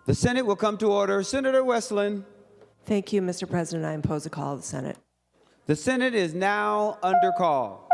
The Senate will come to order. Senator Westland. Thank you, Mr. President. I impose a call of the Senate. The Senate is now under call.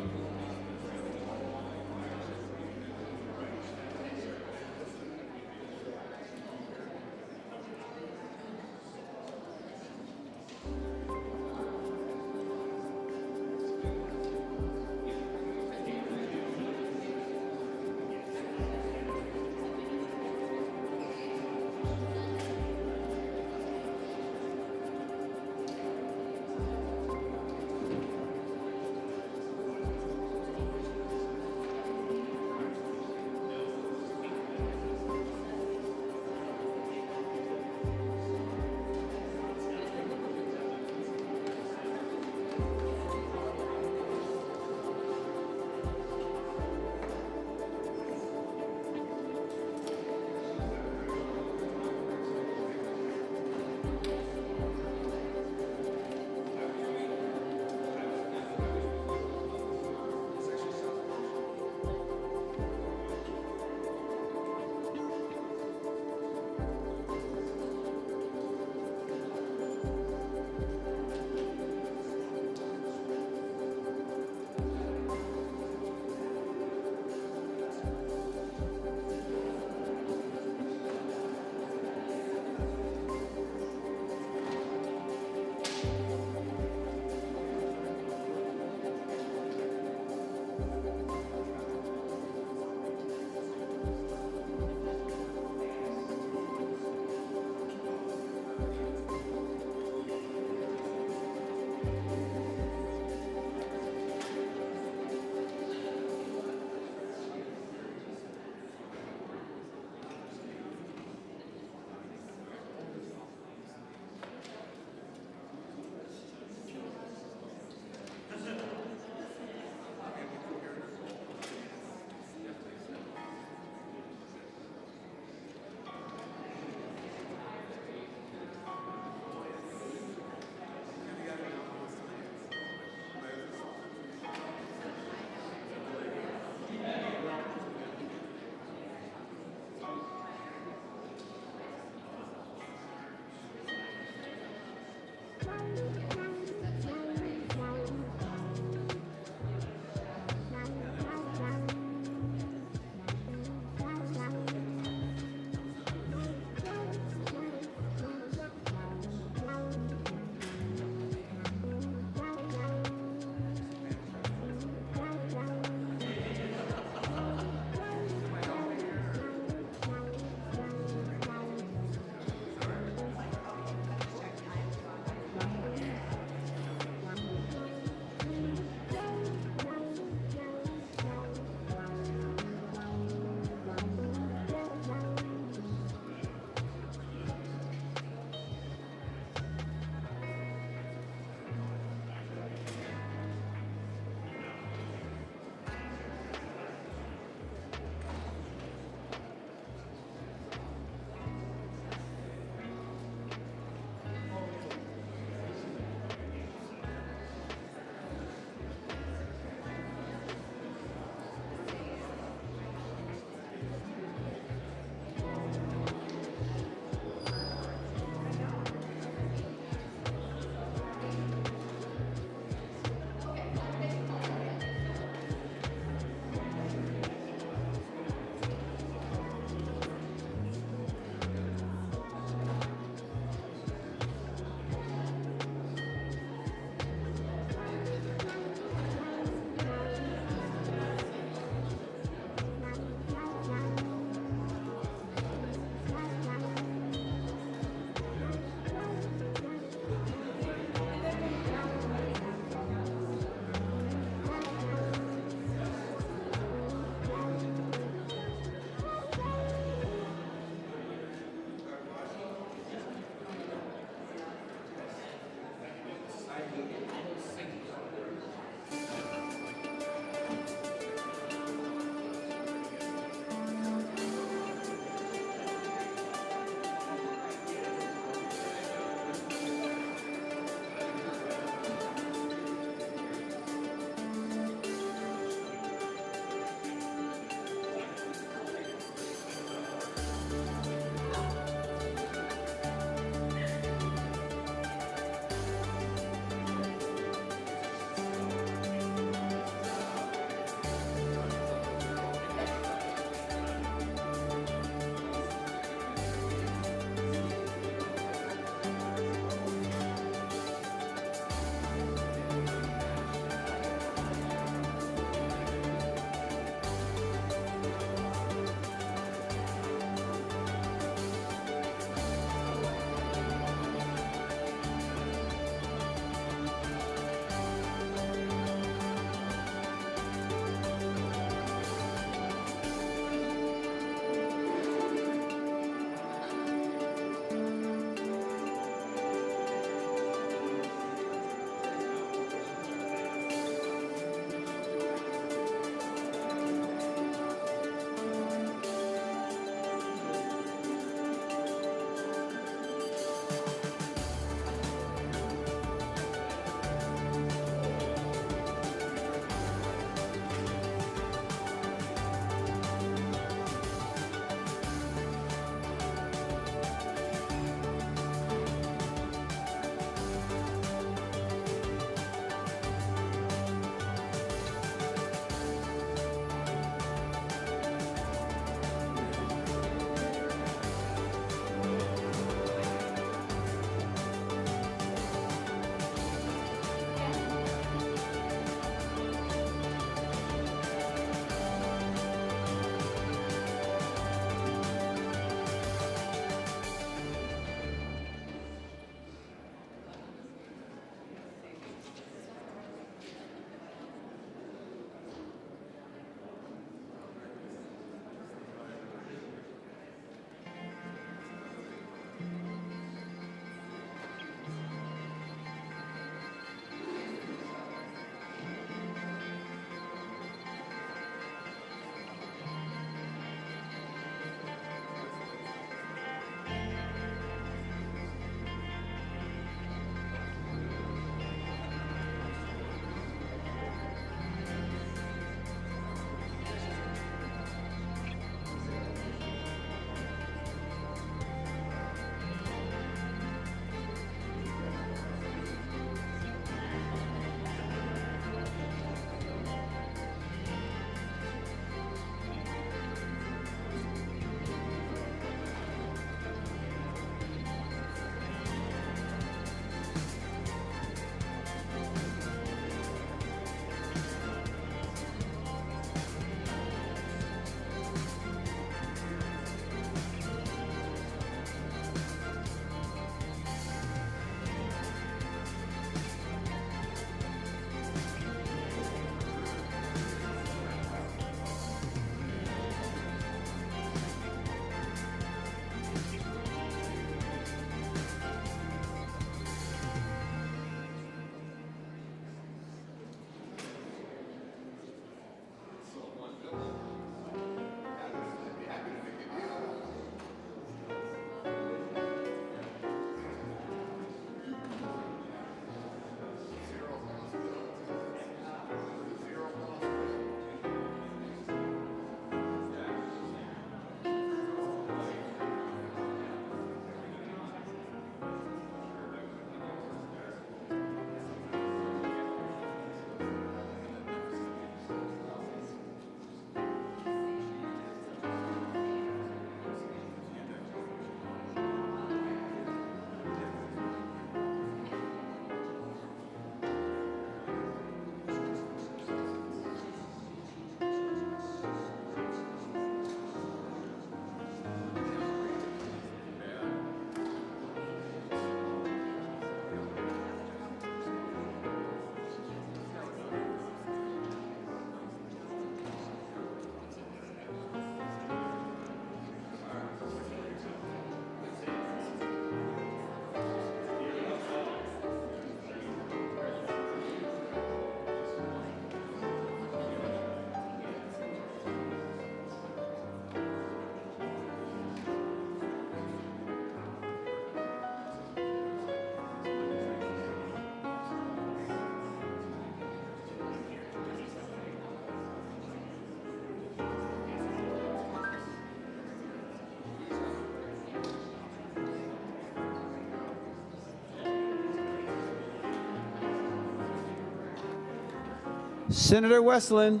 Senator Westland.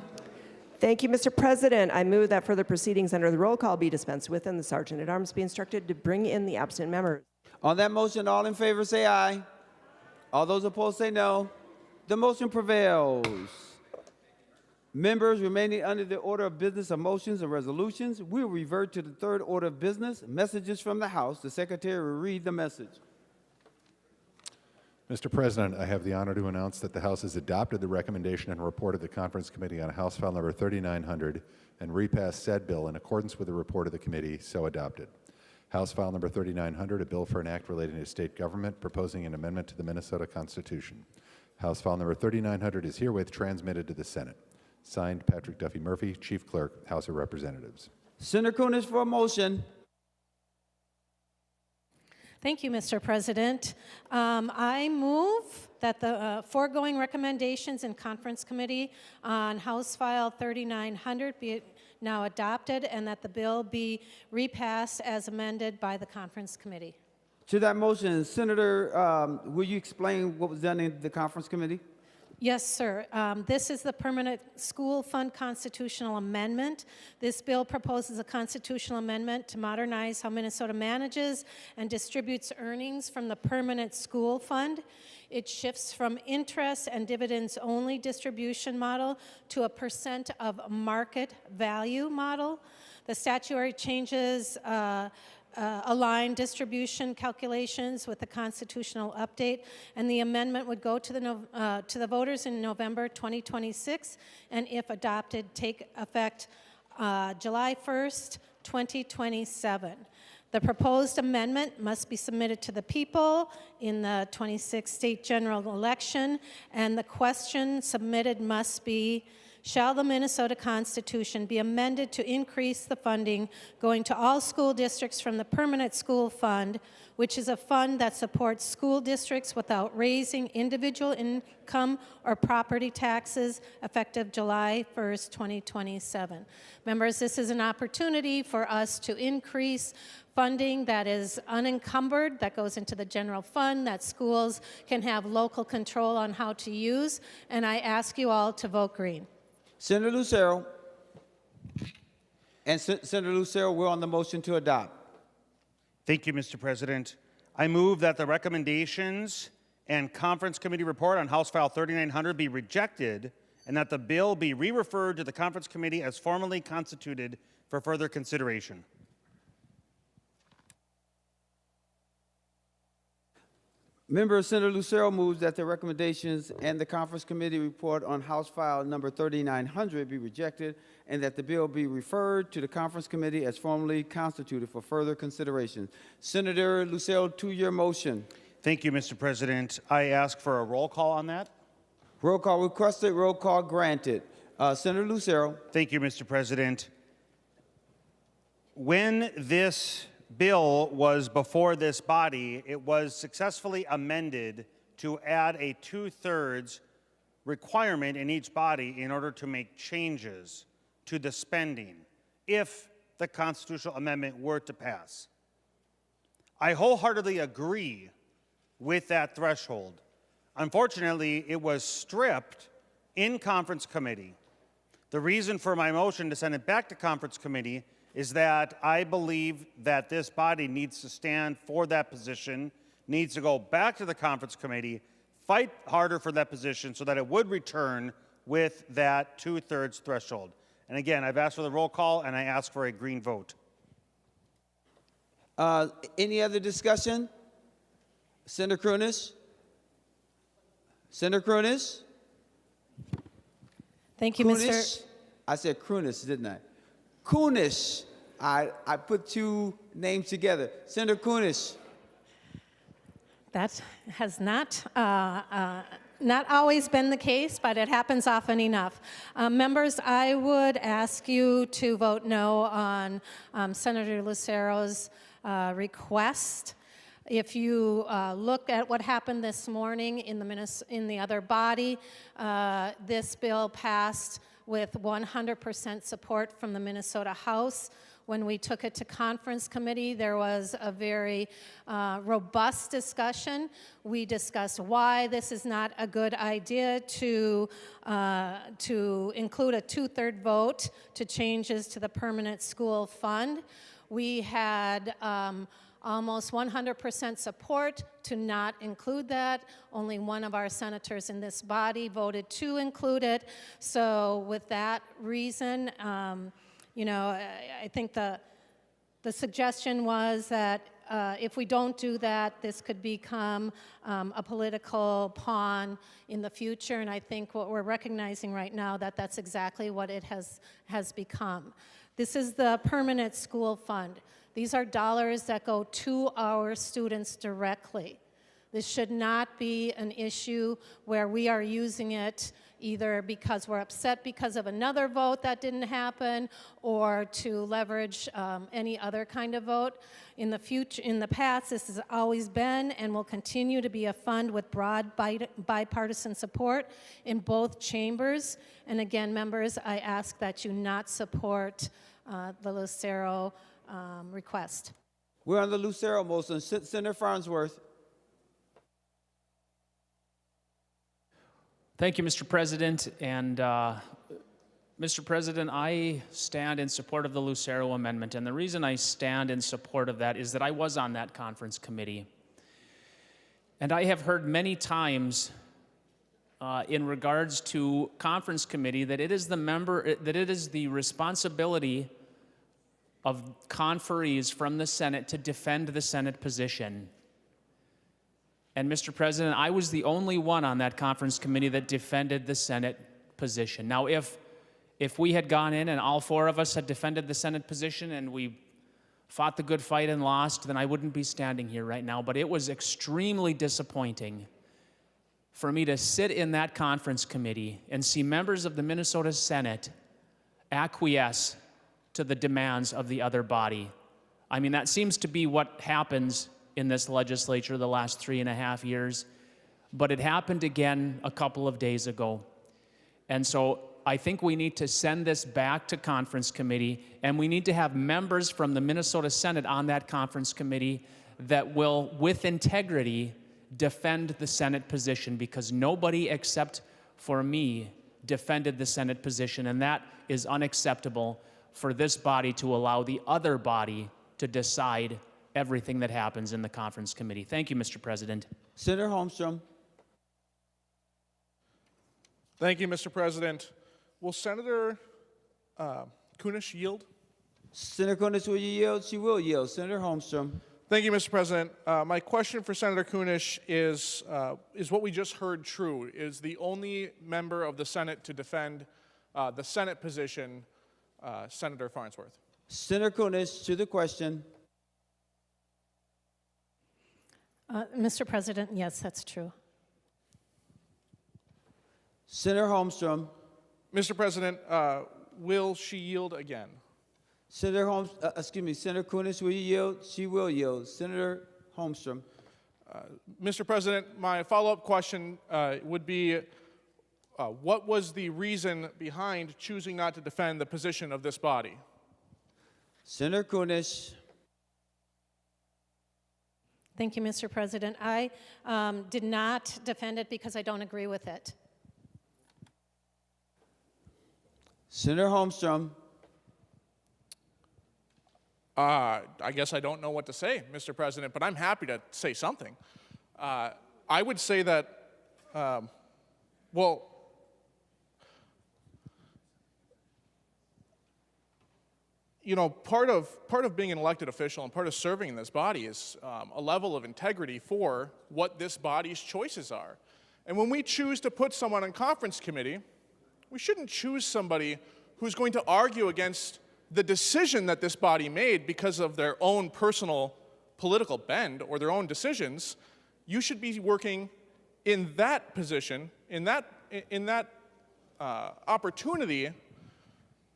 Thank you, Mr. President. I move that further proceedings under the roll call be dispensed with and the Sergeant at Arms be instructed to bring in the absent members. On that motion, all in favor say aye. All those opposed say no. The motion prevails. Members remaining under the order of business of motions and resolutions, we will revert to the third order of business, messages from the House. The Secretary will read the message. Mr. President, I have the honor to announce that the House has adopted the recommendation and report of the Conference Committee on House File Number 3900 and repassed said bill in accordance with the report of the committee, so adopted. House File Number 3900, a bill for an act relating to state government, proposing an amendment to the Minnesota Constitution. House File Number 3900 is herewith transmitted to the Senate. Signed, Patrick Duffy Murphy, Chief Clerk, House of Representatives. Senator Kunesh for a motion. Thank you, Mr. President. I move that the foregoing recommendations in Conference Committee on House File 3900 be now adopted and that the bill be repassed as amended by the Conference Committee. To that motion, Senator, will you explain what was done in the Conference Committee? Yes, sir. This is the Permanent School Fund Constitutional Amendment. This bill proposes a constitutional amendment to modernize how Minnesota manages and distributes earnings from the Permanent School Fund. It shifts from interest and dividends only distribution model to a percent of market value model. The statutory changes align distribution calculations with the constitutional update, and the amendment would go to the voters in November 2026, and if adopted, take effect July 1st, 2027. The proposed amendment must be submitted to the people in the 26th state general election, and the question submitted must be, shall the Minnesota Constitution be amended to increase the funding going to all school districts from the Permanent School Fund, which is a fund that supports school districts without raising individual income or property taxes effective July 1st, 2027. Members, this is an opportunity for us to increase funding that is unencumbered, that goes into the general fund, that schools can have local control on how to use, and I ask you all to vote green. Senator Lucero. And Senator Lucero, we're on the motion to adopt. Thank you, Mr. President. I move that the recommendations and Conference Committee report on House File 3900 be rejected and that the bill be re-referred to the Conference Committee as formally constituted for further consideration. Member Senator Lucero moves that the recommendations and the Conference Committee report on House File Number 3900 be rejected and that the bill be referred to the Conference Committee as formally constituted for further consideration. Senator Lucero, to your motion. Thank you, Mr. President. I ask for a roll call on that. Roll call requested, roll call granted. Senator Lucero. Thank you, Mr. President. When this bill was before this body, it was successfully amended to add a 2/3 requirement in each body in order to make changes to the spending if the constitutional amendment were to pass. I wholeheartedly agree with that threshold. Unfortunately, it was stripped in Conference Committee. The reason for my motion to send it back to Conference Committee is that I believe that this body needs to stand for that position, needs to go back to the Conference Committee, fight harder for that position so that it would return with that 2/3 threshold. And again, I've asked for the roll call and I ask for a green vote. Any other discussion? Senator Kunesh? Senator Kunesh? Thank you, Mr. I said Kunesh, didn't I? Kunesh. I put two names together. Senator Kunesh. That has not always been the case, but it happens often enough. Members, I would ask you to vote no on Senator Lucero's request. If you look at what happened this morning in the other body, this bill passed with 100% support from the Minnesota House, When we took it to conference committee, there was a very robust discussion. We discussed why this is not a good idea to include a 2/3 vote to changes to the permanent school fund. We had almost 100% support to not include that. Only one of our senators in this body voted to include it. So with that reason, you know, I think the suggestion was that if we don't do that, this could become a political pawn in the future, and I think what we're recognizing right now that that's exactly what it has become. This is the permanent school fund. These are dollars that go to our students directly. This should not be an issue where we are using it either because we're upset because of another vote that didn't happen or to leverage any other kind of vote. In the future, in the past, this has always been and will continue to be a fund with broad bipartisan support in both chambers. And again, members, I ask that you not support the Lucero request. We're on the Lucero motion. Senator Farnsworth. Thank you, Mr. President. And Mr. President, I stand in support of the Lucero amendment. And the reason I stand in support of that is that I was on that conference committee. And I have heard many times in regards to conference committee that it is the responsibility of conferees from the Senate to defend the Senate position. And Mr. President, I was the only one on that conference committee that defended the Senate position. Now, if we had gone in and all four of us had defended the Senate position and we fought the good fight and lost, then I wouldn't be standing here right now. But it was extremely disappointing for me to sit in that conference committee and see members of the Minnesota Senate acquiesce to the demands of the other body. I mean, that seems to be what happens in this legislature the last 3.5 years, but it happened again a couple of days ago. And so I think we need to send this back to conference committee, and we need to have members from the Minnesota Senate on that conference committee that will, with integrity, defend the Senate position, because nobody except for me defended the Senate position, and that is unacceptable for this body to allow the other body to decide everything that happens in the conference committee. Thank you, Mr. President. Senator Holmstrom. Thank you, Mr. President. Will Senator Kunesh yield? Senator Kunesh, will you yield? She will yield. Senator Holmstrom. Thank you, Mr. President. My question for Senator Kunesh is what we just heard true? Is the only member of the Senate to defend the Senate position Senator Farnsworth? Senator Kunesh, to the question. Mr. President, yes, that's true. Senator Holmstrom. Mr. President, will she yield again? Senator Senator Kunesh, will you yield? She will yield. Senator Holmstrom. Mr. President, my follow-up question would be, what was the reason behind choosing not to defend the position of this body? Senator Kunesh. Thank you, Mr. President. I did not defend it because I don't agree with it. Senator Holmstrom. I guess I don't know what to say, Mr. President, but I'm happy to say something. I would say that, well, you know, part of being an elected official and part of serving in this body is a level of integrity for what this body's choices are. And when we choose to put someone on conference committee, we shouldn't choose somebody who's going to argue against the decision that this body made because of their own personal political bend or their own decisions. You should be working in that position, in that opportunity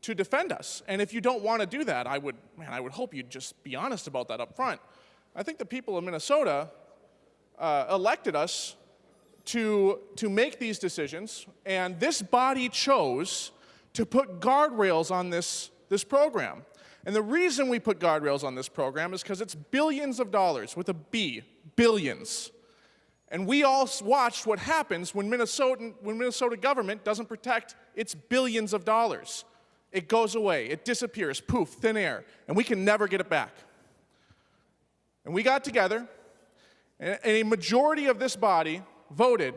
to defend us. And if you don't want to do that, I would hope you'd just be honest about that up front. I think the people of Minnesota elected us to make these decisions, and this body chose to put guardrails on this program. And the reason we put guardrails on this program is because it's billions of dollars, with a B, billions. And we all watched what happens when Minnesota government doesn't protect its billions of dollars. It goes away, it disappears, poof, thin air, and we can never get it back. And we got together, and a majority of this body voted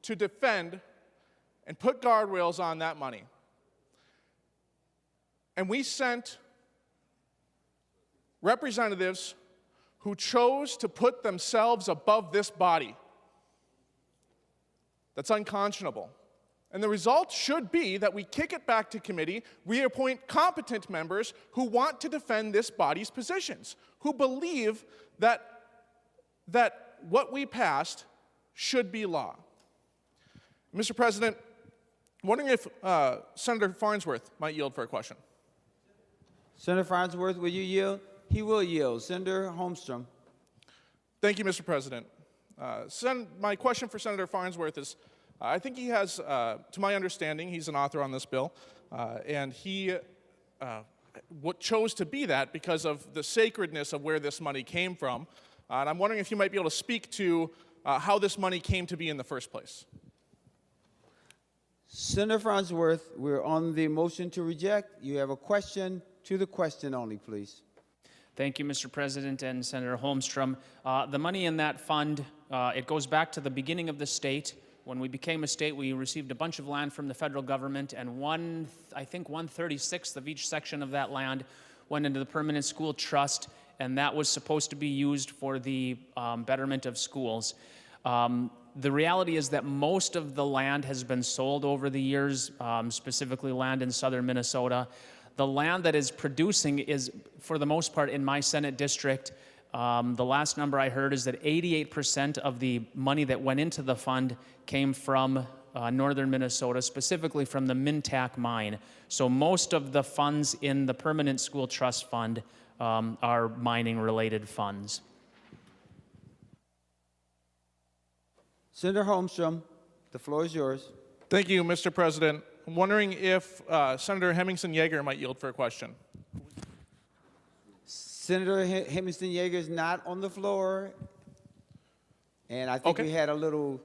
to defend and put guardrails on that money. And we sent representatives who chose to put themselves above this body. That's unconscionable. And the result should be that we kick it back to committee, reappoint competent members who want to defend this body's positions, who believe that what we passed should be law. Mr. President, I'm wondering if Senator Farnsworth might yield for a question. Senator Farnsworth, will you yield? He will yield. Senator Holmstrom. Thank you, Mr. President. My question for Senator Farnsworth is, I think he has, to my understanding, he's an author on this bill, and he chose to be that because of the sacredness of where this money came from. And I'm wondering if you might be able to speak to how this money came to be in the first place. Senator Farnsworth, we're on the motion to reject. You have a question to the question only, please. Thank you, Mr. President and Senator Holmstrom. The money in that fund, it goes back to the beginning of the state. When we became a state, we received a bunch of land from the federal government, and I think 1/36 of each section of that land went into the permanent school trust, and that was supposed to be used for the betterment of schools. The reality is that most of the land has been sold over the years, specifically land in southern Minnesota. The land that is producing is, for the most part, in my Senate district. The last number I heard is that 88% of the money that went into the fund came from northern Minnesota, specifically from the Mintac mine. So most of the funds in the Permanent School Trust Fund are mining-related funds. Senator Holmstrom, the floor is yours. Thank you, Mr. President. I'm wondering if Senator Hemmingson Yeager might yield for a question. Senator Hemmingson Yeager is not on the floor, and I think we had a little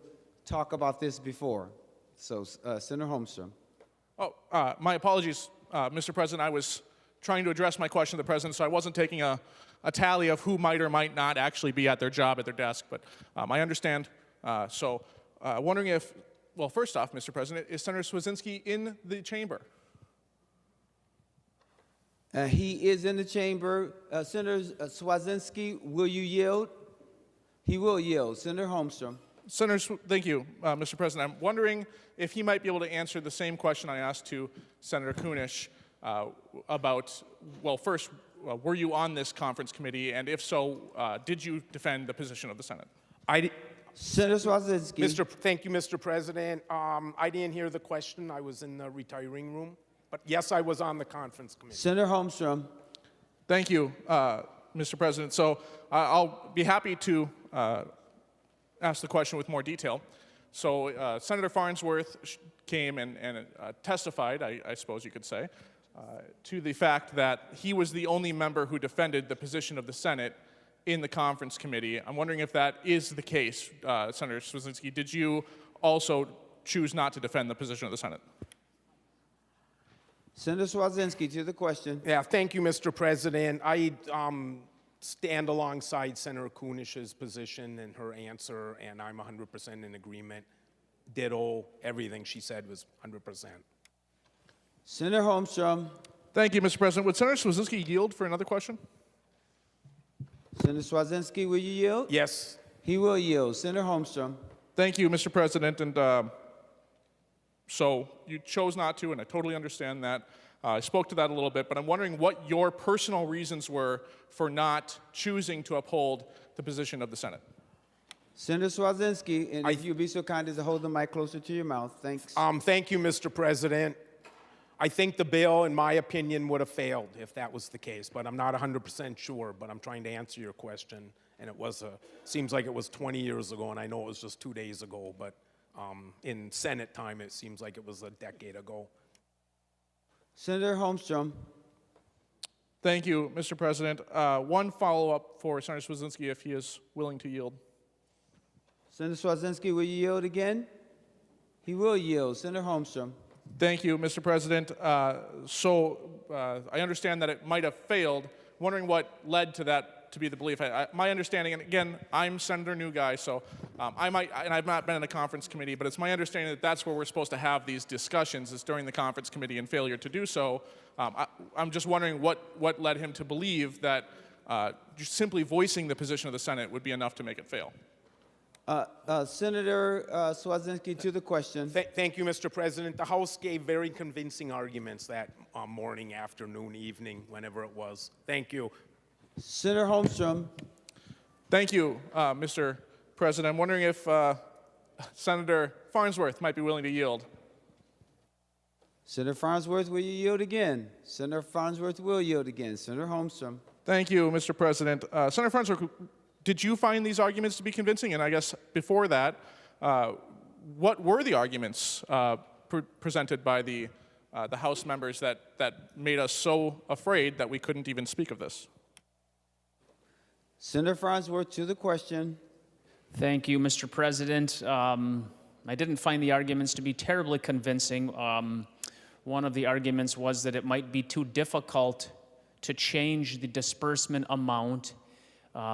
talk about this before. So, Senator Holmstrom. Oh, my apologies, Mr. President. I was trying to address my question to the President, so I wasn't taking a tally of who might or might not actually be at their job at their desk, but I understand. Wondering if, well, first off, Mr. President, is Senator Cwodzinski in the chamber? He is in the chamber. Senator Cwodzinski, will you yield? He will yield. Senator Holmstrom. Senator, thank you, Mr. President. I'm wondering if he might be able to answer the same question I asked to Senator Kunesh about, well, first, were you on this conference committee, and if so, did you defend the position of the Senate? Senator Cwodzinski. Thank you, Mr. President. I didn't hear the question. I was in the retiring room. But yes, I was on the conference committee. Senator Holmstrom. Thank you, Mr. President. So I'll be happy to ask the question with more detail. So Senator Farnsworth came and testified, I suppose you could say, to the fact that he was the only member who defended the position of the Senate in the conference committee. I'm wondering if that is the case, Senator Cwodzinski. Did you also choose not to defend the position of the Senate? Senator Cwodzinski, to the question. Yeah, thank you, Mr. President. I stand alongside Senator Kunesh's position and her answer, and I'm 100% in agreement. Ditto, everything she said was 100%. Senator Holmstrom. Thank you, Mr. President. Would Senator Cwodzinski yield for another question? Senator Cwodzinski, will you yield? Yes. He will yield. Senator Holmstrom. Thank you, Mr. President. And so you chose not to, and I totally understand that. I spoke to that a little bit, but I'm wondering what your personal reasons were for not choosing to uphold the position of the Senate. Senator Cwodzinski, and if you'd be so kind as to hold the mic closer to your mouth. Thanks. Thank you, Mr. President. I think the bill, in my opinion, would have failed if that was the case, but I'm not 100% sure, but I'm trying to answer your question, and it was seems like it was 20 years ago, and I know it was just 2 days ago, but in Senate time, it seems like it was a decade ago. Senator Holmstrom. Thank you, Mr. President. One follow-up for Senator Cwodzinski, if he is willing to yield. Senator Cwodzinski, will you yield again? He will yield. Senator Holmstrom. Thank you, Mr. President. I understand that it might have failed. Wondering what led to that to be the belief. My understanding, and again, I'm Senator New Guy, so and I've not been in a conference committee, but it's my understanding that that's where we're supposed to have these discussions, is during the conference committee, and failure to do so. I'm just wondering what led him to believe that just simply voicing the position of the Senate would be enough to make it fail. Senator Cwodzinski, to the question. Thank you, Mr. President. The House gave very convincing arguments that morning, afternoon, evening, whenever it was. Thank you. Senator Holmstrom. Thank you, Mr. President. I'm wondering if Senator Farnsworth might be willing to yield. Senator Farnsworth, will you yield again? Senator Farnsworth will yield again. Senator Holmstrom. Thank you, Mr. President. Senator Farnsworth, did you find these arguments to be convincing? And I guess before that, what were the arguments presented by the House members that made us so afraid that we couldn't even speak of this? Senator Farnsworth, to the question. Thank you, Mr. President. I didn't find the arguments to be terribly convincing. One of the arguments was that it might be too difficult to change the disbursement amount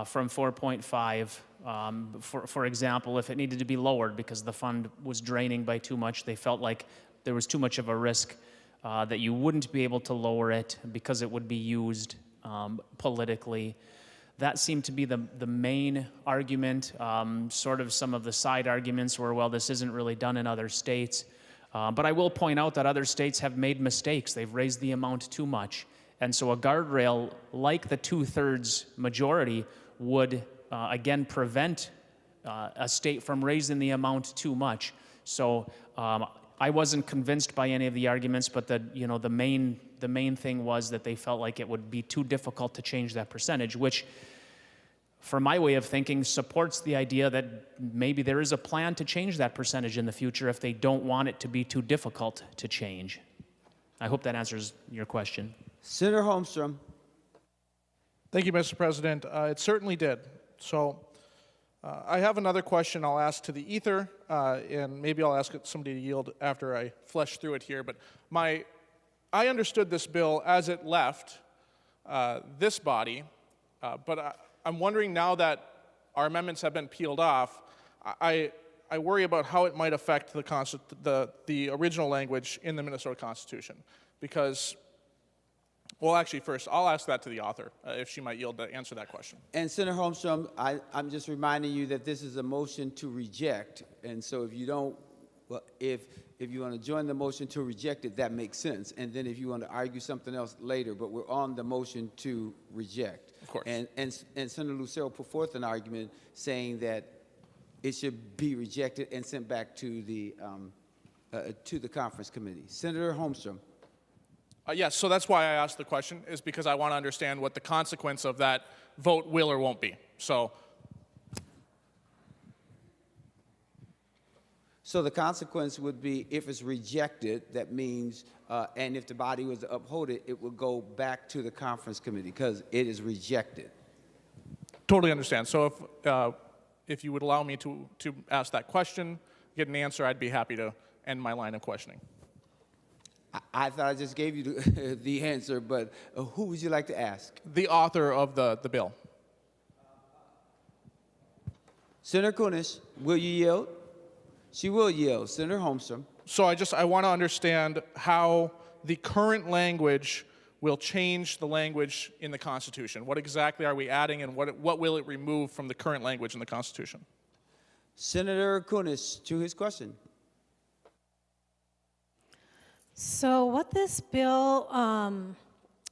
from 4.5. For example, if it needed to be lowered because the fund was draining by too much, they felt like there was too much of a risk that you wouldn't be able to lower it because it would be used politically. That seemed to be the main argument. Sort of some of the side arguments were, well, this isn't really done in other states. But I will point out that other states have made mistakes. They've raised the amount too much. And so a guardrail like the 2/3 majority would, again, prevent a state from raising the amount too much. So I wasn't convinced by any of the arguments, but the main thing was that they felt like it would be too difficult to change that percentage, which, for my way of thinking, supports the idea that maybe there is a plan to change that percentage in the future if they don't want it to be too difficult to change. I hope that answers your question. Senator Holmstrom. Thank you, Mr. President. It certainly did. So I have another question I'll ask to the ether, and maybe I'll ask somebody to yield after I flesh through it here. But I understood this bill as it left this body, but I'm wondering now that our amendments have been peeled off, I worry about how it might affect the original language in the Minnesota Constitution. Because, well, actually, first, I'll ask that to the author, if she might yield to answer that question. And Senator Holmstrom, I'm just reminding you that this is a motion to reject, and so if you don't, well, if you want to join the motion to reject it, that makes sense. And then if you want to argue something else later, but we're on the motion to reject. Of course. And Senator Lucero put forth an argument saying that it should be rejected and sent back to the conference committee. Senator Holmstrom. Yes, so that's why I asked the question, is because I want to understand what the consequence of that vote will or won't be. So the consequence would be, if it's rejected, that means, and if the body was to uphold it, it would go back to the conference committee because it is rejected. totally understand. So if you would allow me to ask that question, get an answer, I'd be happy to end my line of questioning. I thought I just gave you the answer, but who would you like to ask? The author of the bill. Senator Kunesh, will you yield? She will yield. Senator Holmstrom. So I want to understand how the current language will change the language in the Constitution. What exactly are we adding, and what will it remove from the current language in the Constitution? Senator Kunesh, to his question. So what this bill,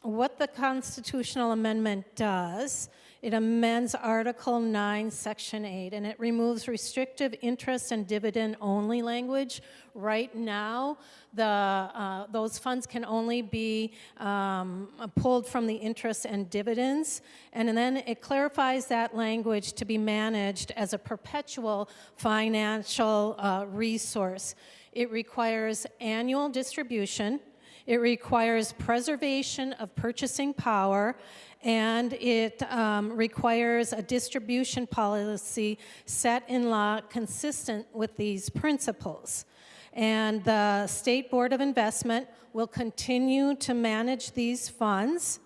what the constitutional amendment does, it amends Article 9, Section 8, and it removes restrictive interest and dividend-only language. Right now, those funds can only be pulled from the interest and dividends, and then it clarifies that language to be managed as a perpetual financial resource. It requires annual distribution. It requires preservation of purchasing power, and it requires a distribution policy set in law consistent with these principles. And the State Board of Investment will continue to manage these funds.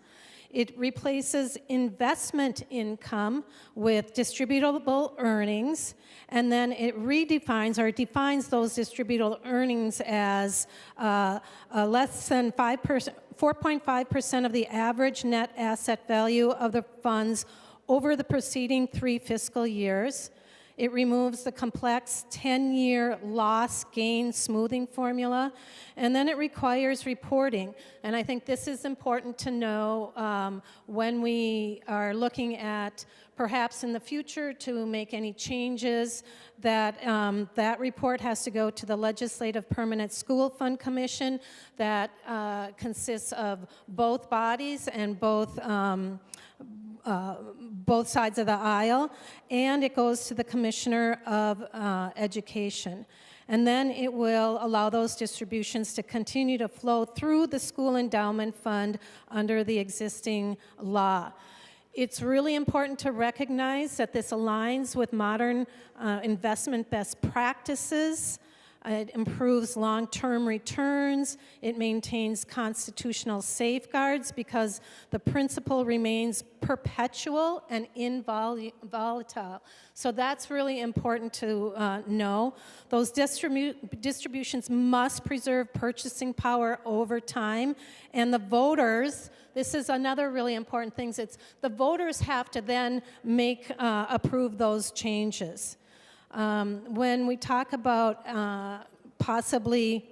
It replaces investment income with distributable earnings, and then it redefines or defines those distributable earnings as less than 4.5% of the average net asset value of the funds over the preceding 3 fiscal years. It removes the complex 10-year loss-gain smoothing formula, and then it requires reporting. And I think this is important to know when we are looking at perhaps in the future to make any changes, that that report has to go to the Legislative Permanent School Fund Commission that consists of both bodies and both sides of the aisle, and it goes to the Commissioner of Education. And then it will allow those distributions to continue to flow through the school endowment fund under the existing law. It's really important to recognize that this aligns with modern investment best practices. It improves long-term returns. It maintains constitutional safeguards because the principle remains perpetual and involatile. So that's really important to know. Those distributions must preserve purchasing power over time, and the voters, this is another really important thing, it's the voters have to then approve those changes. When we talk about possibly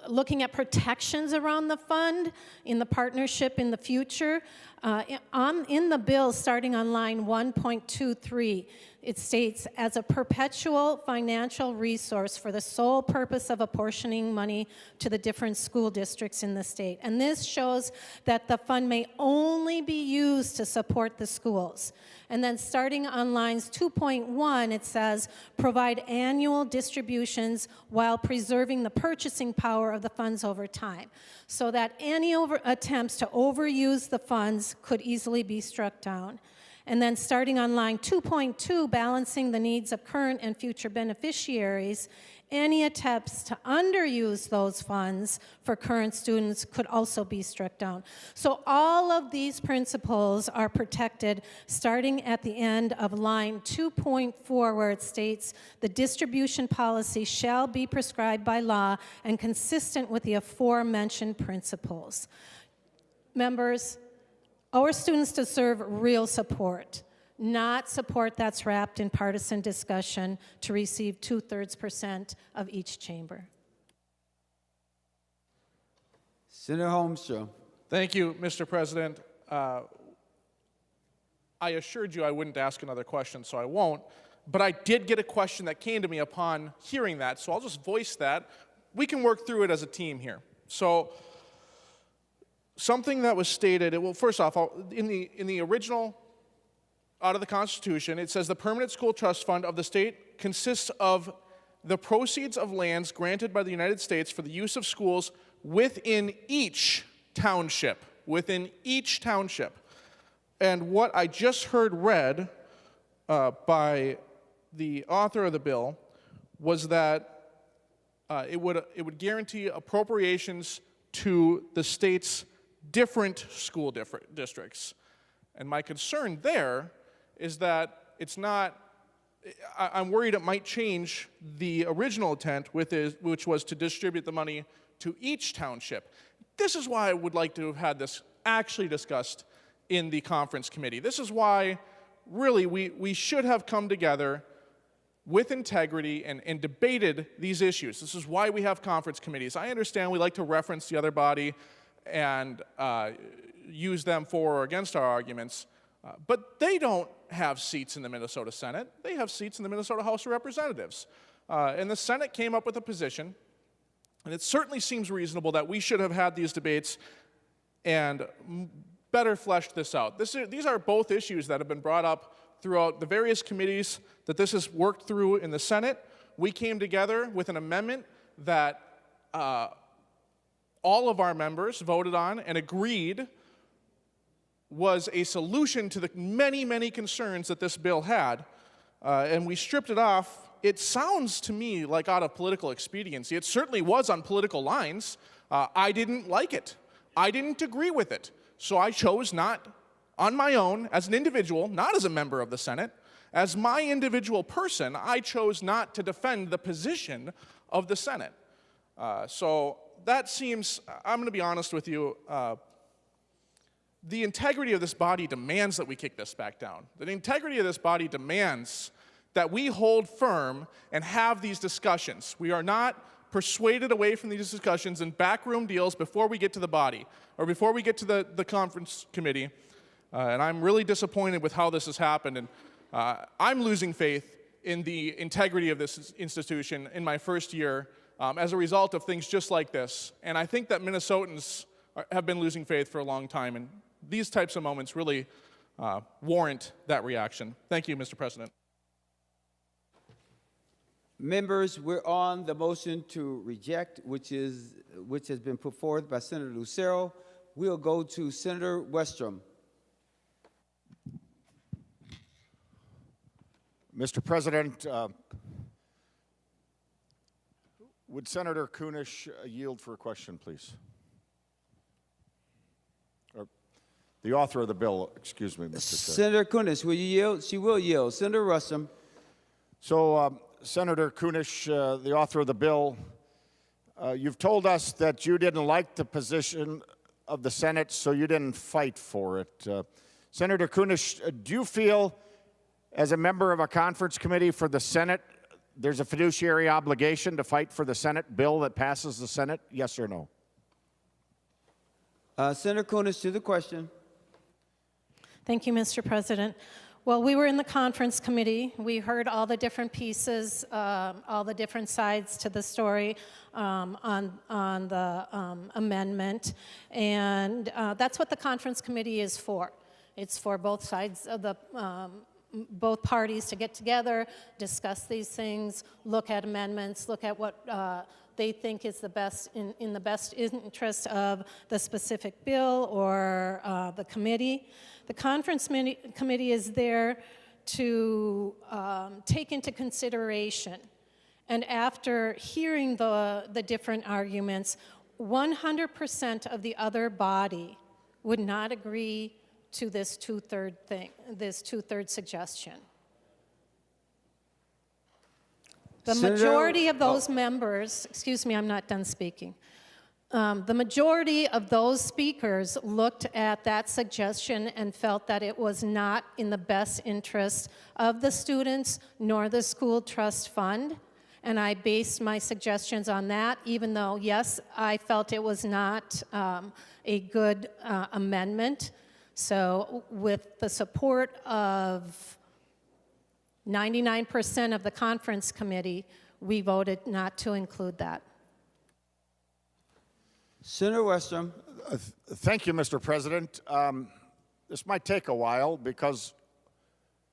looking at protections around the fund in the partnership in the future, in the bill starting on line 1.23, it states, as a perpetual financial resource for the sole purpose of apportioning money to the different school districts in the state. And this shows that the fund may only be used to support the schools. And then starting on lines 2.1, it says, provide annual distributions while preserving the purchasing power of the funds over time. So that any attempts to overuse the funds could easily be struck down. And then starting on line 2.2, balancing the needs of current and future beneficiaries, any attempts to underuse those funds for current students could also be struck down. So all of these principles are protected starting at the end of line 2.4, where it states the distribution policy shall be prescribed by law and consistent with the aforementioned principles. Members, our students deserve real support, not support that's wrapped in partisan discussion to receive 2/3% of each chamber. Senator Holmstrom. Thank you, Mr. President. I assured you I wouldn't ask another question, so I won't. But I did get a question that came to me upon hearing that, so I'll just voice that. We can work through it as a team here. So, something that was stated, well, first off, in the original, out of the Constitution, it says the Permanent School Trust Fund of the state consists of the proceeds of lands granted by the United States for the use of schools within each township, And what I just heard read by the author of the bill was that it would guarantee appropriations to the state's different school districts. And my concern there is that it's not, I'm worried it might change the original intent, which was to distribute the money to each township. This is why I would like to have had this actually discussed in the conference committee. This is why, really, we should have come together with integrity and debated these issues. This is why we have conference committees. I understand we like to reference the other body and use them for or against our arguments, but they don't have seats in the Minnesota Senate. They have seats in the Minnesota House of Representatives. And the Senate came up with a position, and it certainly seems reasonable that we should have had these debates and better fleshed this out. These are both issues that have been brought up throughout the various committees that this has worked through in the Senate. We came together with an amendment that all of our members voted on and agreed was a solution to the many, many concerns that this bill had, and we stripped it off. It sounds to me like out of political expediency. It certainly was on political lines. I didn't like it. I didn't agree with it. So I chose not, on my own, as an individual, not as a member of the Senate, as my individual person, I chose not to defend the position of the Senate. So that seems, I'm going to be honest with you, the integrity of this body demands that we kick this back down. The integrity of this body demands that we hold firm and have these discussions. We are not persuaded away from these discussions in backroom deals before we get to the body or before we get to the conference committee. And I'm really disappointed with how this has happened. And I'm losing faith in the integrity of this institution in my first year as a result of things just like this. And I think that Minnesotans have been losing faith for a long time. And these types of moments really warrant that reaction. Thank you, Mr. President. Members, we're on the motion to reject, which has been put forth by Senator Lucero. We'll go to Senator Westrom. Mr. President, would Senator Kunesh yield for a question, please? Or the author of the bill, excuse me, Mr. Chair. Senator Kunesh, will you yield? She will yield. Senator Westrom. So, Senator Kunesh, the author of the bill, you've told us that you didn't like the position of the Senate, so you didn't fight for it. Senator Kunesh, do you feel, as a member of a conference committee for the Senate, there's a fiduciary obligation to fight for the Senate bill that passes the Senate? Yes or no? Senator Kunesh, to the question. Thank you, Mr. President. Well, we were in the conference committee. We heard all the different pieces, all the different sides to the story on the amendment, and that's what the conference committee is for. It's for both sides of the both parties to get together, discuss these things, look at amendments, look at what they think is the best in the best interest of the specific bill or the committee. The conference committee is there to take into consideration, and after hearing the different arguments, 100% of the other body would not agree to this two-third suggestion. The majority of those members, excuse me, I'm not done speaking. The majority of those speakers looked at that suggestion and felt that it was not in the best interest of the students nor the school trust fund. And I based my suggestions on that, even though, yes, I felt it was not a good amendment. So with the support of 99% of the conference committee, we voted not to include that. Senator Westrom. Thank you, Mr. President. This might take a while because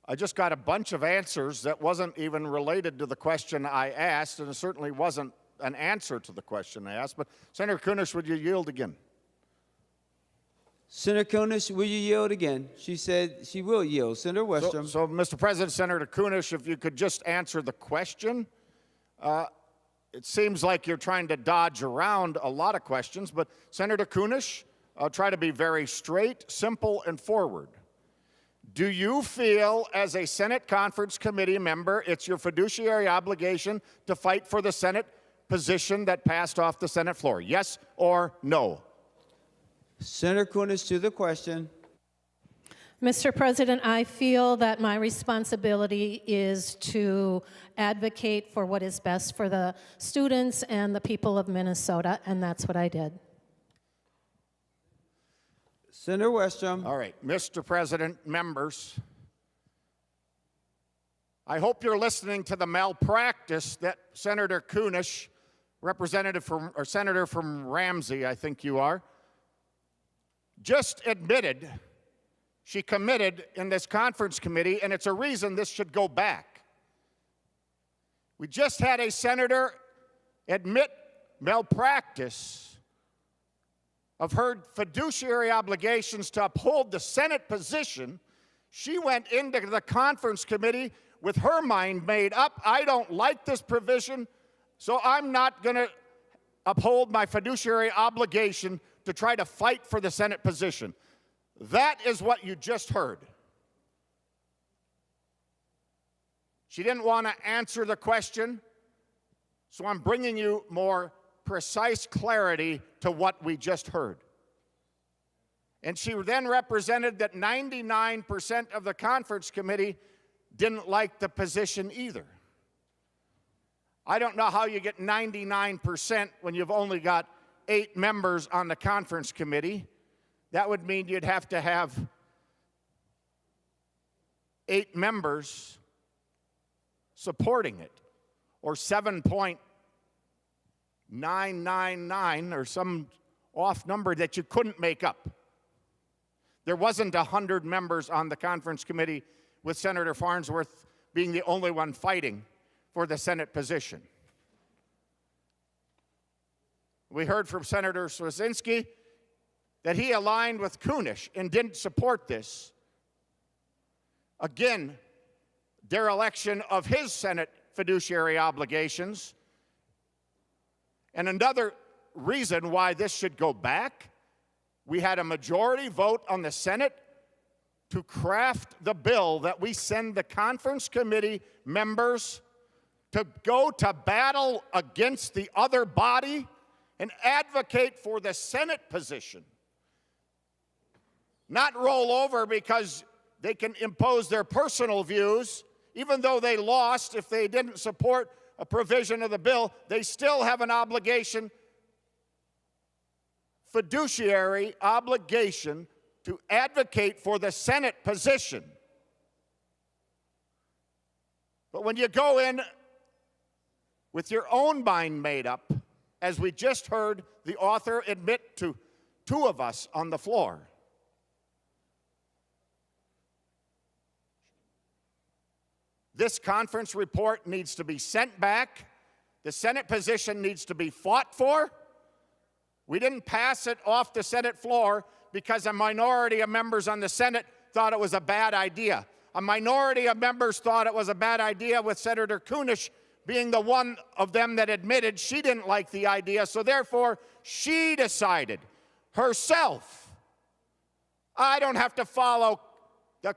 I just got a bunch of answers that wasn't even related to the question I asked, and it certainly wasn't an answer to the question I asked. But Senator Kunesh, would you yield again? Senator Kunesh, will you yield again? She said she will yield. Senator Westrom. So, Mr. President, Senator Kunesh, if you could just answer the question. It seems like you're trying to dodge around a lot of questions, but Senator Kunesh, try to be very straight, simple, and forward. Do you feel, as a Senate Conference Committee member, it's your fiduciary obligation to fight for the Senate position that passed off the Senate floor? Yes or no? Senator Kunesh, to the question. Mr. President, I feel that my responsibility is to advocate for what is best for the students and the people of Minnesota, and that's what I did. Senator Westrom. All right, Mr. President, members, I hope you're listening to the malpractice that Senator Kunesh, Senator from Ramsey, I think you are, just admitted she committed in this conference committee, and it's a reason this should go back. We just had a senator admit malpractice of her fiduciary obligations to uphold the Senate position, she went into the conference committee with her mind made up. I don't like this provision, so I'm not going to uphold my fiduciary obligation to try to fight for the Senate position. That is what you just heard. She didn't want to answer the question, so I'm bringing you more precise clarity to what we just heard. And she then represented that 99% of the conference committee didn't like the position either. I don't know how you get 99% when you've only got 8 members on the conference committee. That would mean you'd have to have 8 members supporting it, or 7.999, or some off number that you couldn't make up. There wasn't 100 members on the conference committee, with Senator Farnsworth being the only one fighting for the Senate position. We heard from Senator Cwodzinski that he aligned with Kunesh and didn't support this. Again, dereliction of his Senate fiduciary obligations. And another reason why this should go back, we had a majority vote on the Senate to craft the bill that we send the conference committee members to go to battle against the other body and advocate for the Senate position. Not roll over because they can impose their personal views. Even though they lost, if they didn't support a provision of the bill, they still have an obligation, fiduciary obligation, to advocate for the Senate position. But when you go in with your own mind made up, as we just heard the author admit to 2 of us on the floor, this conference report needs to be sent back. The Senate position needs to be fought for. We didn't pass it off the Senate floor because a minority of members on the Senate thought it was a bad idea. A minority of members thought it was a bad idea, with Senator Kunesh being the one of them that admitted she didn't like the idea, so therefore she decided herself, I don't have to follow the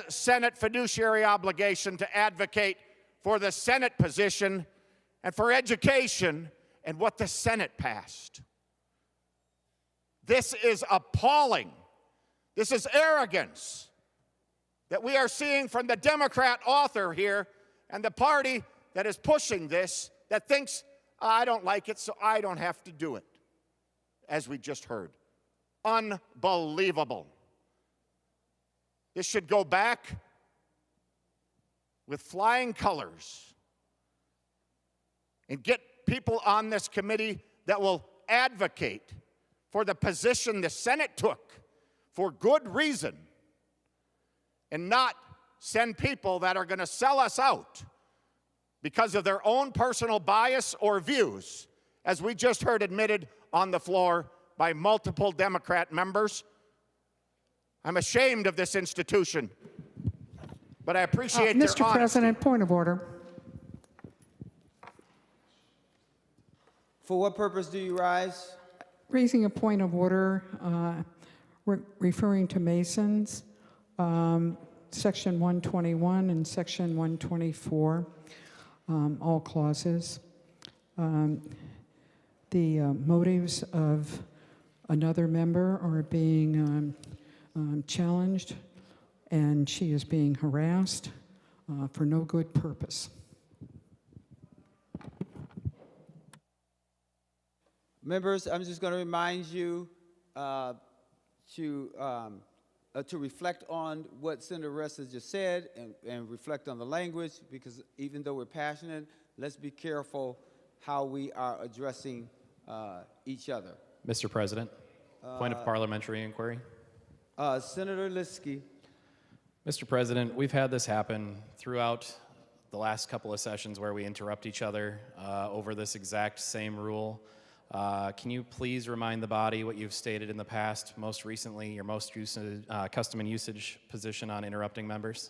Senate fiduciary obligation to advocate for the Senate position and for education and what the Senate passed. This is appalling. This is arrogance that we are seeing from the Democrat author here and the party that is pushing this, that thinks, I don't like it, so I don't have to do it, as we just heard. Unbelievable. This should go back with flying colors and get people on this committee that will advocate for the position the Senate took for good reason, and not send people that are going to sell us out because of their own personal bias or views, as we just heard admitted on the floor by multiple Democrat members. I'm ashamed of this institution, but I appreciate their honesty. Mr. President, point of order. For what purpose do you rise? Raising a point of order, referring to Masons, Section 121 and Section 124, all clauses. The motives of another member are being challenged, and she is being harassed for no good purpose. Members, I'm just going to remind you to reflect on what Senator Rest has just said, and reflect on the language, because even though we're passionate, let's be careful how we are addressing each other. Mr. President, point of parliamentary inquiry. Senator Liskey. Mr. President, we've had this happen throughout the last couple of sessions where we interrupt each other over this exact same rule. Can you please remind the body what you've stated in the past, most recently, your most custom and usage position on interrupting members?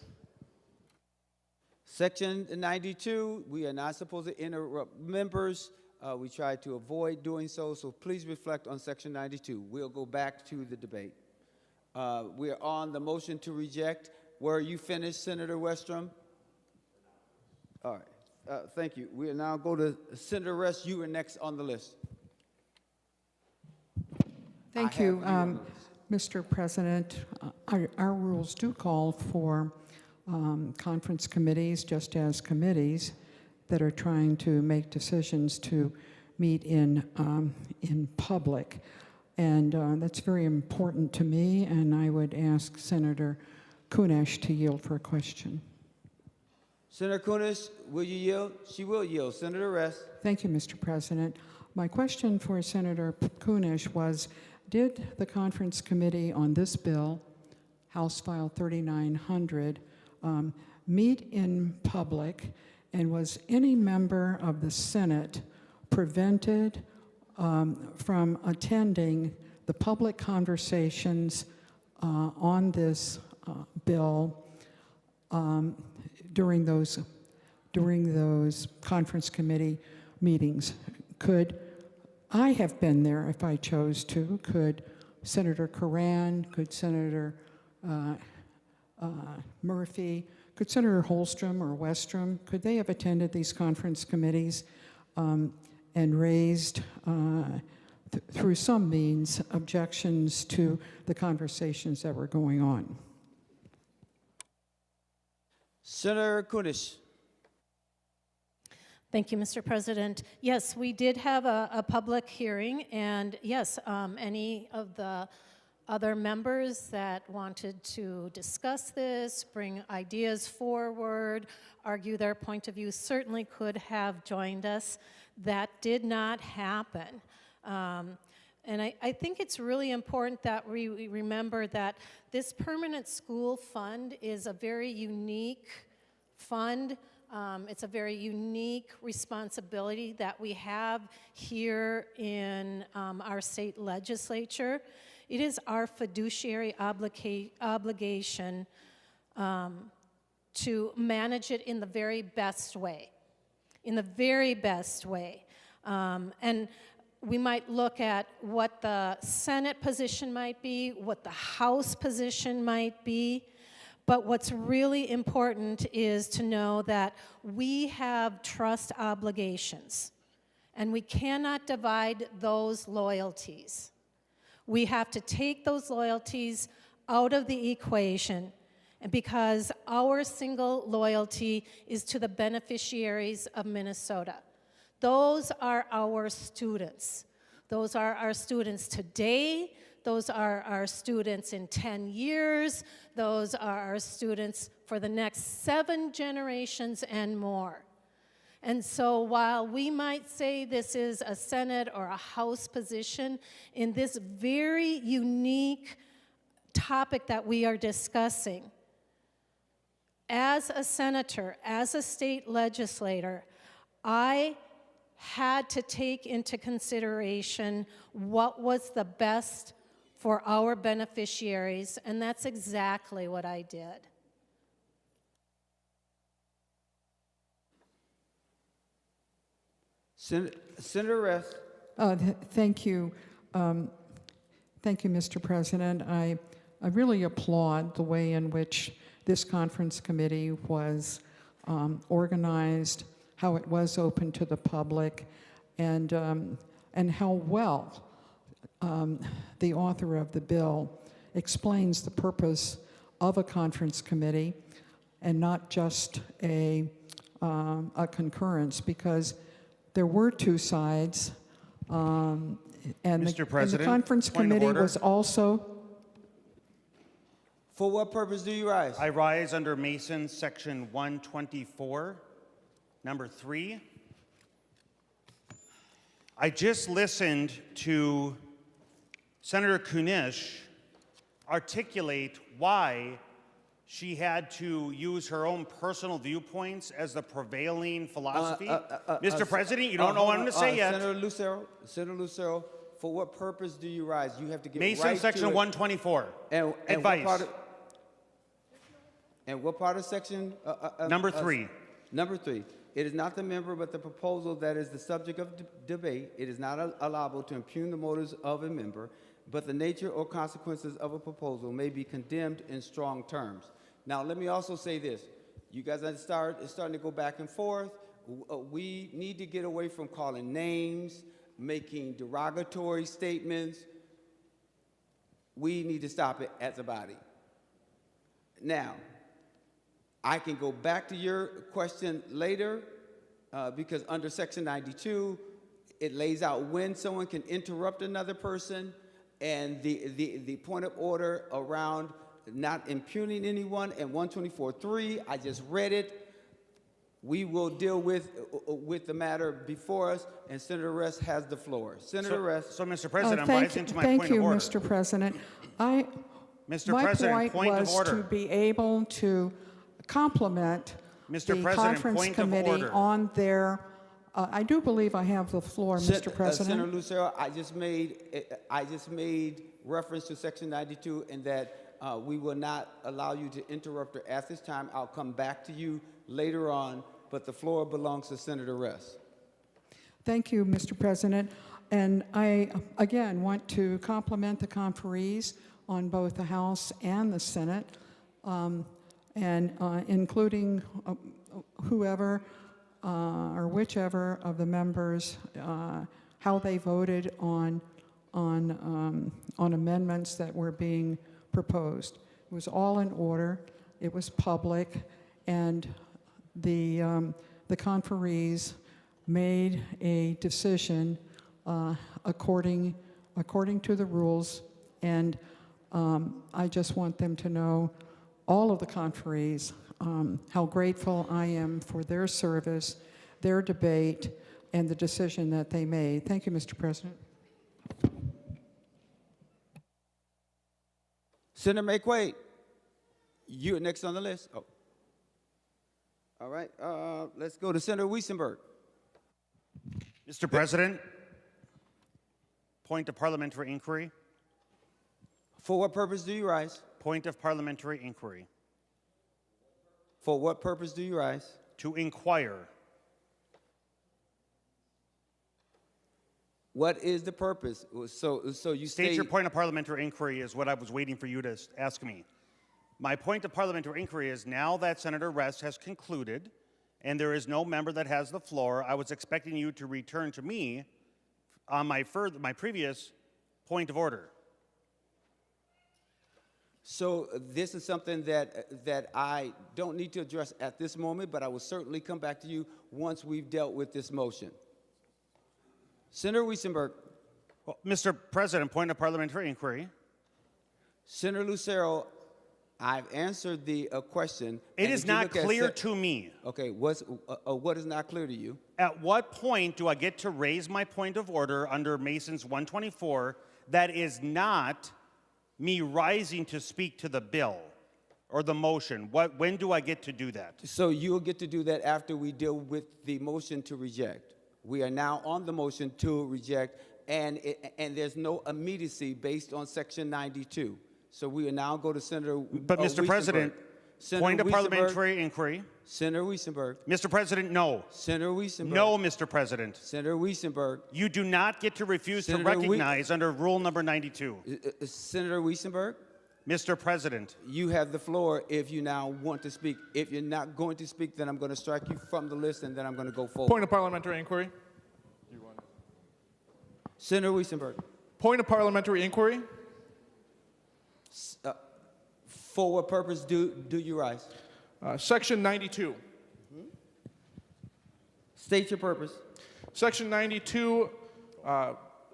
Section 92, we are not supposed to interrupt members. We try to avoid doing so, so please reflect on Section 92. We'll go back to the debate. We are on the motion to reject. Were you finished, Senator Westrom? All right. Thank you. We'll now go to Senator Rest. You are next on the list. Thank you, Mr. President. Our rules do call for conference committees, just as committees that are trying to make decisions to meet in public. And that's very important to me, and I would ask Senator Kunesh to yield for a question. Senator Kunesh, will you yield? She will yield. Senator Rest. Thank you, Mr. President. My question for Senator Kunesh was, did the conference committee on this bill, House File 3900, meet in public, and was any member of the Senate prevented from attending the public conversations on this bill during those conference committee meetings? Could I have been there if I chose to? Could Senator Curran, could Senator Murphy, could Senator Holstrom or Westrom, could they have attended these conference committees and raised, through some means, objections to the conversations that were going on? Senator Kunesh. Thank you, Mr. President. Yes, we did have a public hearing, and yes, any of the other members that wanted to discuss this, bring ideas forward, argue their point of view, certainly could have joined us. That did not happen. And I think it's really important that we remember that this permanent school fund is a very unique fund. It's a very unique responsibility that we have here in our state legislature. It is our fiduciary obligation to manage it in the very best way. In the very best way. And we might look at what the Senate position might be, what the House position might be, but what's really important is to know that we have trust obligations, and we cannot divide those loyalties. We have to take those loyalties out of the equation, and because our single loyalty is to the beneficiaries of Minnesota. Those are our students. Those are our students today. Those are our students in 10 years. Those are our students for the next 7 generations and more. And so while we might say this is a Senate or a House position, in this very unique topic that we are discussing, as a senator, as a state legislator, I had to take into consideration what was the best for our beneficiaries, and that's exactly what I did. Senator Rest. Thank you. Thank you, Mr. President. I really applaud the way in which this conference committee was organized, how it was open to the public, and how well the author of the bill explains the purpose of a conference committee and not just a concurrence, because there were 2 sides, and Mr. President, the conference committee was also. For what purpose do you rise? I rise under Mason Section 124, number 3. I just listened to Senator Kunesh articulate why she had to use her own personal viewpoints as the prevailing philosophy. Mr. President, you don't know what I'm going to say yet. Senator Lucero, for what purpose do you rise? You have to get Mason right Section to it. 124. And Advice. What part of section? Number 3. Number 3. It is not the member, but the proposal that is the subject of debate. It is not allowable to impugn the motives of a member, but the nature or consequences of a proposal may be condemned in strong terms. Now, let me also say this. You guys are starting to go back and forth. We need to get away from calling names, making derogatory statements. We need to stop it as a body. Now, I can go back to your question later because under Section 92, it lays out when someone can interrupt another person and the point of order around not impugning anyone, and 124.3, I just read it. We will deal with the matter before us, and Senator Rest has the floor. Senator Rest. So, Mr. President, I'm rising to my point of order. Thank you, Mr. President. Mr. President, point of order. My point was to be able to compliment Mr. the President, conference point of committee order. on their. I do believe I have the floor, Mr. President. Senator Lucero, I just made reference to Section 92, and that we will not allow you to interrupt her at this time. I'll come back to you later on, but the floor belongs to Senator Rest. Thank you, Mr. President. And I, again, want to compliment the conferees on both the House and the Senate, and including whoever or whichever of the members, how they voted on amendments that were being proposed. It was all in order. It was public, and the conferees made a decision according to the rules, and I just want them to know, all of the conferees, how grateful I am for their service, their debate, and the decision that they made. Thank you, Mr. President. Senator McQuaid, you're next on the list. Oh. All right, let's go to Senator Weissenberg. Mr. President, point of parliamentary inquiry. For what purpose do you rise? Point of parliamentary inquiry. For what purpose do you rise? To inquire. What is the purpose? So you State your point of parliamentary inquiry is what I was waiting for you to ask me. My point of parliamentary inquiry is, now that Senator Rest has concluded and there is no member that has the floor, I was expecting you to return to me on my previous point of order. So this is something that I don't need to address at this moment, but I will certainly come back to you once we've dealt with this motion. Senator Weissenberg. Well, Mr. President, point of parliamentary inquiry. Senator Lucero, I've answered the question. It is not clear to me. Okay, what is not clear to you? At what point do I get to raise my point of order under Mason's 124 that is not me rising to speak to the bill or the motion? When do I get to do that? So you'll get to do that after we deal with the motion to reject. We are now on the motion to reject, and there's no immediacy based on Section 92. So we will now go to Senator But, Mr. President, point of parliamentary inquiry. Senator Weissenberg. Mr. President, no. Senator Weissenberg. No, Mr. President. Senator Weissenberg. You do not get to refuse to recognize under Rule number 92. Senator Weissenberg. Mr. President. You have the floor if you now want to speak. If you're not going to speak, then I'm going to strike you from the list, and then I'm going to go forward. Point of parliamentary inquiry. Senator Weissenberg. Point of parliamentary inquiry. For what purpose do you rise? Section 92. State your purpose. Section 92,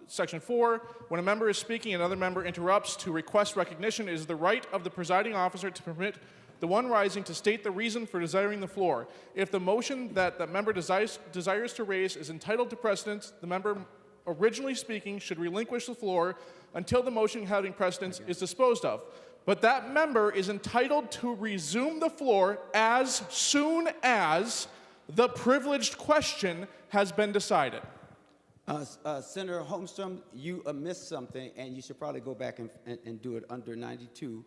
Section 4, when a member is speaking and another member interrupts to request recognition, it is the right of the presiding officer to permit the one rising to state the reason for desiring the floor. If the motion that the member desires to raise is entitled to precedence, the member originally speaking should relinquish the floor until the motion having precedence is disposed of. but that member is entitled to resume the floor as soon as the privileged question has been decided. Senator Holmstrom, you missed something, and you should probably go back and do it under 92,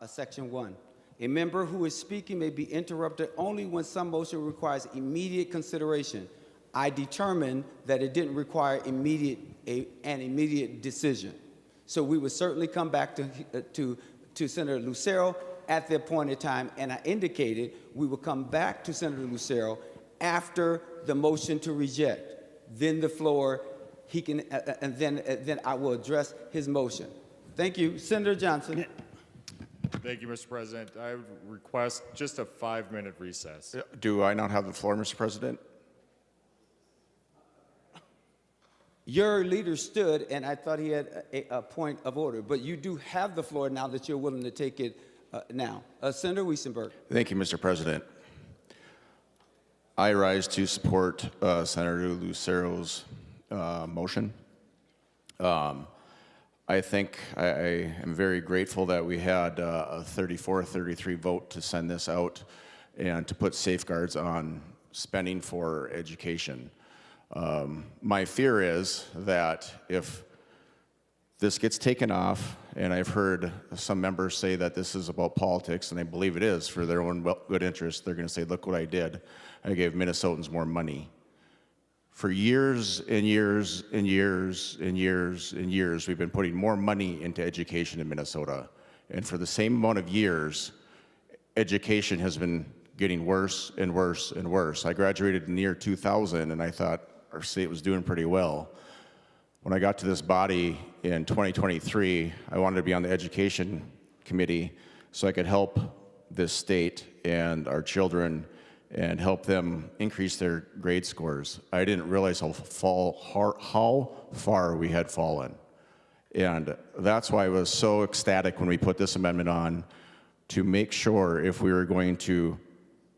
Section 1. A member who is speaking may be interrupted only when some motion requires immediate consideration. I determined that it didn't require an immediate decision. So we would certainly come back to Senator Lucero at the appointed time, and I indicated we would come back to Senator Lucero after the motion to reject. Then the floor, he can, and then I will address his motion. Thank you. Senator Johnson. Thank you, Mr. President. I would request just a 5-minute recess. Do I not have the floor, Mr. President? Your leader stood, and I thought he had a point of order, but you do have the floor now that you're willing to take it now. Senator Wiesenberg. Thank you, Mr. President. I rise to support Senator Lucero's motion. I think I am very grateful that we had a 34-33 vote to send this out and to put safeguards on spending for education. My fear is that if this gets taken off, and I've heard some members say that this is about politics, and I believe it is for their own good interest, they're going to say, look what I did. I gave Minnesotans more money. For years and years and years and years and years, we've been putting more money into education in Minnesota. And for the same amount of years, education has been getting worse and worse and worse. I graduated in the year 2000, and I thought our state was doing pretty well. When I got to this body in 2023, I wanted to be on the Education Committee so I could help this state and our children and help them increase their grade scores. I didn't realize how far we had fallen. And that's why I was so ecstatic when we put this amendment on to make sure if we were going to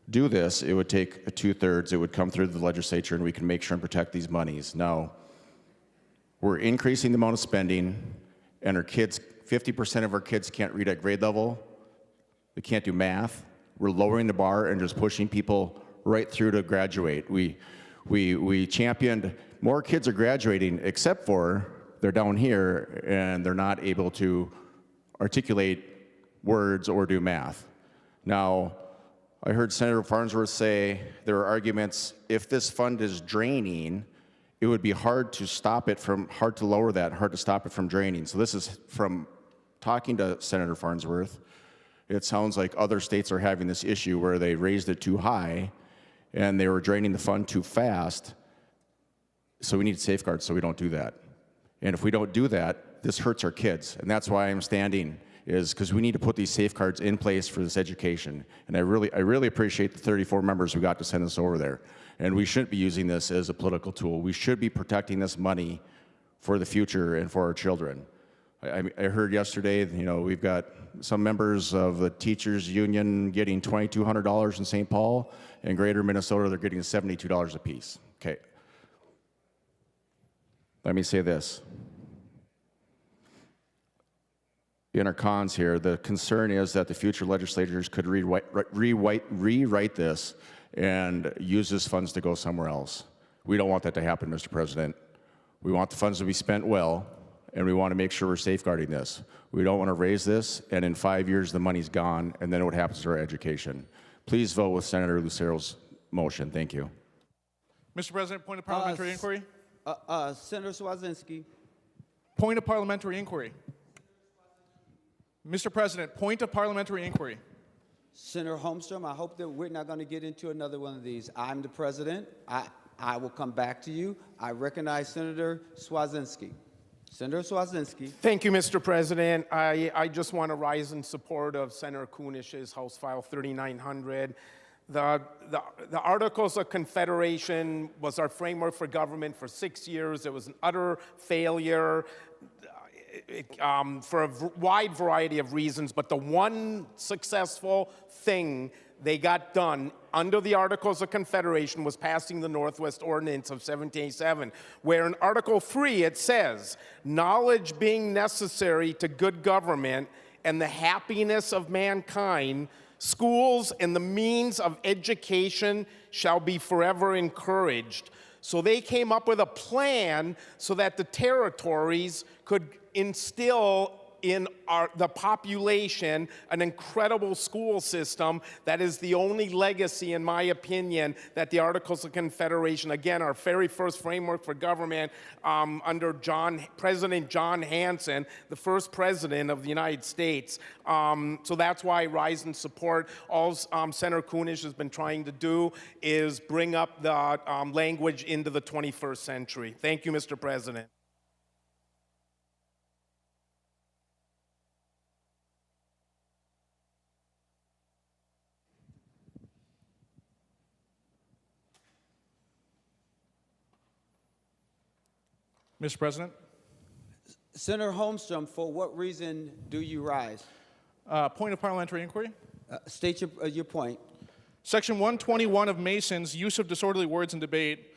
do this, it would take a 2/3, it would come through the legislature, and we can make sure and protect these monies. Now, we're increasing the amount of spending, and our kids, 50% of our kids can't read at grade level. They can't do math. We're lowering the bar and just pushing people right through to graduate. We championed more kids are graduating, except for they're down here and they're not able to articulate words or do math. Now, I heard Senator Farnsworth say there are arguments, if this fund is draining, it would be hard to stop it from, hard to lower that, hard to stop it from draining. So this is from talking to Senator Farnsworth. It sounds like other states are having this issue where they raised it too high and they were draining the fund too fast. So we need safeguards so we don't do that. And if we don't do that, this hurts our kids. And that's why I'm standing, is because we need to put these safeguards in place for this education. And I really appreciate the 34 members who got to send us over there. And we shouldn't be using this as a political tool. We should be protecting this money for the future and for our children. I heard yesterday, you know, we've got some members of the teachers union getting $2,200 in St. Paul, and Greater Minnesota, they're getting $72 apiece. Okay. Let me say this. In our cons here, the concern is that the future legislators could rewrite this and use this funds to go somewhere else. We don't want that to happen, Mr. President. We want the funds to be spent well, and we want to make sure we're safeguarding this. We don't want to raise this, and in 5 years the money's gone, and then what happens to our education? Please vote with Senator Lucero's motion. Thank you. Mr. President, point of parliamentary inquiry. Senator Cwodzinski. Point of parliamentary inquiry. Mr. President, point of parliamentary inquiry. Senator Holmstrom, I hope that we're not going to get into another one of these. I'm the president. I will come back to you. I recognize Senator Cwodzinski. Senator Cwodzinski. Thank you, Mr. President. I just want to rise in support of Senator Kunesh's House File 3900. The Articles of Confederation was our framework for government for 6 years. It was an utter failure for a wide variety of reasons, but the one successful thing they got done under the Articles of Confederation was passing the Northwest Ordinance of 1787, where in Article 3 it says, knowledge being necessary to good government, and the happiness of mankind, schools and the means of education shall be forever encouraged. So they came up with a plan so that the territories could instill in the population an incredible school system that is the only legacy, in my opinion, that the Articles of Confederation, again, our very first framework for government under President John Hanson, the first president of the United States. So that's why I rise in support. All Senator Kunesh has been trying to do is bring up the language into the 21st century. Thank you, Mr. President. Mr. President. Senator Holmstrom, for what reason do you rise? Point of parliamentary inquiry. State your point. Section 121 of Mason's use of disorderly words in debate.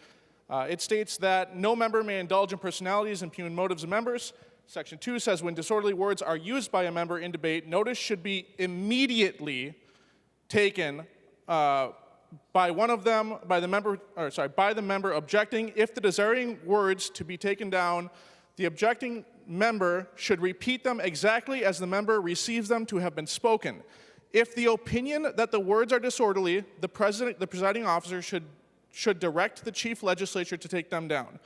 It states that no member may indulge in personalities and impugn motives of members. Section 2 says when disorderly words are used by a member in debate, notice should be immediately taken by the member objecting. If the desiring words to be taken down, the objecting member should repeat them exactly as the member receives them to have been spoken. If the opinion that the words are disorderly, the presiding officer should direct the chief legislature to take them down.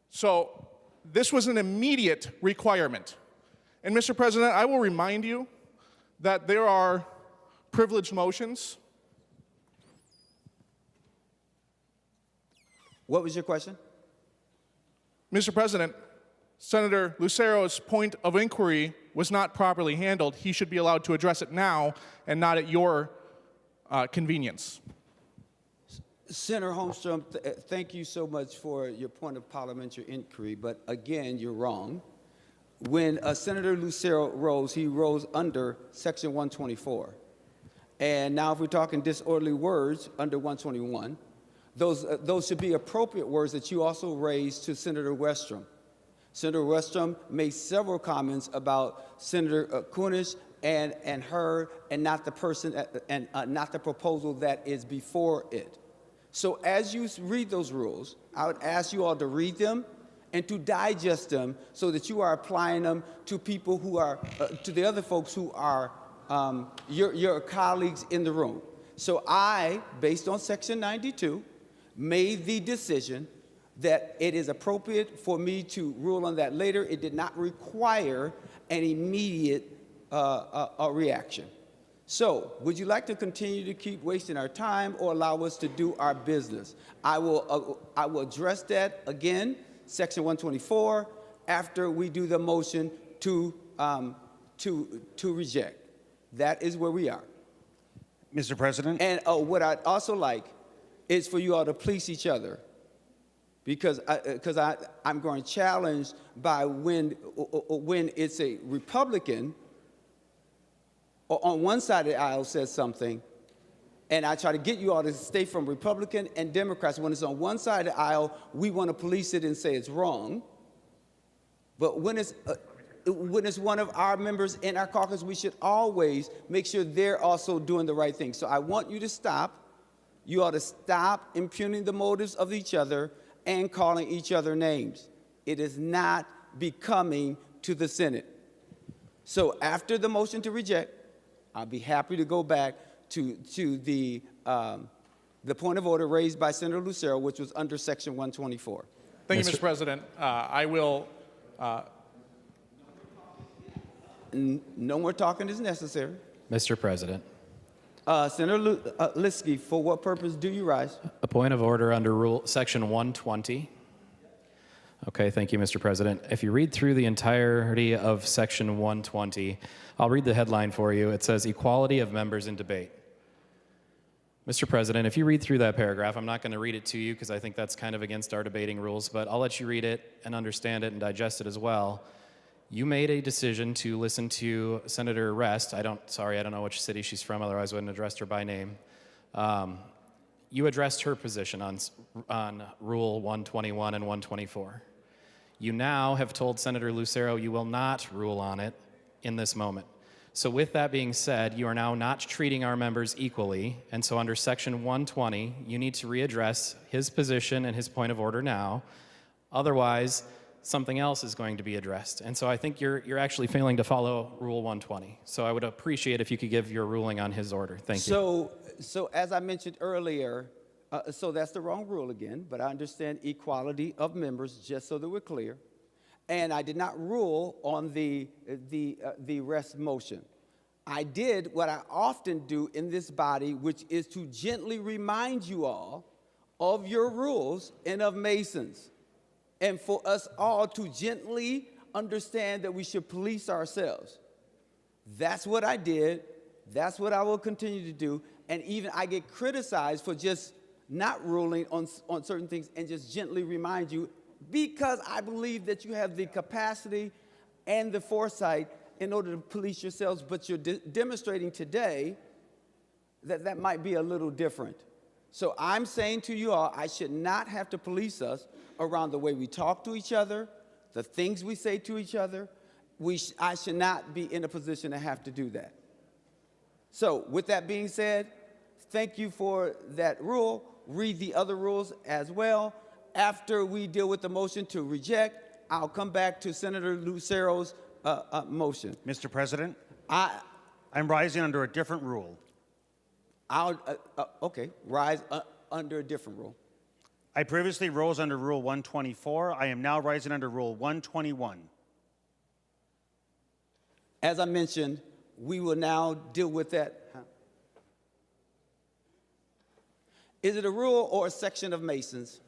So this was an immediate requirement. And Mr. President, I will remind you that there are privileged motions. What was your question? Mr. President, Senator Lucero's point of inquiry was not properly handled. He should be allowed to address it now and not at your convenience. Senator Holmstrom, thank you so much for your point of parliamentary inquiry, but again, you're wrong. When Senator Lucero rose, he rose under Section 124. And now if we're talking disorderly words under 121, those should be appropriate words that you also raised to Senator Westrom. Senator Westrom made several comments about Senator Kunesh and her, and not the person and not the proposal that is before it. So as you read those rules, I would ask you all to read them and to digest them so that you are applying them to people who are, to the other folks who are your colleagues in the room. So I, based on Section 92, made the decision that it is appropriate for me to rule on that later. It did not require an immediate reaction. So, would you like to continue to keep wasting our time or allow us to do our business? I will address that again, Section 124, after we do the motion to reject. That is where we are. Mr. President? And what I'd also like is for you all to police each other, because I'm going to challenge by when it's a Republican on one side of the aisle says something, and I try to get you all to stay from Republican and Democrats. When it's on one side of the aisle, we want to police it and say it's wrong. But when it's one of our members in our caucus, we should always make sure they're also doing the right thing. So I want you to stop. You ought to stop impugning the motives of each other and calling each other names. It is not becoming to the Senate. So after the motion to reject, I'll be happy to go back to the point of order raised by Senator Lucero, which was under Section 124. Thank you, Mr. President. I will... No more talking is necessary. Mr. President. Senator Liskey, for what purpose do you rise? A point of order under Section 120. Okay, thank you, Mr. President. If you read through the entirety of Section 120, I'll read the headline for you. It says, Equality of Members in Debate. Mr. President, if you read through that paragraph, I'm not going to read it to you because I think that's kind of against our debating rules, but I'll let you read it and understand it and digest it as well. You made a decision to listen to Senator Rest. I don't know which city she's from, otherwise I wouldn't have addressed her by name. You addressed her position on Rule 121 and 124. You now have told Senator Lucero you will not rule on it in this moment. So with that being said, you are now not treating our members equally, and so under Section 120, you need to readdress his position and his point of order now. Otherwise, something else is going to be addressed. And so I think you're actually failing to follow Rule 120. So I would appreciate if you could give your ruling on his order. Thank you. So as I mentioned earlier, so that's the wrong rule again, but I understand equality of members, just so that we're clear. And I did not rule on the rest motion. I did what I often do in this body, which is to gently remind you all of your rules and of Masons, and for us all to gently understand that we should police ourselves. That's what I did. That's what I will continue to do. And even I get criticized for just not ruling on certain things and just gently remind you, because I believe that you have the capacity and the foresight in order to police yourselves, but you're demonstrating today that that might be a little different. So I'm saying to you all, I should not have to police us around the way we talk to each other, the things we say to each other. I should not be in a position to have to do that. So with that being said, thank you for that rule. Read the other rules as well. After we deal with the motion to reject, I'll come back to Senator Lucero's motion. Mr. President, I'm rising under a different rule. Okay, rise under a different rule. I previously rose under Rule 124. I am now rising under Rule 121. As I mentioned, we will now deal with that. Is it a rule or a section of Masons?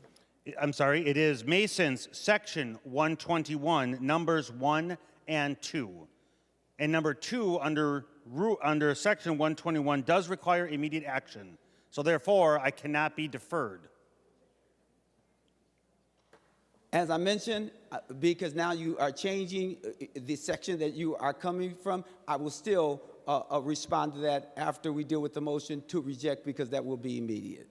I'm sorry, it is Masons, Section 121, numbers 1 and 2. And number 2 under Section 121 does require immediate action. So therefore, I cannot be deferred. As I mentioned, because now you are changing the section that you are coming from, I will still respond to that after we deal with the motion to reject, because that will be immediate.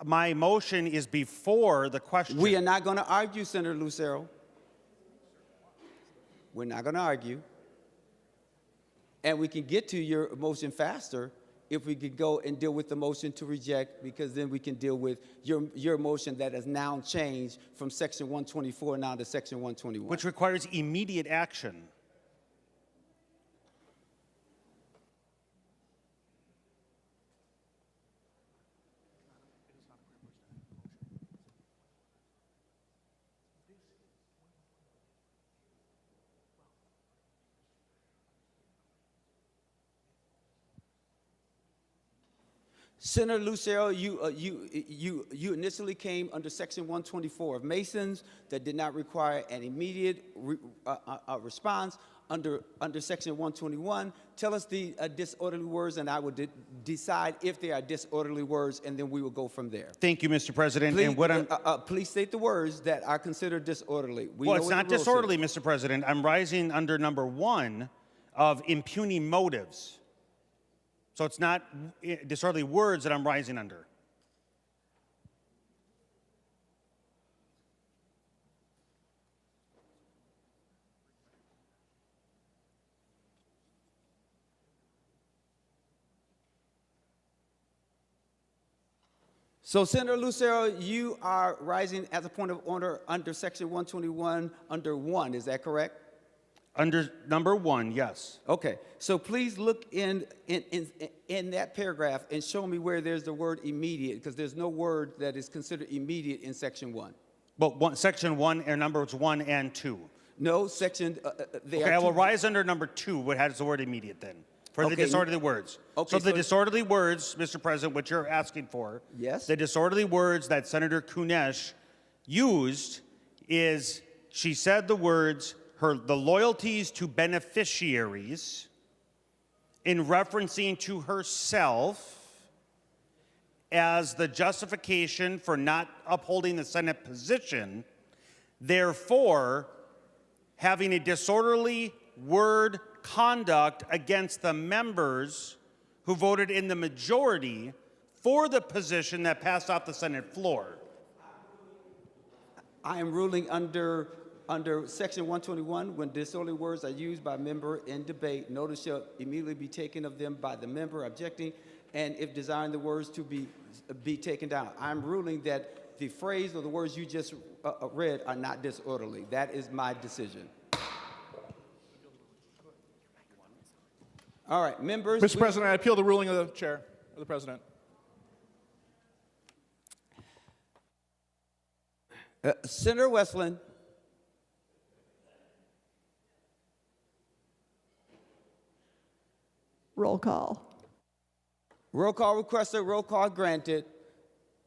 My motion is before the question. We are not going to argue, Senator Lucero. We're not going to argue. And we can get to your motion faster if we could go and deal with the motion to reject, because then we can deal with your motion that has now changed from Section 124 now to Section 121. Which requires immediate action. Senator Lucero, you initially came under Section 124 of Masons that did not require an immediate response. Under Section 121, tell us the disorderly words, and I will decide if they are disorderly words, and then we will go from there. Thank you, Mr. President. Please, and what please state the words that are considered disorderly. Well, it's not disorderly, Mr. President. I'm rising under number 1 of impugning motives. So it's not disorderly words that I'm rising under. So, Senator Lucero, you are rising as a point of order under Section 121 under 1, is that correct? Under number 1, yes. Okay, so please look in that paragraph and show me where there's the word immediate, because there's no word that is considered immediate in Section 1. But Section 1 are numbers 1 and 2. No, Section, Okay, I will rise under number 2, what has the word immediate then, for the disorderly words. Okay, so the disorderly words, Mr. President, what you're asking for, yes, the disorderly words that Senator Kunesh used is, she said the words, the loyalties to beneficiaries in referencing to herself as the justification for not upholding the Senate position, therefore having a disorderly word conduct against the members who voted in the majority for the position that passed off the Senate floor. I am ruling under under Section 121, when disorderly words are used by a member in debate, notice shall immediately be taken of them by the member objecting, and if desiring the words to be taken down. I'm ruling that the phrase or the words you just read are not disorderly. That is my decision. All right, members. Mr. President, I appeal the ruling of the chair, or the president. Senator Westland. Roll call. Roll call requested, roll call granted.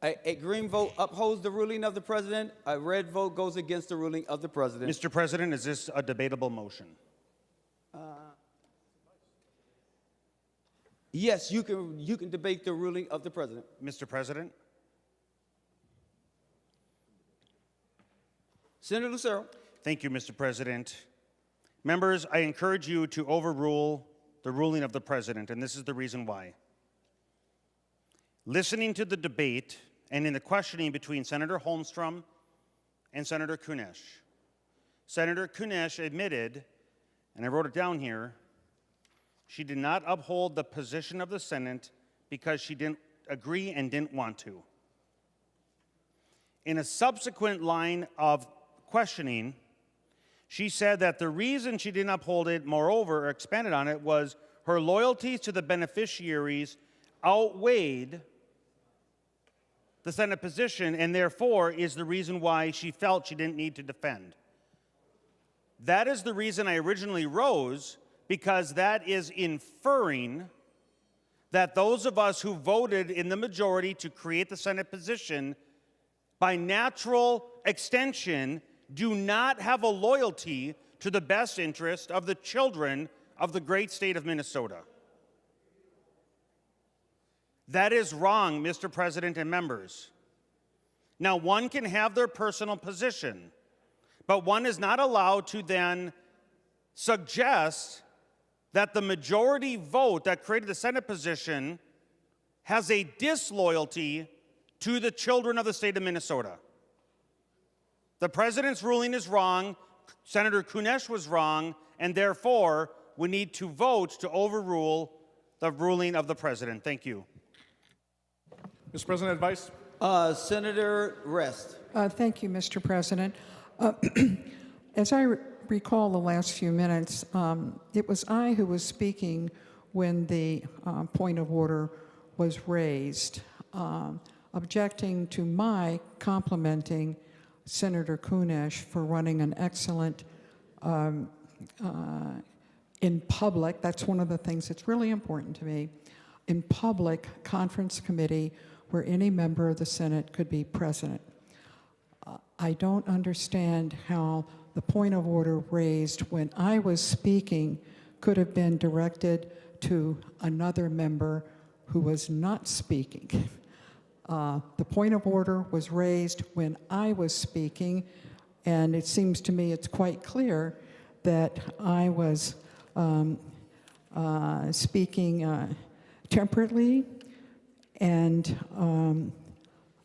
A green vote upholds the ruling of the president. A red vote goes against the ruling of the president. Mr. President, is this a debatable motion? Yes, you can debate the ruling of the president. Mr. President? Senator Lucero. Thank you, Mr. President. Members, I encourage you to overrule the ruling of the president, and this is the reason why. Listening to the debate and in the questioning between Senator Holmstrom and Senator Kunesh, Senator Kunesh admitted, and I wrote it down here, she did not uphold the position of the Senate because she didn't agree and didn't want to. In a subsequent line of questioning, she said that the reason she didn't uphold it, moreover, or expanded on it, was her loyalties to the beneficiaries outweighed the Senate position, and therefore is the reason why she felt she didn't need to defend. That is the reason I originally rose, because that is inferring that those of us who voted in the majority to create the Senate position, by natural extension, do not have a loyalty to the best interest of the children of the great state of Minnesota. That is wrong, Mr. President and members. Now, one can have their personal position, but one is not allowed to then suggest that the majority vote that created the Senate position has a disloyalty to the children of the state of Minnesota. The president's ruling is wrong, Senator Kunesh was wrong, and therefore we need to vote to overrule the ruling of the president. Thank you. Mr. President, advice? Senator Rest. Thank you, Mr. President. As I recall the last few minutes, it was I who was speaking when the point of order was raised, objecting to my complimenting Senator Kunesh for running an excellent, in public, that's one of the things that's really important to me, in public conference committee where any member of the Senate could be present. I don't understand how the point of order raised when I was speaking could have been directed to another member who was not speaking. The point of order was raised when I was speaking, and it seems to me it's quite clear that I was speaking temperately, and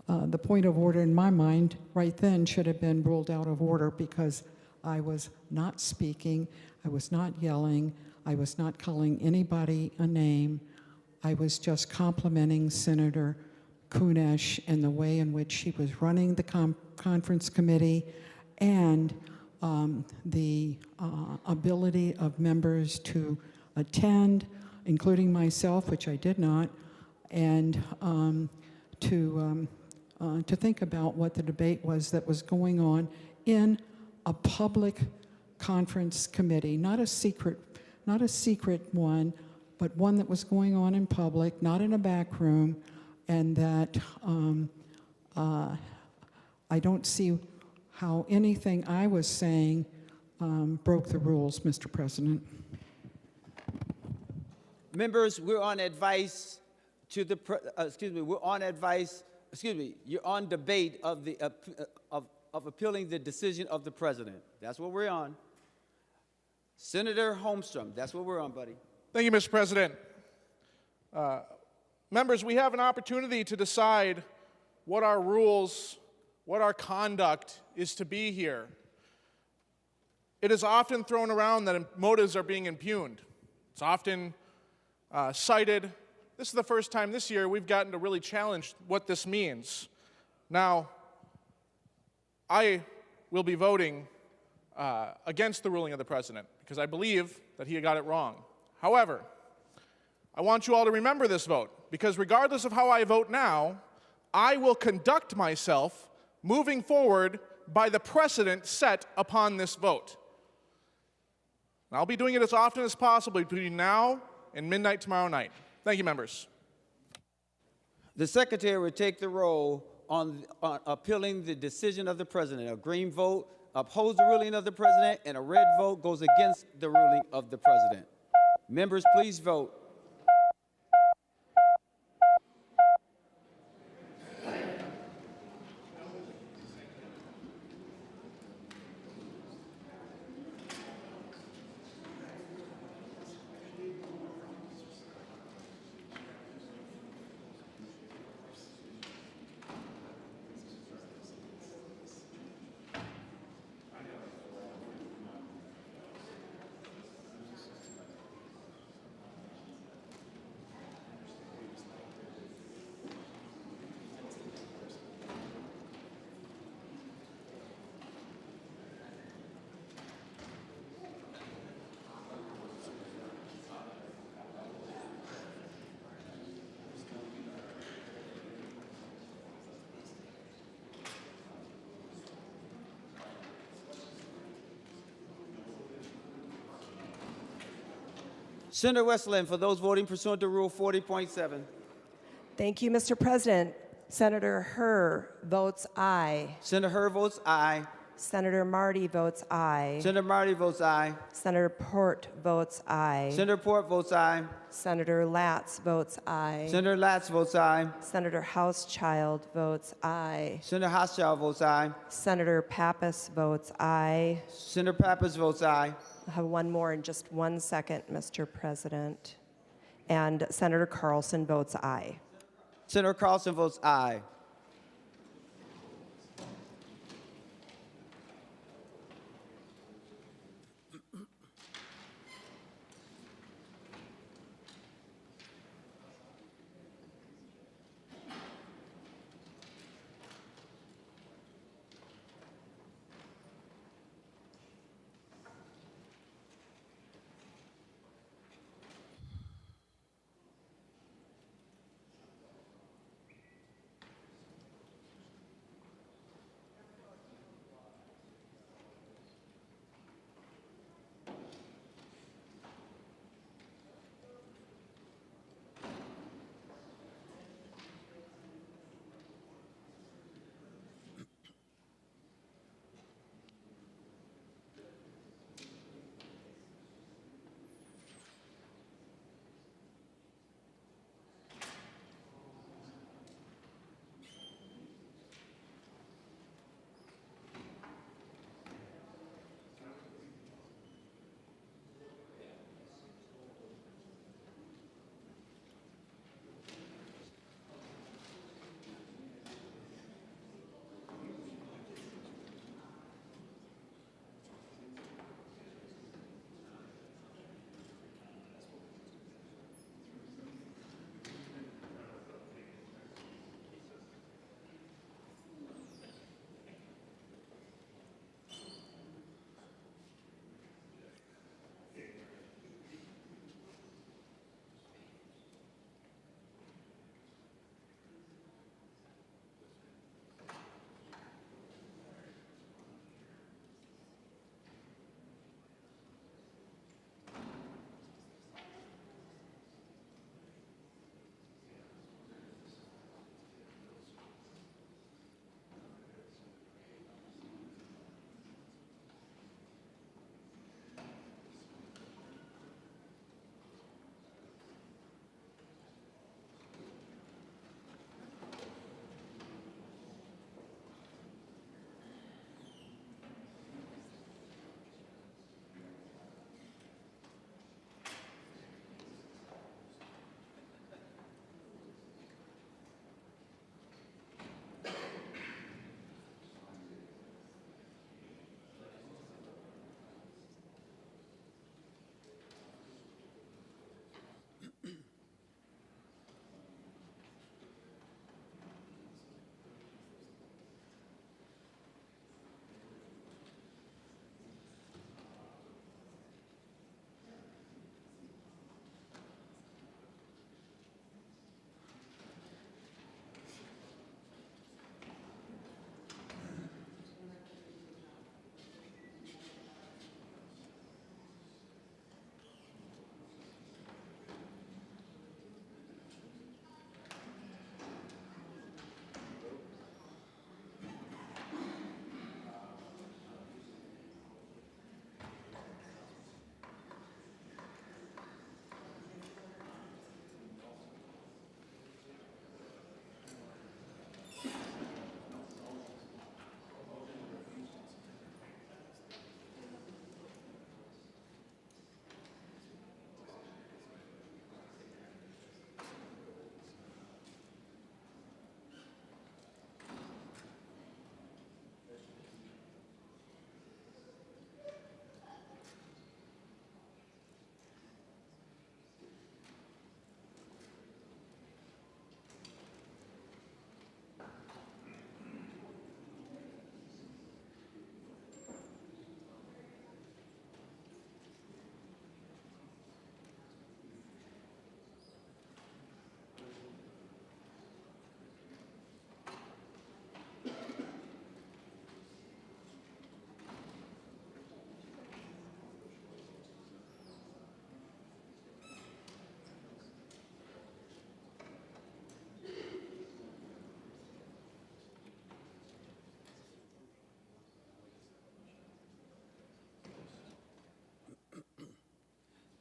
the point of order in my mind right then should have been ruled out of order because I was not speaking, I was not yelling, I was not calling anybody a name. I was just complimenting Senator Kunesh and the way in which she was running the conference committee and the ability of members to attend, including myself, which I did not, and to think about what the debate was that was going on in a public conference committee, not a secret one, but one that was going on in public, not in a back room, and that I don't see how anything I was saying broke the rules, Mr. President. Members, we're on advice to the, you're on debate of the, of appealing the decision of the president. That's what we're on. Senator Holmstrom, that's what we're on, buddy. Thank you, Mr. President. Members, we have an opportunity to decide what our rules, what our conduct is to be here. it is often thrown around that motives are being impugned. It's often cited. This is the first time this year we've gotten to really challenge what this means. Now, I will be voting against the ruling of the president because I believe that he got it wrong. However, I want you all to remember this vote because regardless of how I vote now, I will conduct myself moving forward by the precedent set upon this vote. And I'll be doing it as often as possible between now and midnight tomorrow night. Thank you, members. The secretary will take the roll on appealing the decision of the president. A green vote upholds the ruling of the president, and a red vote goes against the ruling of the president. Members, please vote. Senator Westland, for those voting pursuant to Rule 40.7. Thank you, Mr. President. Senator Herr votes aye. Senator Herr votes aye. Senator Marty votes aye. Senator Marty votes aye. Senator Port votes aye. Senator Port votes aye. Senator Latz votes aye. Senator Latz votes aye. Senator Housechild votes aye. Senator Housechild votes aye. Senator Pappas votes aye. Senator Pappas votes aye. I'll have one more in just 1 second, Mr. President. And Senator Carlson votes aye. Senator Carlson votes aye.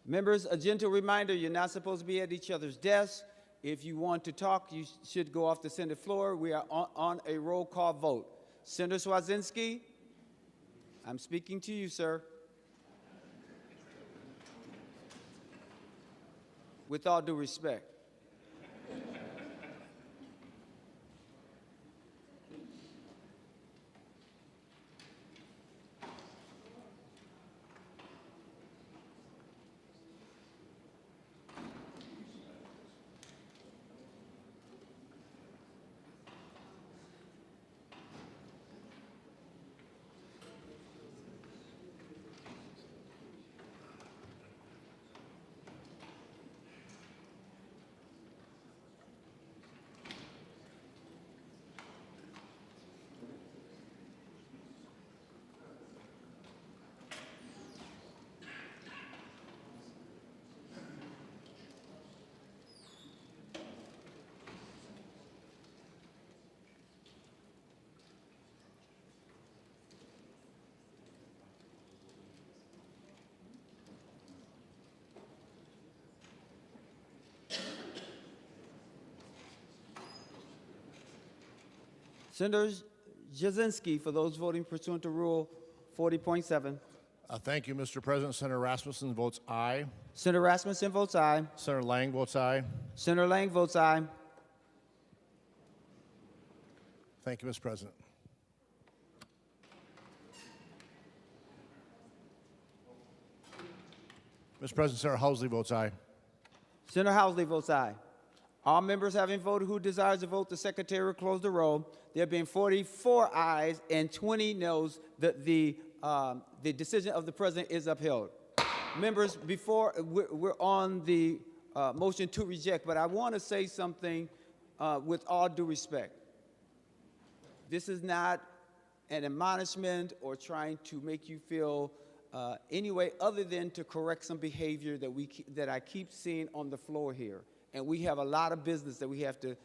Members, a gentle reminder, you're not supposed to be at each other's desks. If you want to talk, you should go off the Senate floor. We are on a roll call vote. Senator Cwodzinski, I'm speaking to you, sir. With all due respect. Senator Cwodzinski, for those voting pursuant to Rule 40.7. Thank you, Mr. President. Senator Rasmussen votes aye. Senator Rasmussen votes aye. Senator Lang votes aye. Senator Lang votes aye. Thank you, Mr. President. Mr. President, Senator Housley votes aye. Senator Housley votes aye. All members having voted who desires to vote, the secretary will close the roll. There being 44 ayes and 20 noes, the decision of the president is upheld. Members, before we're on the motion to reject, but I want to say something with all due respect. This is not an admonishment or trying to make you feel any way other than to correct some behavior that I keep seeing on the floor here. And we have a lot of business that we have to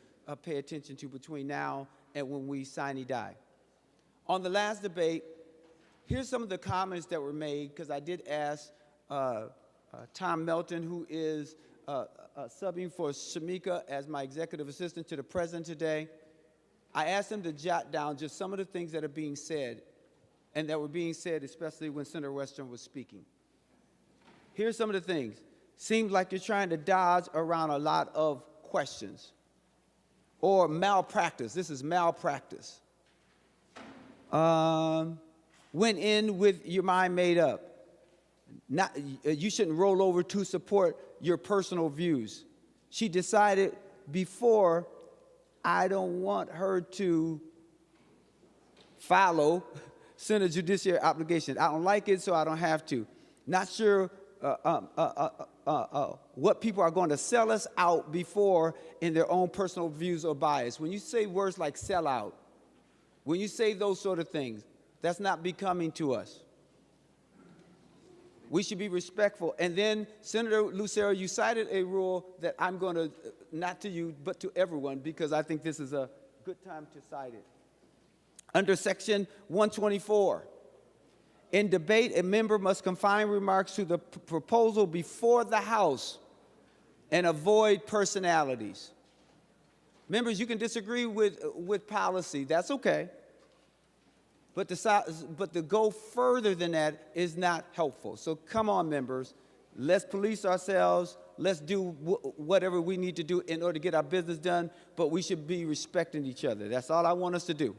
pay attention to between now and when we sine die. On the last debate, here's some of the comments that were made, because I did ask Tom Melton, who is subbing for Shamika as my executive assistant to the president today. I asked him to jot down just some of the things that are being said, and that were being said especially when Senator Western was speaking. Here's some of the things. Seems like you're trying to dodge around a lot of questions. Or malpractice. This is malpractice. Went in with your mind made up. You shouldn't roll over to support your personal views. She decided before, I don't want her to follow Senate judiciary obligations. I don't like it, so I don't have to. Not sure what people are going to sell us out before in their own personal views or bias. When you say words like sell out, when you say those sort of things, that's not becoming to us. We should be respectful. And then, Senator Lucero, you cited a rule that I'm going to, not to you, but to everyone, because I think this is a good time to cite it. Under Section 124, in debate, a member must confine remarks to the proposal before the House and avoid personalities. Members, you can disagree with policy. That's okay. But to go further than that is not helpful. So come on, members. Let's police ourselves. Let's do whatever we need to do in order to get our business done. But we should be respecting each other. That's all I want us to do.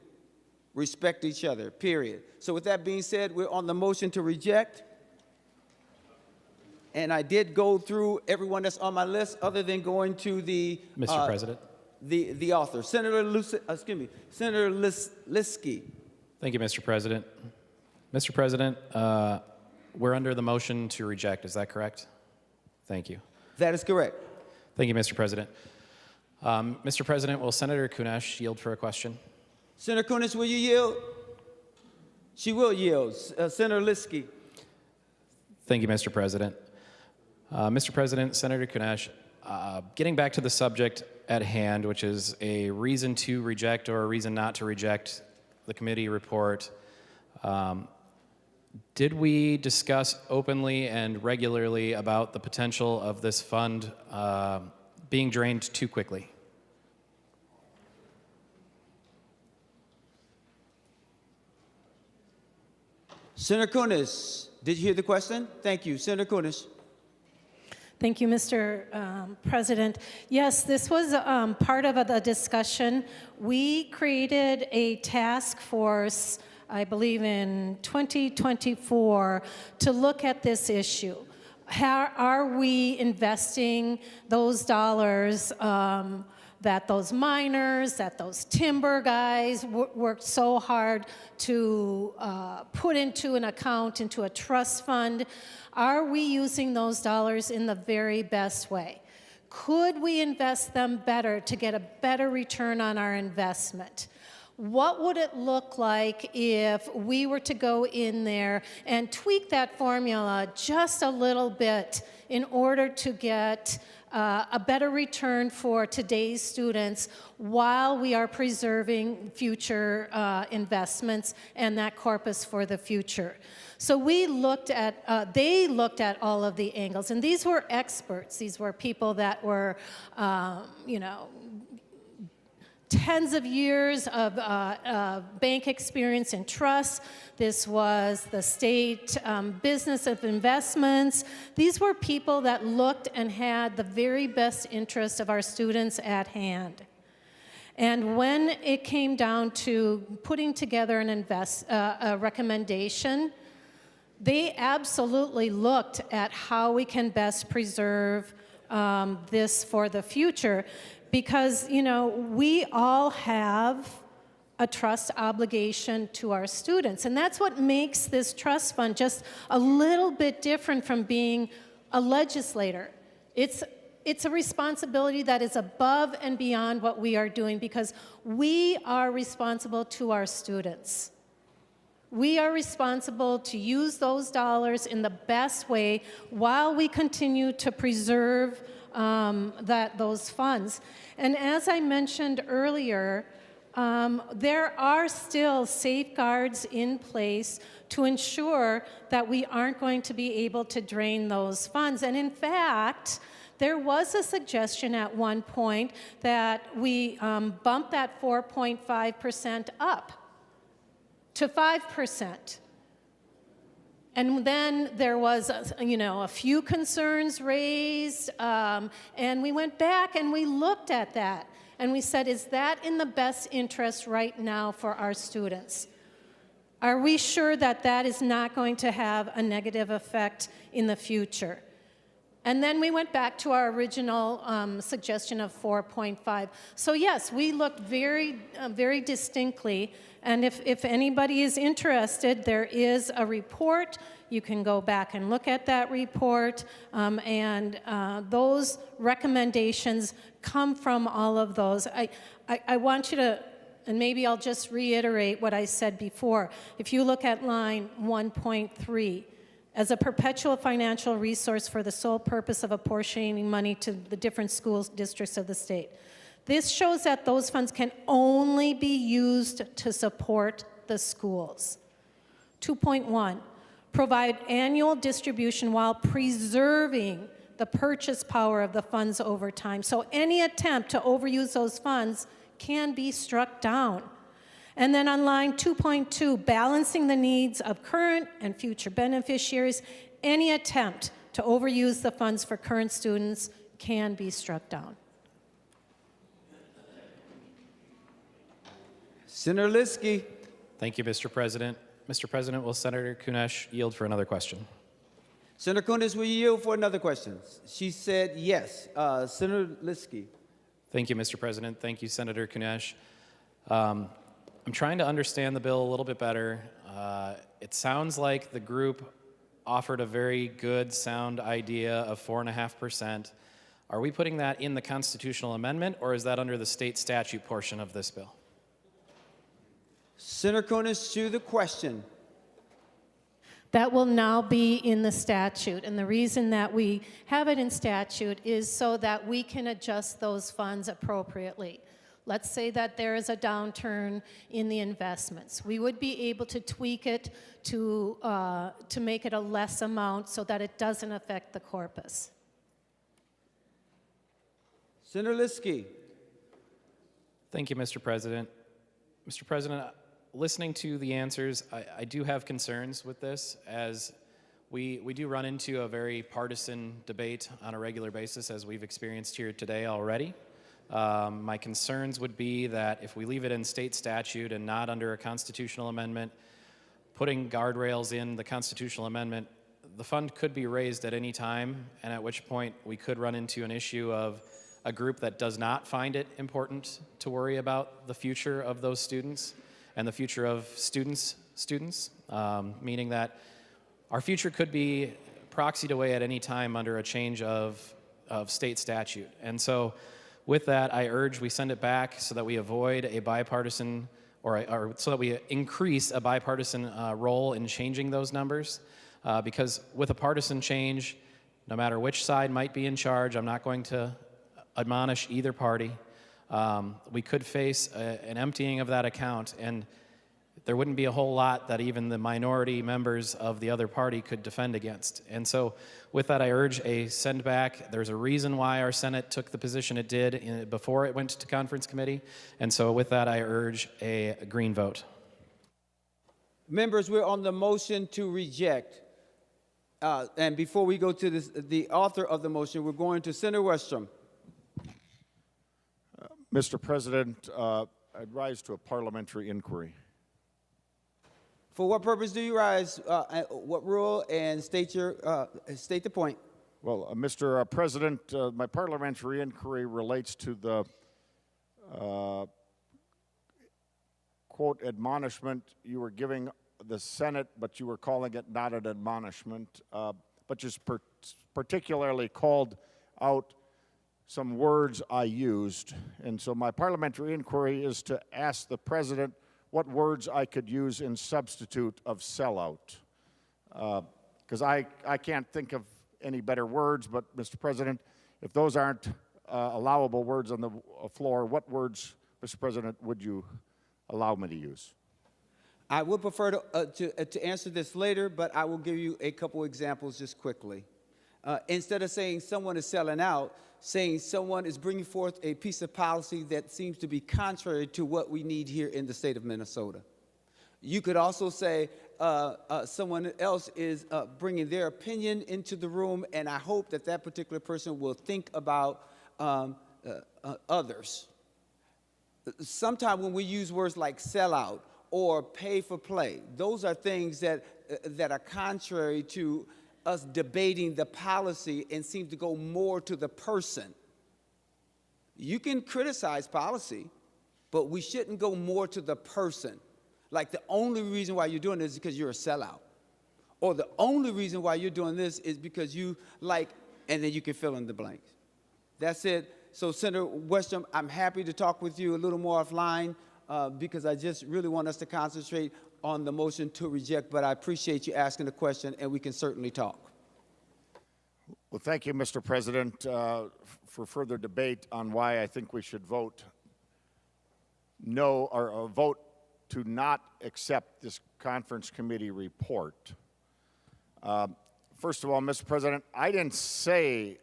Respect each other, period. So with that being said, we're on the motion to reject. And I did go through everyone that's on my list other than going to the Mr. President. The author. Senator Liskey. Thank you, Mr. President. Mr. President, we're under the motion to reject. Is that correct? Thank you. That is correct. Thank you, Mr. President. Mr. President, will Senator Kunesh yield for a question? Senator Kunesh, will you yield? She will yield. Senator Liskey. Thank you, Mr. President. Mr. President, Senator Kunesh, getting back to the subject at hand, which is a reason to reject or a reason not to reject the committee report, Did we discuss openly and regularly about the potential of this fund being drained too quickly? Senator Kunesh, did you hear the question? Thank you. Senator Kunesh. Thank you, Mr. President. Yes, this was part of the discussion. We created a task force, I believe in 2024, to look at this issue. How are we investing those dollars that those miners, that those timber guys worked so hard to put into an account, into a trust fund? Are we using those dollars in the very best way? Could we invest them better to get a better return on our investment? What would it look like if we were to go in there and tweak that formula just a little bit in order to get a better return for today's students while we are preserving future investments and that corpus for the future? So we looked at, they looked at all of the angles, and these were experts. These were people that were, you know, tens of years of bank experience in trust. This was the state business of investments. These were people that looked and had the very best interests of our students at hand. And when it came down to putting together a recommendation, they absolutely looked at how we can best preserve this for the future. Because, you know, we all have a trust obligation to our students. And that's what makes this trust fund just a little bit different from being a legislator. It's a responsibility that is above and beyond what we are doing because we are responsible to our students. We are responsible to use those dollars in the best way while we continue to preserve those funds. And as I mentioned earlier, there are still safeguards in place to ensure that we aren't going to be able to drain those funds. And in fact, there was a suggestion at one point that we bump that 4.5% up to 5%. And then there was, you know, a few concerns raised, and we went back and we looked at that. And we said, is that in the best interest right now for our students? Are we sure that that is not going to have a negative effect in the future? And then we went back to our original suggestion of 4.5. So yes, we looked very, very distinctly. And if anybody is interested, there is a report. You can go back and look at that report. And those recommendations come from all of those. I want you to, and maybe I'll just reiterate what I said before. If you look at line 1.3, as a perpetual financial resource for the sole purpose of apportioning money to the different school districts of the state. This shows that those funds can only be used to support the schools. 2.1, provide annual distribution while preserving the purchase power of the funds over time. So any attempt to overuse those funds can be struck down. And then on line 2.2, balancing the needs of current and future beneficiaries, any attempt to overuse the funds for current students can be struck down. Senator Liskey. Thank you, Mr. President. Mr. President, will Senator Kunesh yield for another question? Senator Kunesh, will you yield for another question? She said yes. Senator Liskey. Thank you, Mr. President. Thank you, Senator Kunesh. I'm trying to understand the bill a little bit better. It sounds like the group offered a very good, sound idea of 4.5%. Are we putting that in the constitutional amendment, or is that under the state statute portion of this bill? Senator Kunesh, to the question. That will now be in the statute. And the reason that we have it in statute is so that we can adjust those funds appropriately. Let's say that there is a downturn in the investments. We would be able to tweak it to make it a less amount so that it doesn't affect the corpus. Senator Liskey. Thank you, Mr. President. Mr. President, listening to the answers, I do have concerns with this, as we do run into a very partisan debate on a regular basis, as we've experienced here today already. My concerns would be that if we leave it in state statute and not under a constitutional amendment, putting guardrails in the constitutional amendment, the fund could be raised at any time, and at which point we could run into an issue of a group that does not find it important to worry about the future of those students and the future of students, meaning that our future could be proxied away at any time under a change of state statute. And so with that, I urge we send it back so that we avoid a bipartisan, or so that we increase a bipartisan role in changing those numbers. Because with a partisan change, no matter which side might be in charge, I'm not going to admonish either party. We could face an emptying of that account, and there wouldn't be a whole lot that even the minority members of the other party could defend against. And so with that, I urge a send back. There's a reason why our Senate took the position it did before it went to conference committee. And so with that, I urge a green vote. Members, we're on the motion to reject. And before we go to the author of the motion, we're going to Senator Westrom. Mr. President, I'd rise to a parliamentary inquiry. For what purpose do you rise? What rule? And state the point. Well, Mr. President, my parliamentary inquiry relates to the quote admonishment you were giving the Senate, but you were calling it not an admonishment, but just particularly called out some words I used. And so my parliamentary inquiry is to ask the President what words I could use in substitute of sellout. Because I can't think of any better words, but Mr. President, if those aren't allowable words on the floor, what words, Mr. President, would you allow me to use? I would prefer to answer this later, but I will give you a couple examples just quickly. Instead of saying someone is selling out, saying someone is bringing forth a piece of policy that seems to be contrary to what we need here in the state of Minnesota. You could also say someone else is bringing their opinion into the room, and I hope that that particular person will think about others. Sometimes when we use words like sellout or pay for play, those are things that are contrary to us debating the policy and seem to go more to the person. You can criticize policy, but we shouldn't go more to the person. Like the only reason why you're doing this is because you're a sellout. Or the only reason why you're doing this is because you like, and then you can fill in the blanks. That's it. So Senator Westrom, I'm happy to talk with you a little more offline because I just really want us to concentrate on the motion to reject, but I appreciate you asking the question, and we can certainly talk. Well, thank you, Mr. President, for further debate on why I think we should vote no, or vote to not accept this conference committee report. First of all, Mr. President, I didn't say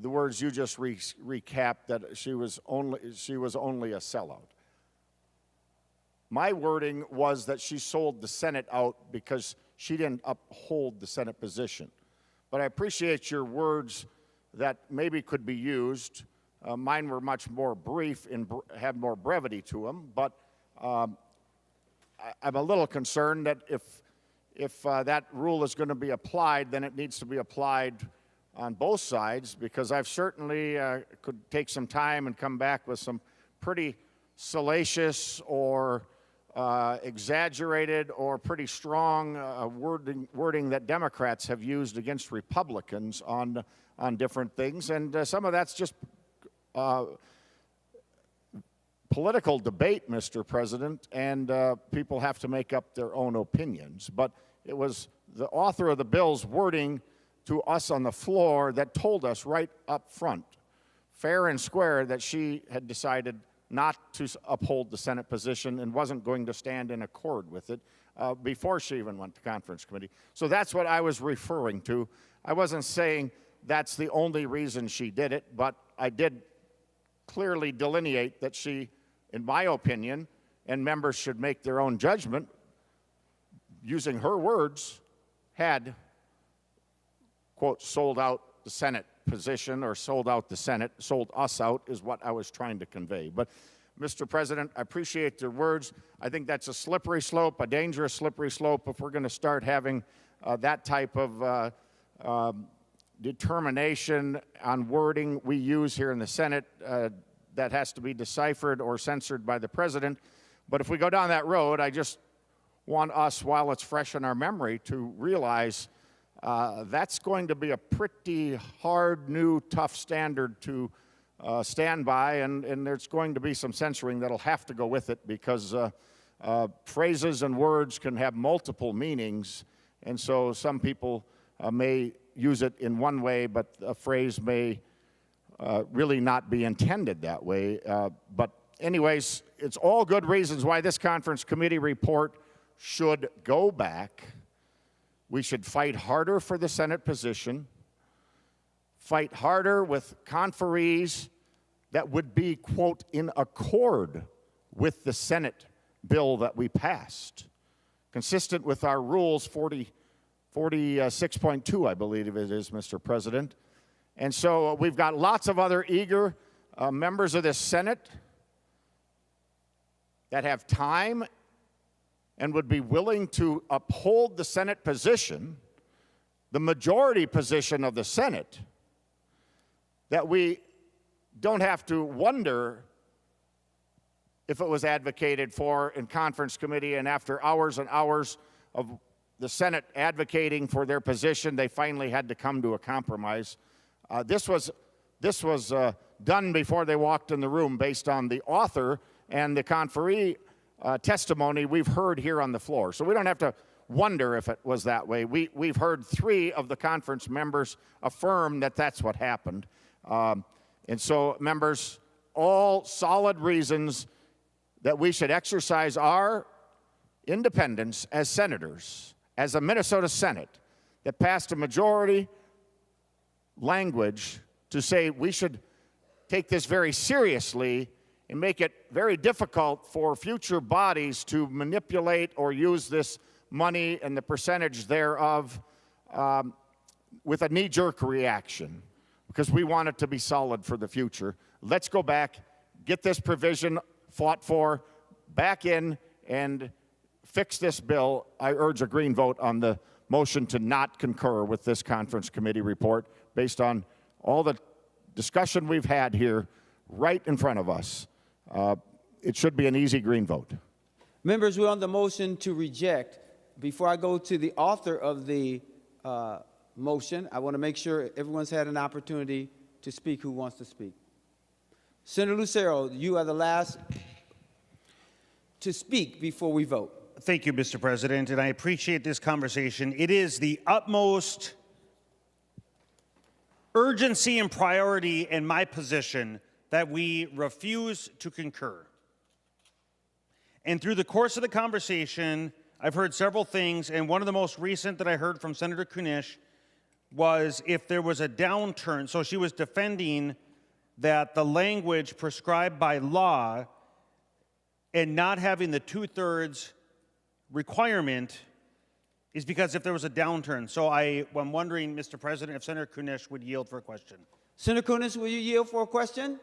the words you just recapped, that she was only a sellout. My wording was that she sold the Senate out because she didn't uphold the Senate position. But I appreciate your words that maybe could be used. Mine were much more brief and had more brevity to them. But I'm a little concerned that if that rule is going to be applied, then it needs to be applied on both sides, because I've certainly could take some time and come back with some pretty salacious or exaggerated or pretty strong wording that Democrats have used against Republicans on different things. And some of that's just political debate, Mr. President, and people have to make up their own opinions. But it was the author of the bill's wording to us on the floor that told us right up front fair and square that she had decided not to uphold the Senate position and wasn't going to stand in accord with it before she even went to conference committee. So that's what I was referring to. I wasn't saying that's the only reason she did it, but I did clearly delineate that she, in my opinion, and members should make their own judgment, using her words, had, quote, sold out the Senate position or sold out the Senate, sold us out is what I was trying to convey. But, Mr. President, I appreciate your words. I think that's a slippery slope, a dangerous slippery slope if we're going to start having that type of determination on wording we use here in the Senate that has to be deciphered or censored by the President. But if we go down that road, I just want us, while it's fresh in our memory, to realize that's going to be a pretty hard, new, tough standard to stand by, and there's going to be some censoring that'll have to go with it because phrases and words can have multiple meanings, and so some people may use it in one way, but a phrase may really not be intended that way. But anyways, it's all good reasons why this conference committee report should go back. We should fight harder for the Senate position, fight harder with conferees that would be, quote, in accord with the Senate bill that we passed, consistent with our rules 46.2, I believe it is, Mr. President. And so we've got lots of other eager members of this Senate that have time and would be willing to uphold the Senate position, the majority position of the Senate, that we don't have to wonder if it was advocated for in conference committee, and after hours and hours of the Senate advocating for their position, they finally had to come to a compromise. This was done before they walked in the room based on the author and the conferee testimony we've heard here on the floor. So we don't have to wonder if it was that way. We've heard 3 of the conference members affirm that that's what happened. And so, members, all solid reasons that we should exercise our independence as senators, as a Minnesota Senate that passed a majority language to say we should take this very seriously and make it very difficult for future bodies to manipulate or use this money and the percentage thereof with a knee-jerk reaction, because we want it to be solid for the future. Let's go back, get this provision fought for, back in, and fix this bill. I urge a green vote on the motion to not concur with this conference committee report based on all the discussion we've had here right in front of us. It should be an easy green vote. Members, we're on the motion to reject. Before I go to the author of the motion, I want to make sure everyone's had an opportunity to speak who wants to speak. Senator Lucero, you are the last to speak before we vote. Thank you, Mr. President, and I appreciate this conversation. It is the utmost urgency and priority in my position that we refuse to concur. And through the course of the conversation, I've heard several things, and one of the most recent that I heard from Senator Kunesh was if there was a downturn. So she was defending that the language prescribed by law and not having the 2/3 requirement is because if there was a downturn. So I'm wondering, Mr. President, if Senator Kunesh would yield for a question. Senator Kunesh, will you yield for a question?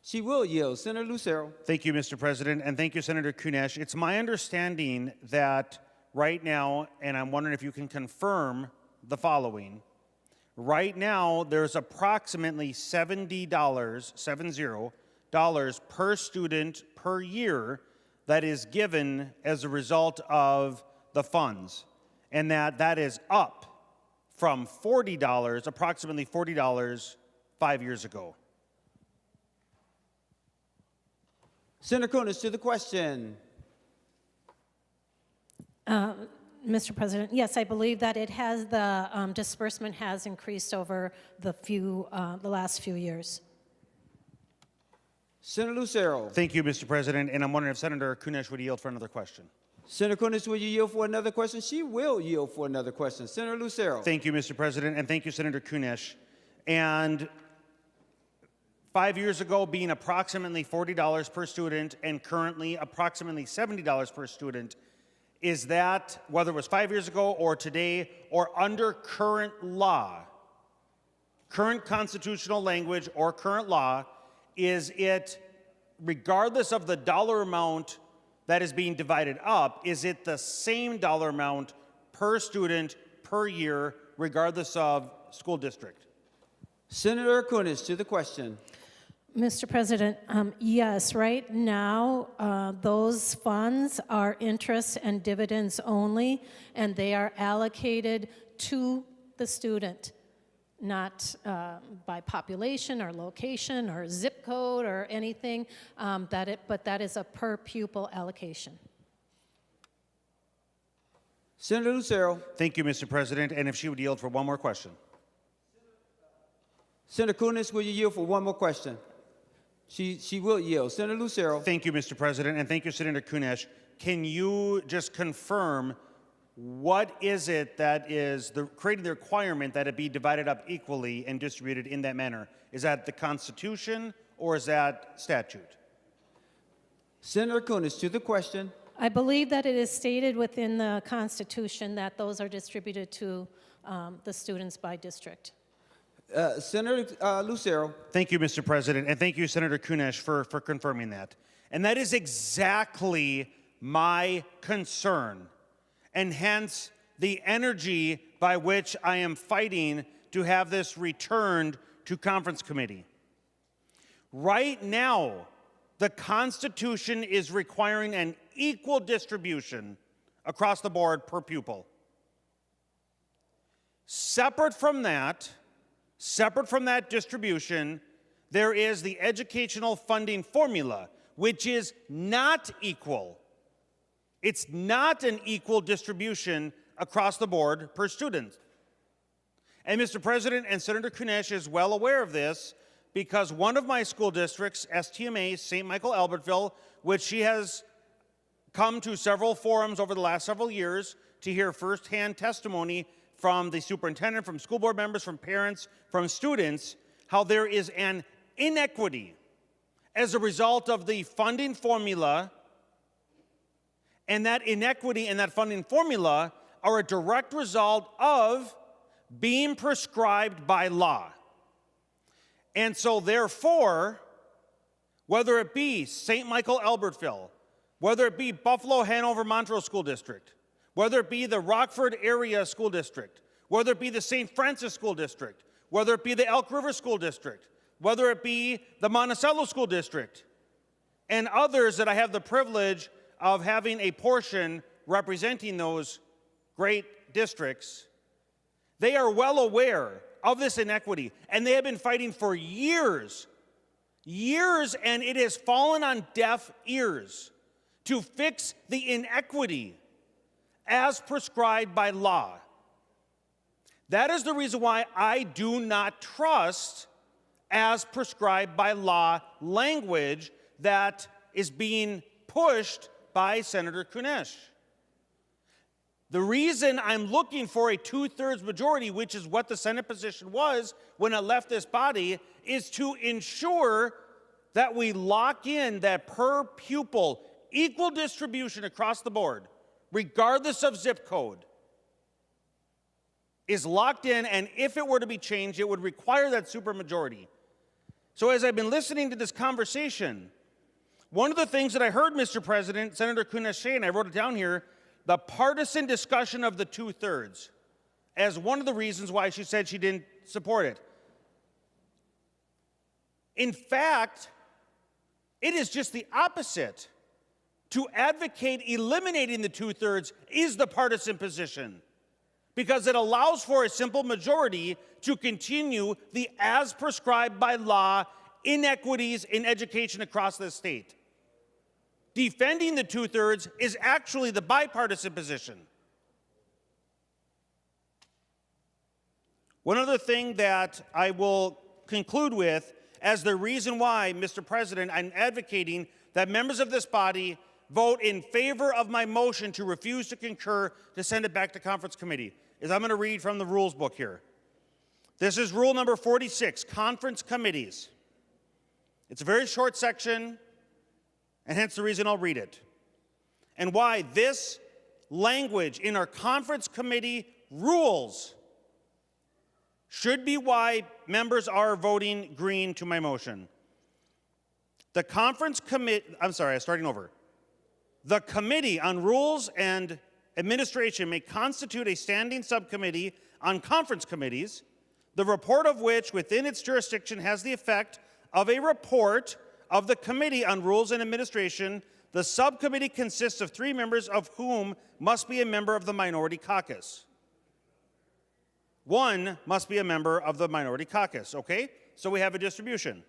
She will yield. Senator Lucero. Thank you, Mr. President, and thank you, Senator Kunesh. It's my understanding that right now, and I'm wondering if you can confirm the following. Right now, there's approximately $70 per student per year that is given as a result of the funds, and that is up from $40, approximately $40 5 years ago. Senator Kunesh, to the question. Mr. President, yes, I believe that it has the disbursement has increased over the last few years. Senator Lucero. Thank you, Mr. President, and I'm wondering if Senator Kunesh would yield for another question. Senator Kunesh, will you yield for another question? She will yield for another question. Senator Lucero. Thank you, Mr. President, and thank you, Senator Kunesh. And 5 years ago, being approximately $40 per student and currently approximately $70 per student, is that, whether it was 5 years ago or today or under current law, current constitutional language or current law, is it, regardless of the dollar amount that is being divided up, is it the same dollar amount per student per year, regardless of school district? Senator Kunesh, to the question. Mr. President, yes, right now those funds are interest and dividends only, and they are allocated to the student, not by population or location or zip code or anything, but that is a per pupil allocation. Senator Lucero. Thank you, Mr. President, and if she would yield for one more question. Senator Kunesh, will you yield for one more question? She will yield. Senator Lucero. Thank you, Mr. President, and thank you, Senator Kunesh. Can you just confirm what is it that is creating the requirement that it be divided up equally and distributed in that manner? Is that the Constitution or is that statute? Senator Kunesh, to the question. I believe that it is stated within the Constitution that those are distributed to the students by district. Senator Lucero. Thank you, Mr. President, and thank you, Senator Kunesh, for confirming that. And that is exactly my concern, and hence the energy by which I am fighting to have this returned to conference committee. Right now, the Constitution is requiring an equal distribution across the board per pupil. Separate from that distribution, there is the educational funding formula, which is not equal. It's not an equal distribution across the board per student. And Mr. President and Senator Kunesh is well aware of this because one of my school districts, STMA, St. Michael Albertville, which she has come to several forums over the last several years to hear firsthand testimony from the superintendent, from school board members, from parents, from students, how there is an inequity as a result of the funding formula, and that inequity and that funding formula are a direct result of being prescribed by law. And so therefore, whether it be St. Michael Albertville, whether it be Buffalo, Hanover, Montrose School District, whether it be the Rockford Area School District, whether it be the St. Francis School District, whether it be the Elk River School District, whether it be the Monticello School District, and others that I have the privilege of having a portion representing those great districts, they are well aware of this inequity, and they have been fighting for years, and it has fallen on deaf ears to fix the inequity as prescribed by law. That is the reason why I do not trust as prescribed by law language that is being pushed by Senator Kunesh. The reason I'm looking for a 2/3 majority, which is what the Senate position was when it left this body, is to ensure that we lock in that per pupil equal distribution across the board, regardless of zip code, is locked in, and if it were to be changed, it would require that supermajority. So as I've been listening to this conversation, one of the things that I heard, Mr. President, Senator Kunesh say, and I wrote it down here, the partisan discussion of the 2/3, as one of the reasons why she said she didn't support it. In fact, it is just the opposite. To advocate eliminating the 2/3 is the partisan position, because it allows for a simple majority to continue the as prescribed by law inequities in education across the state. Defending the 2/3 is actually the bipartisan position. One other thing that I will conclude with as the reason why, Mr. President, I'm advocating that members of this body vote in favor of my motion to refuse to concur to send it back to conference committee. I'm going to read from the rules book here. This is rule number 46, conference committees. It's a very short section, and hence the reason I'll read it. And why this language in our conference committee rules should be why members are voting green to my motion. The conference committee, starting over. The Committee on Rules and Administration may constitute a standing subcommittee on conference committees, the report of which within its jurisdiction has the effect of a report of the Committee on Rules and Administration. The subcommittee consists of 3 members, of whom must be a member of the minority caucus. 1 must be a member of the minority caucus, okay? So we have a distribution.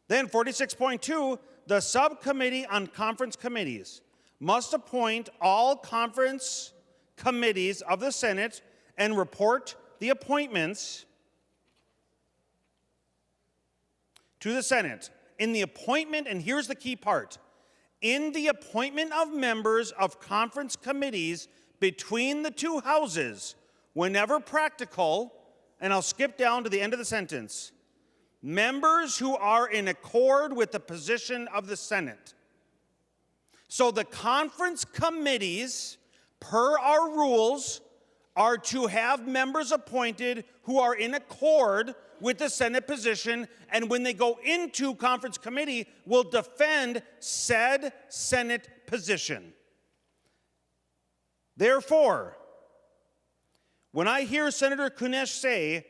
Then 46.2, the subcommittee on conference committees must appoint all conference committees of the Senate and report the appointments to the Senate. In the appointment, and here's the key part, in the appointment of members of conference committees between the 2 houses, whenever practical, and I'll skip down to the end of the sentence, members who are in accord with the position of the Senate. So the conference committees, per our rules, are to have members appointed who are in accord with the Senate position, and when they go into conference committee, will defend said Senate position. Therefore, when I hear Senator Kunesh say,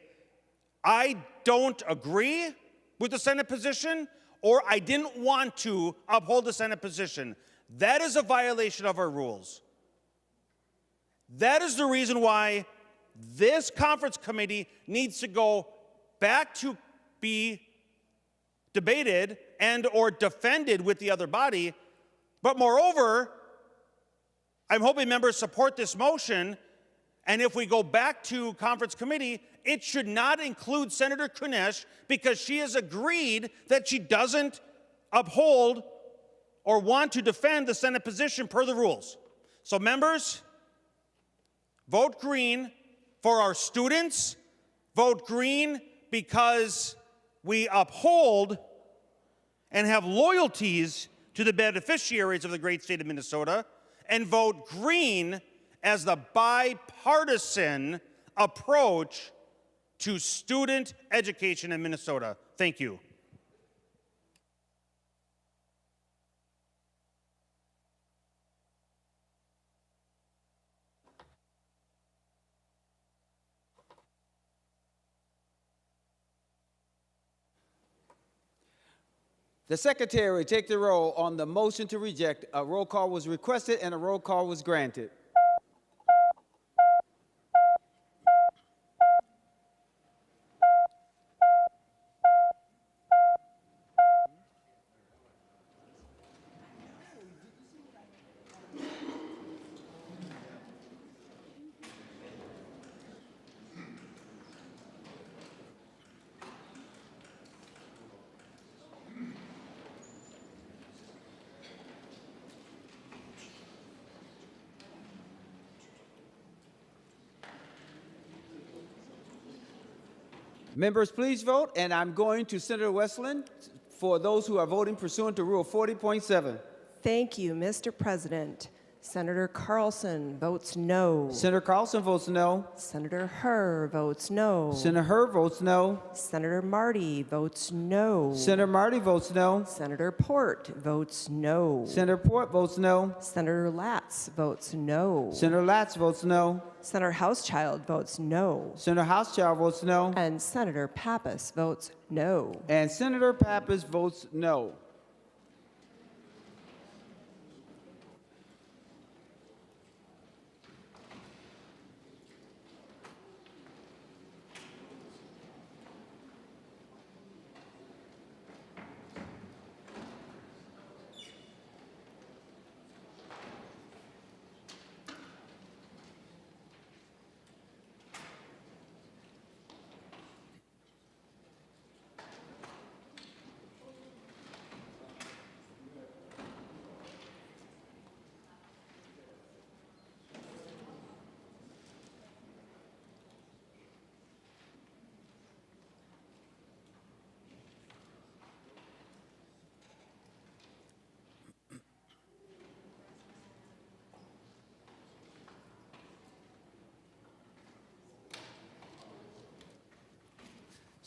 I don't agree with the Senate position, or I didn't want to uphold the Senate position, that is a violation of our rules. That is the reason why this conference committee needs to go back to be debated and or defended with the other body. But moreover, I'm hoping members support this motion, and if we go back to conference committee, it should not include Senator Kunesh, because she has agreed that she doesn't uphold or want to defend the Senate position per the rules. So members, vote green for our students, vote green because we uphold and have loyalties to the beneficiaries of the great state of Minnesota, and vote green as the bipartisan approach to student education in Minnesota. Thank you. The secretary take the roll on the motion to reject. A roll call was requested and a roll call was granted. Members, please vote, and I'm going to Senator Westland for those who are voting pursuant to Rule 40.7. Thank you, Mr. President. Senator Carlson votes no. Senator Carlson votes no. Senator Herr votes no. Senator Herr votes no. Senator Marty votes no. Senator Marty votes no. Senator Port votes no. Senator Port votes no. Senator Latz votes no. Senator Latz votes no. Senator Housechild votes no. Senator Housechild votes no. And Senator Pappas votes no. And Senator Pappas votes no.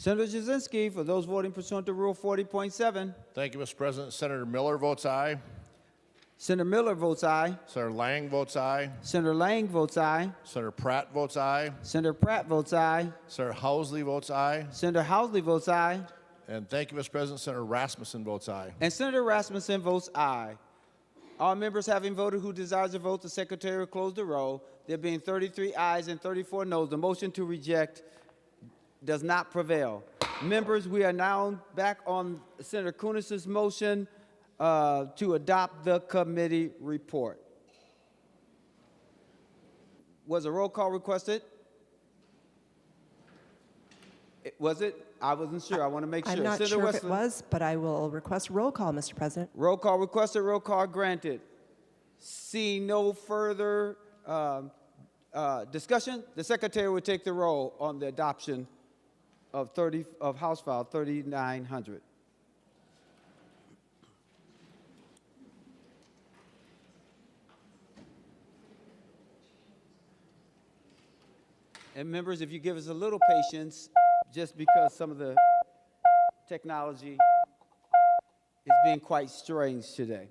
Senator Cwodzinski, for those voting pursuant to Rule 40.7. Thank you, Mr. President. Senator Miller votes aye. Senator Miller votes aye. Senator Lang votes aye. Senator Lang votes aye. Senator Pratt votes aye. Senator Pratt votes aye. Senator Housley votes aye. Senator Housley votes aye. And thank you, Mr. President. Senator Rasmussen votes aye. And Senator Rasmussen votes aye. All members having voted who desires to vote, the Secretary will close the roll. There being 33 ayes and 34 noes, the motion to reject does not prevail. Members, we are now back on Senator Kunesh's motion to adopt the committee report. Was a roll call requested? Was it? I wasn't sure. I want to make sure. I'm not Senator sure if it Westland? was, but I will request roll call, Mr. President. Roll call requested, roll call granted. Seeing no further discussion, the Secretary will take the roll on the adoption of House File 3900. And members, if you give us a little patience, just because some of the technology is being quite strange today.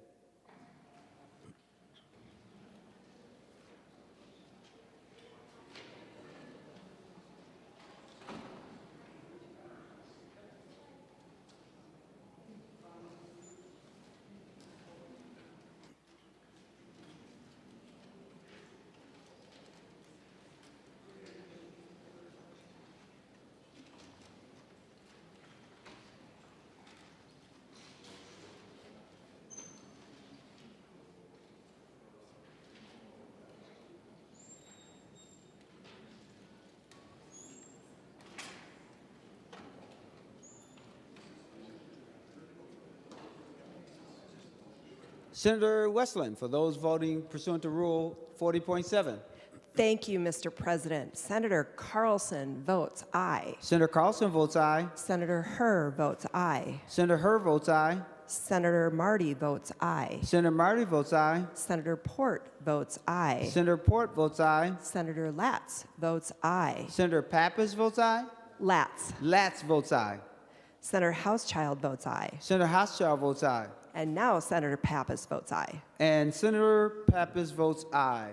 Senator Westland, for those voting pursuant to Rule 40.7. Thank you, Mr. President. Senator Carlson votes aye. Senator Carlson votes aye. Senator Herr votes aye. Senator Herr votes aye. Senator Marty votes aye. Senator Marty votes aye. Senator Port votes aye. Senator Port votes aye. Senator Latz votes aye. Senator Pappas votes aye. Latz. Latz votes aye. Senator Housechild votes aye. Senator Housechild votes aye. And now Senator Pappas votes aye. And Senator Pappas votes aye.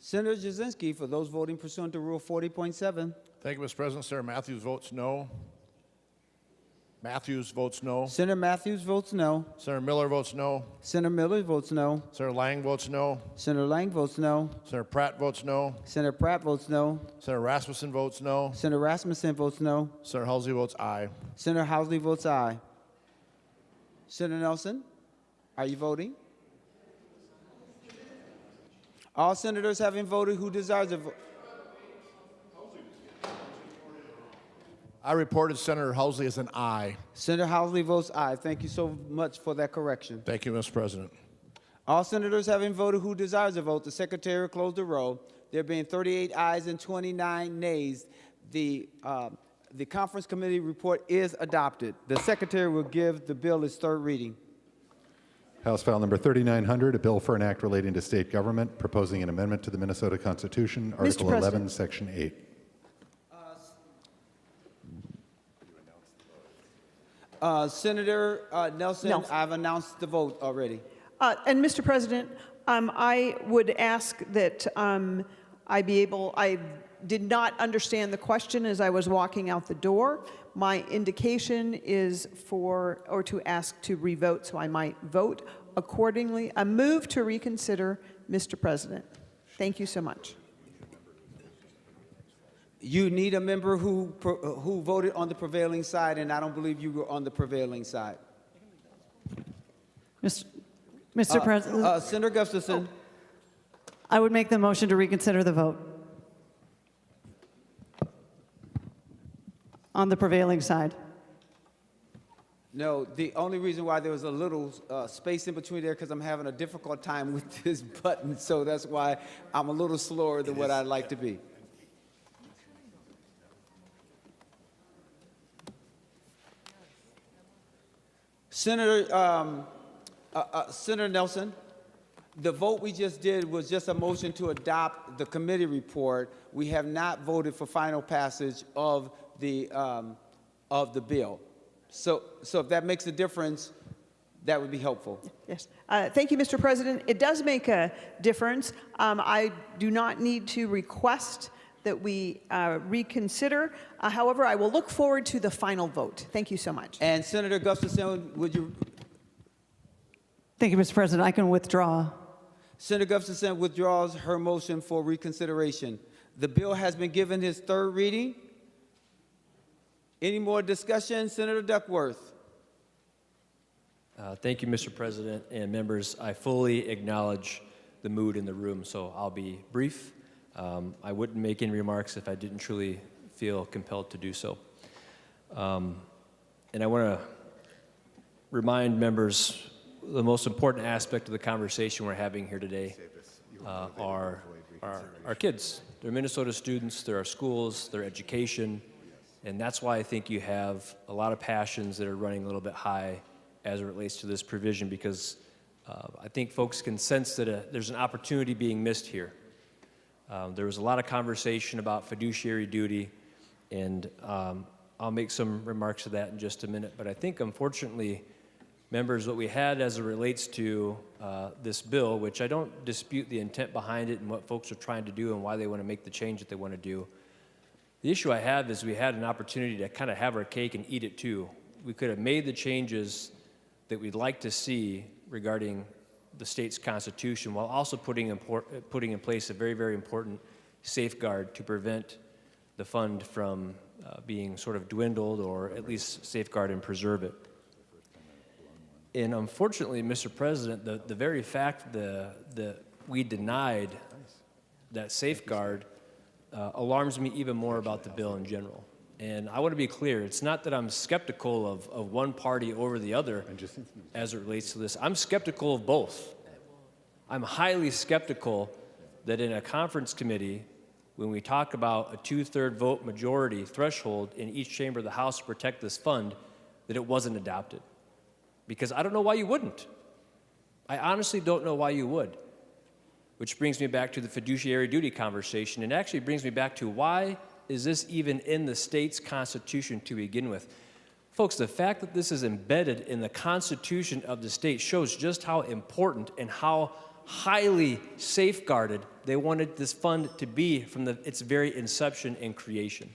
Senator Cwodzinski, for those voting pursuant to Rule 40.7. Thank you, Mr. President. Senator Matthews votes no. Matthews votes no. Senator Matthews votes no. Senator Miller votes no. Senator Miller votes no. Senator Lang votes no. Senator Lang votes no. Senator Pratt votes no. Senator Pratt votes no. Senator Rasmussen votes no. Senator Rasmussen votes no. Senator Housley votes aye. Senator Housley votes aye. Senator Nelson, are you voting? All senators having voted who desires to vote. I reported Senator Housley as an aye. Senator Housley votes aye. Thank you so much for that correction. Thank you, Mr. President. All senators having voted who desires to vote, the Secretary will close the roll. There being 38 ayes and 29 nays, the conference committee report is adopted. The Secretary will give the bill its third reading. House File Number 3900, a bill for an act relating to state government, proposing an amendment to the Minnesota Constitution, Article 11, Section 8. Senator Nelson, I've announced the vote already. And Mr. President, I would ask that I did not understand the question as I was walking out the door. My indication is to ask to revote, so I might vote accordingly. A move to reconsider, Mr. President. Thank you so much. You need a member who voted on the prevailing side, and I don't believe you were on the prevailing side. Mr. President, Senator Gustafson. I would make the motion to reconsider the vote on the prevailing side. No, the only reason why there was a little space in between there because I'm having a difficult time with this button, so that's why I'm a little slower than what I'd like to be. Senator Nelson, the vote we just did was just a motion to adopt the committee report. We have not voted for final passage of the bill. So if that makes a difference, that would be helpful. Yes. Thank you, Mr. President. It does make a difference. I do not need to request that we reconsider. However, I will look forward to the final vote. Thank you so much. And Senator Gustafson, would you? Thank you, Mr. President. I can withdraw. Senator Gustafson withdraws her motion for reconsideration. The bill has been given its third reading. Any more discussion? Senator Duckworth. Thank you, Mr. President and members. I fully acknowledge the mood in the room, so I'll be brief. I wouldn't make any remarks if I didn't truly feel compelled to do so. And I want to remind members the most important aspect of the conversation we're having here today are our kids. They're Minnesota students, they're our schools, their education, and that's why I think you have a lot of passions that are running a little bit high as it relates to this provision, because I think folks can sense that there's an opportunity being missed here. There was a lot of conversation about fiduciary duty, and I'll make some remarks to that in just a minute. But I think, unfortunately, members, what we had as it relates to this bill, which I don't dispute the intent behind it and what folks are trying to do and why they want to make the change that they want to do. The issue I have is we had an opportunity to kind of have our cake and eat it too. We could have made the changes that we'd like to see regarding the state's constitution while also putting in place a very, very important safeguard to prevent the fund from being sort of dwindled, or at least safeguard and preserve it. And unfortunately, Mr. President, the very fact that we denied that safeguard alarms me even more about the bill in general. And I want to be clear, it's not that I'm skeptical of one party over the other as it relates to this. I'm skeptical of both. I'm highly skeptical that in a conference committee, when we talk about a 2/3 vote majority threshold in each chamber of the House to protect this fund, that it wasn't adopted. Because I don't know why you wouldn't. I honestly don't know why you would. Which brings me back to the fiduciary duty conversation, and actually brings me back to why is this even in the state's constitution to begin with? Folks, the fact that this is embedded in the constitution of the state shows just how important and how highly safeguarded they wanted this fund to be from its very inception and creation.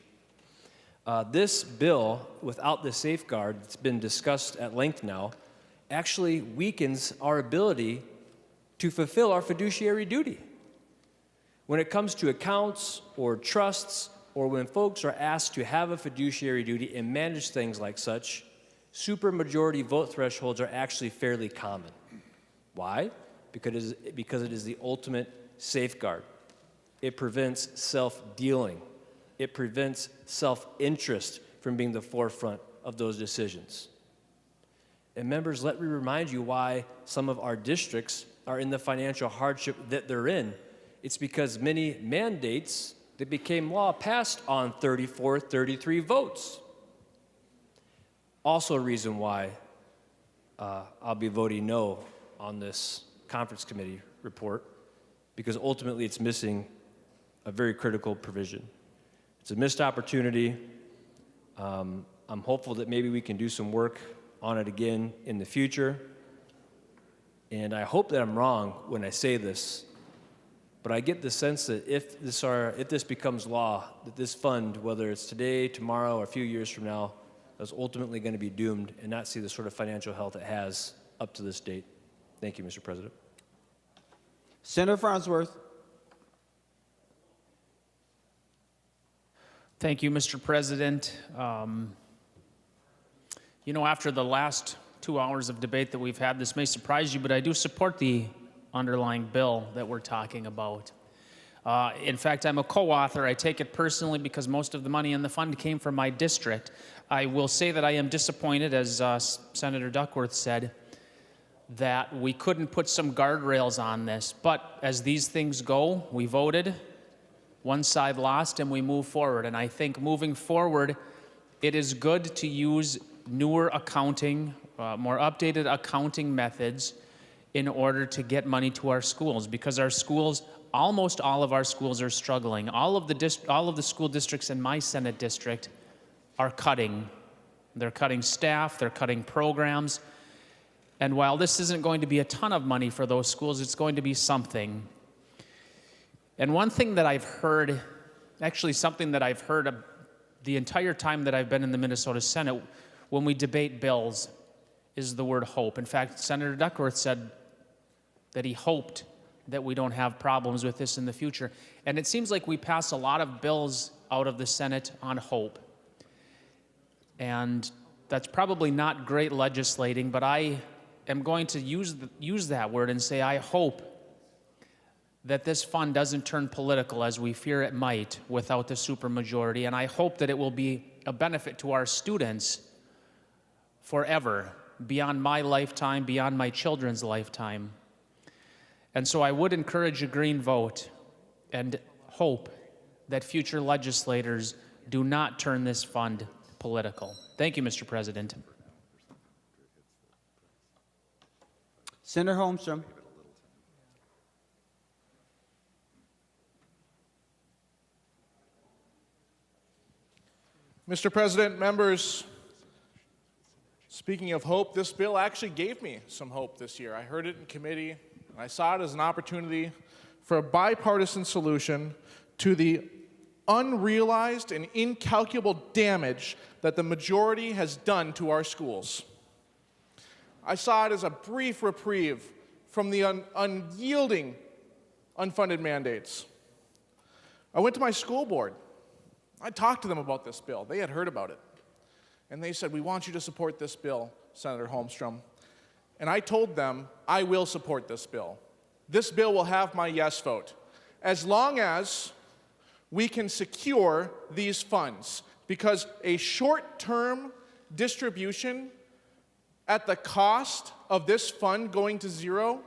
This bill, without the safeguard that's been discussed at length now, actually weakens our ability to fulfill our fiduciary duty. When it comes to accounts or trusts, or when folks are asked to have a fiduciary duty and manage things like such, supermajority vote thresholds are actually fairly common. Why? Because it is the ultimate safeguard. It prevents self-dealing. It prevents self-interest from being the forefront of those decisions. And members, let me remind you why some of our districts are in the financial hardship that they're in. It's because many mandates that became law passed on 34-33 votes. Also a reason why I'll be voting no on this conference committee report because ultimately it's missing a very critical provision. It's a missed opportunity. I'm hopeful that maybe we can do some work on it again in the future. And I hope that I'm wrong when I say this, but I get the sense that if this becomes law, that this fund, whether it's today, tomorrow, or a few years from now, is ultimately going to be doomed and not see the sort of financial health it has up to this date. Thank you, Mr. President. Senator Farnsworth. Thank you, Mr. President. You know, after the last 2 hours of debate that we've had, this may surprise you, but I do support the underlying bill that we're talking about. In fact, I'm a co-author. I take it personally because most of the money in the fund came from my district. I will say that I am disappointed, as Senator Duckworth said, that we couldn't put some guardrails on this. But as these things go, we voted, one side lost, and we move forward. And I think moving forward, it is good to use newer accounting, more updated accounting methods in order to get money to our schools, because our schools, almost all of our schools are struggling. All of the school districts in my Senate district are cutting. They're cutting staff, they're cutting programs. And while this isn't going to be a ton of money for those schools, it's going to be something. And one thing that I've heard, actually something that I've heard the entire time that I've been in the Minnesota Senate when we debate bills, is the word hope. In fact, Senator Duckworth said that he hoped that we don't have problems with this in the future. And it seems like we pass a lot of bills out of the Senate on hope. And that's probably not great legislating, but I am going to use that word and say I hope that this fund doesn't turn political as we fear it might without the supermajority. And I hope that it will be a benefit to our students forever, beyond my lifetime, beyond my children's lifetime. And so I would encourage a green vote and hope that future legislators do not turn this fund political. Thank you, Mr. President. Senator Holmstrom. Mr. President, members, speaking of hope, this bill actually gave me some hope this year. I heard it in committee, and I saw it as an opportunity for a bipartisan solution to the unrealized and incalculable damage that the majority has done to our schools. I saw it as a brief reprieve from the unyielding unfunded mandates. I went to my school board. I talked to them about this bill. They had heard about it. And they said, we want you to support this bill, Senator Holmstrom. And I told them, I will support this bill. This bill will have my yes vote, as long as we can secure these funds, because a short-term distribution at the cost of this fund going to zero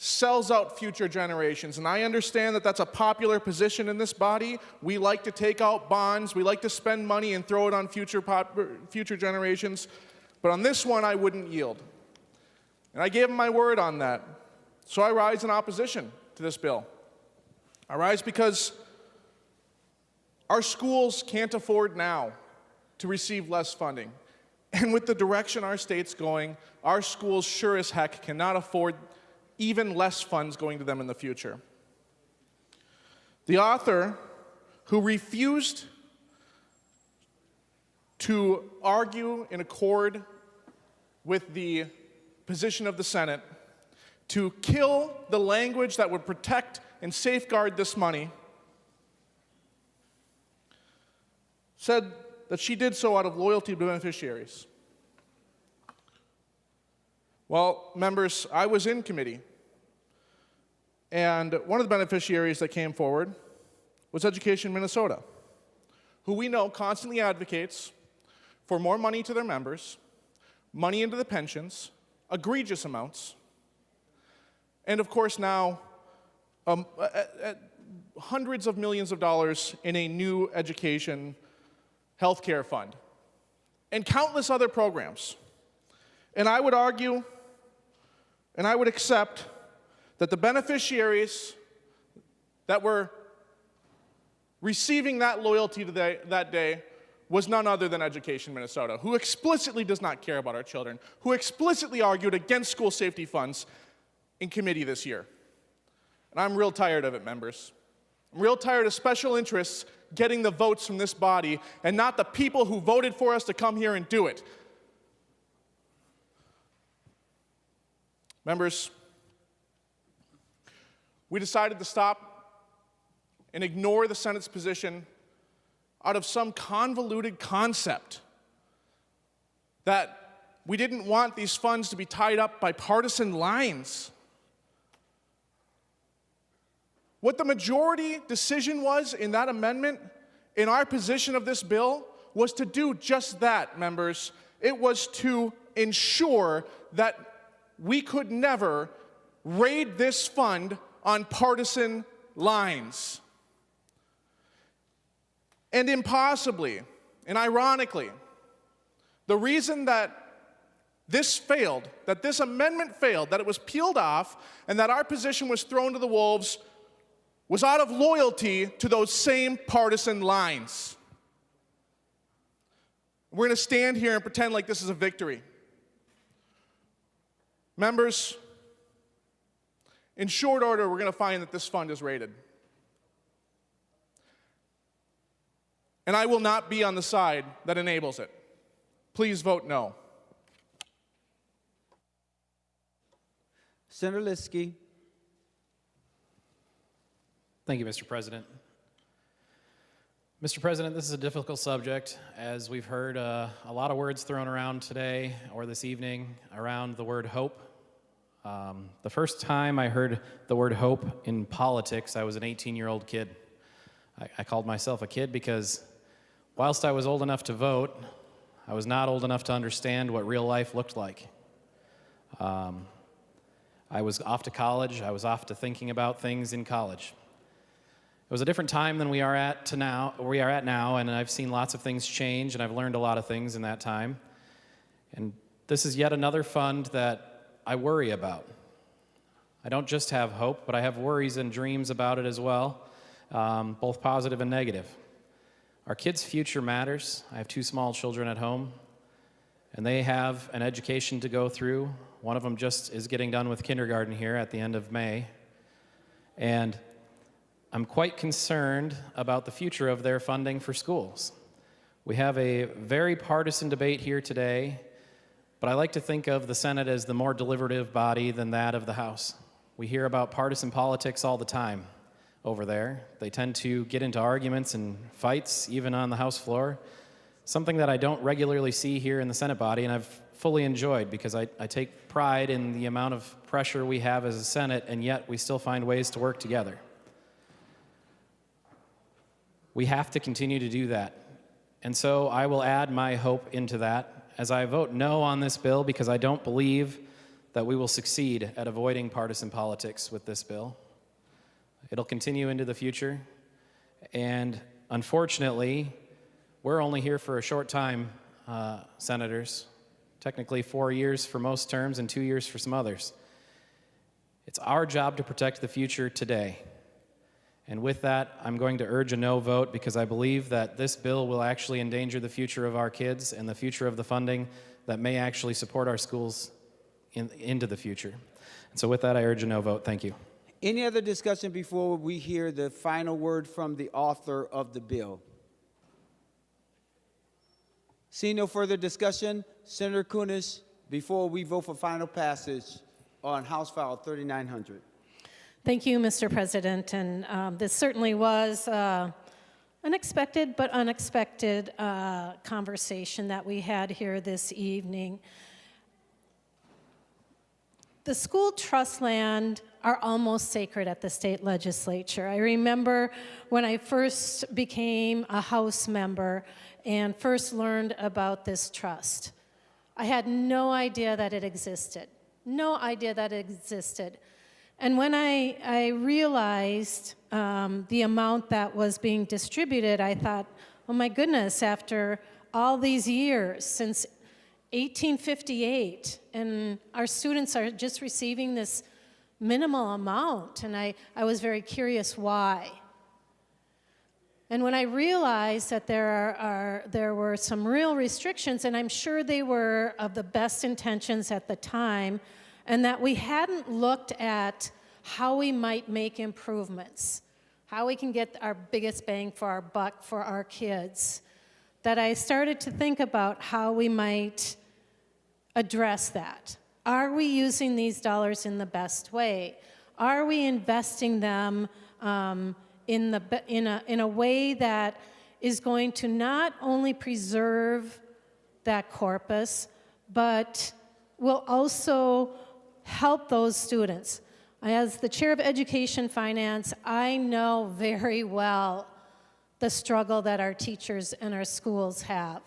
sells out future generations. And I understand that that's a popular position in this body. We like to take out bonds, we like to spend money and throw it on future generations. But on this one, I wouldn't yield. And I gave them my word on that. So I rise in opposition to this bill. I rise because our schools can't afford now to receive less funding. And with the direction our state's going, our schools sure as heck cannot afford even less funds going to them in the future. The author, who refused to argue in accord with the position of the Senate, to kill the language that would protect and safeguard this money, said that she did so out of loyalty to beneficiaries. Well, members, I was in committee, and one of the beneficiaries that came forward was Education Minnesota, who we know constantly advocates for more money to their members, money into the pensions, egregious amounts, and of course now hundreds of millions of dollars in a new education healthcare fund, and countless other programs. And I would argue, and I would accept that the beneficiaries that were receiving that loyalty that day was none other than Education Minnesota, who explicitly does not care about our children, who explicitly argued against school safety funds in committee this year. And I'm real tired of it, members. I'm real tired of special interests getting the votes from this body and not the people who voted for us to come here and do it. Members, we decided to stop and ignore the Senate's position out of some convoluted concept that we didn't want these funds to be tied up by partisan lines. What the majority decision was in that amendment, in our position of this bill, was to do just that, members. It was to ensure that we could never raid this fund on partisan lines. And impossibly, and ironically, the reason that this failed, that this amendment failed, that it was peeled off, and that our position was thrown to the wolves was out of loyalty to those same partisan lines. We're going to stand here and pretend like this is a victory. Members, in short order, we're going to find that this fund is raided. And I will not be on the side that enables it. Please vote no. Senator Liskey. Thank you, Mr. President. Mr. President, this is a difficult subject, as we've heard a lot of words thrown around today or this evening around the word hope. The first time I heard the word hope in politics, I was an 18-year-old kid. I called myself a kid because whilst I was old enough to vote, I was not old enough to understand what real life looked like. I was off to college. I was off to thinking about things in college. It was a different time than we are at now, and I've seen lots of things change, and I've learned a lot of things in that time. And this is yet another fund that I worry about. I don't just have hope, but I have worries and dreams about it as well, both positive and negative. Our kids' future matters. I have 2 small children at home, and they have an education to go through. One of them just is getting done with kindergarten here at the end of May. And I'm quite concerned about the future of their funding for schools. We have a very partisan debate here today, but I like to think of the Senate as the more deliberative body than that of the House. We hear about partisan politics all the time over there. They tend to get into arguments and fights, even on the House floor, something that I don't regularly see here in the Senate body, and I've fully enjoyed because I take pride in the amount of pressure we have as a Senate, and yet we still find ways to work together. We have to continue to do that. And so I will add my hope into that as I vote no on this bill because I don't believe that we will succeed at avoiding partisan politics with this bill. It'll continue into the future. And unfortunately, we're only here for a short time, senators. Technically 4 years for most terms and 2 years for some others. It's our job to protect the future today. And with that, I'm going to urge a no vote because I believe that this bill will actually endanger the future of our kids and the future of the funding that may actually support our schools into the future. And so with that, I urge a no vote. Thank you. Any other discussion before we hear the final word from the author of the bill? Seeing no further discussion, Senator Kunesh, before we vote for final passage on House File 3900. Thank you, Mr. President. And this certainly was unexpected but unexpected conversation that we had here this evening. The school trust land are almost sacred at the state legislature. I remember when I first became a House member and first learned about this trust. I had no idea that it existed. No idea that it existed. And when I realized the amount that was being distributed, I thought, oh my goodness, after all these years, since 1858, and our students are just receiving this minimal amount, and I was very curious why. And when I realized that there were some real restrictions, and I'm sure they were of the best intentions at the time, and that we hadn't looked at how we might make improvements, how we can get our biggest bang for our buck for our kids, that I started to think about how we might address that. Are we using these dollars in the best way? Are we investing them in a way that is going to not only preserve that corpus, but will also help those students? As the chair of Education Finance, I know very well the struggle that our teachers and our schools have.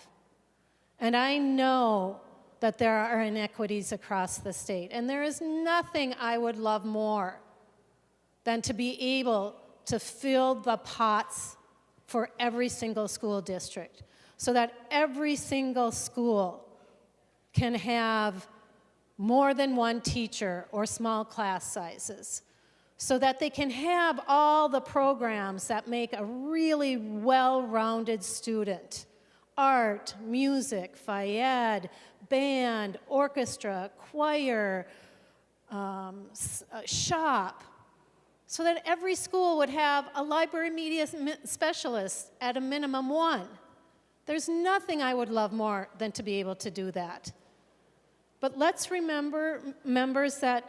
And I know that there are inequities across the state. And there is nothing I would love more than to be able to fill the pots for every single school district so that every single school can have more than one teacher or small class sizes, so that they can have all the programs that make a really well-rounded student. Art, music, phys ed, band, orchestra, choir, shop, so that every school would have a library media specialist at a minimum one. There's nothing I would love more than to be able to do that. But let's remember, members, that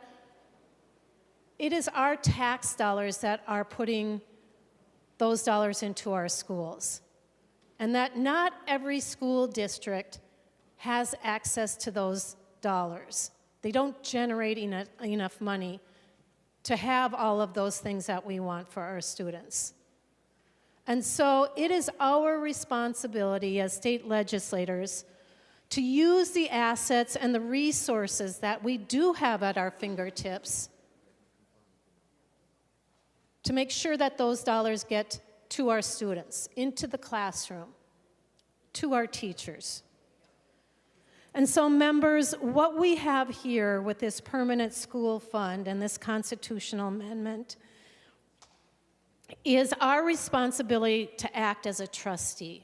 it is our tax dollars that are putting those dollars into our schools, and that not every school district has access to those dollars. They don't generate enough money to have all of those things that we want for our students. And so it is our responsibility as state legislators to use the assets and the resources that we do have at our fingertips to make sure that those dollars get to our students, into the classroom, to our teachers. And so, members, what we have here with this permanent school fund and this constitutional amendment is our responsibility to act as a trustee.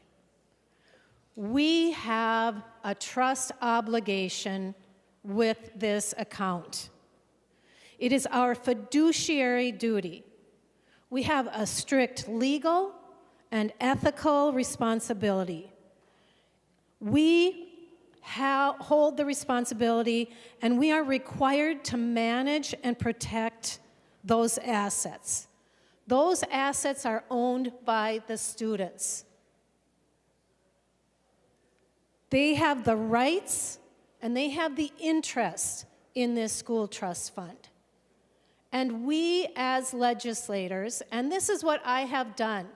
We have a trust obligation with this account. It is our fiduciary duty. We have a strict legal and ethical responsibility. We hold the responsibility, and we are required to manage and protect those assets. Those assets are owned by the students. They have the rights and they have the interest in this school trust fund. And we as legislators, and this is what I have done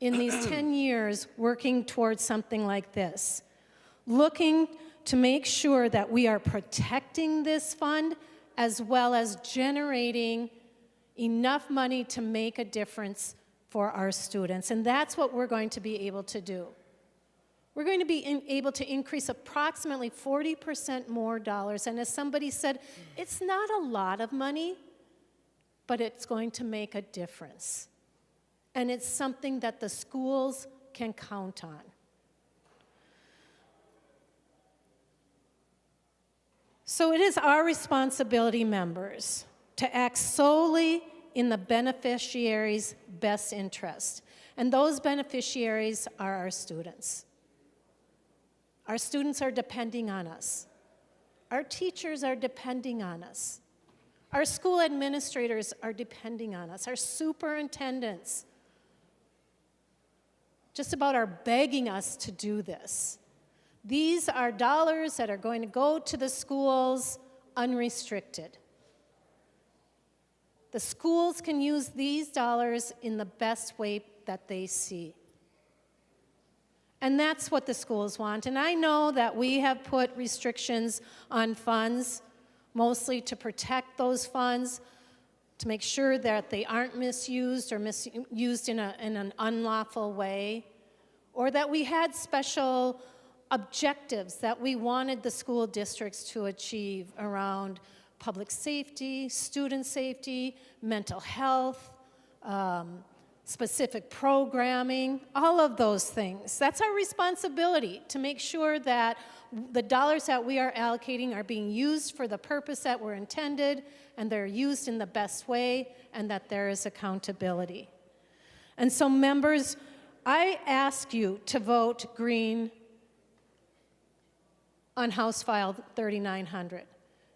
in these 10 years working towards something like this, looking to make sure that we are protecting this fund as well as generating enough money to make a difference for our students. And that's what we're going to be able to do. We're going to be able to increase approximately 40% more dollars. And as somebody said, it's not a lot of money, but it's going to make a difference. And it's something that the schools can count on. So it is our responsibility, members, to act solely in the beneficiary's best interest. And those beneficiaries are our students. Our students are depending on us. Our teachers are depending on us. Our school administrators are depending on us. Our superintendents just about are begging us to do this. These are dollars that are going to go to the schools unrestricted. The schools can use these dollars in the best way that they see. And that's what the schools want. And I know that we have put restrictions on funds, mostly to protect those funds, to make sure that they aren't misused or misused in an unlawful way, or that we had special objectives that we wanted the school districts to achieve around public safety, student safety, mental health, specific programming, all of those things. That's our responsibility, to make sure that the dollars that we are allocating are being used for the purpose that were intended, and they're used in the best way, and that there is accountability. And so, members, I ask you to vote green on House File 3900.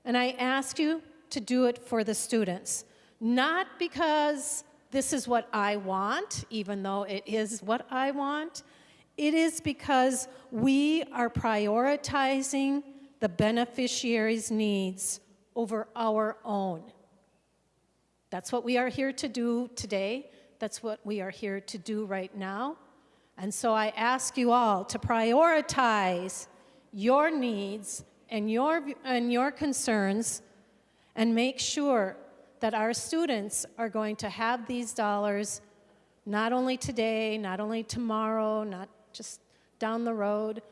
And I ask you to do it for the students, not because this is what I want, even though it is what I want. It is because we are prioritizing the beneficiaries' needs over our own. That's what we are here to do today. That's what we are here to do right now. And so I ask you all to prioritize your needs and your concerns, and make sure that our students are going to have these dollars not only today, not only tomorrow, not just down the road,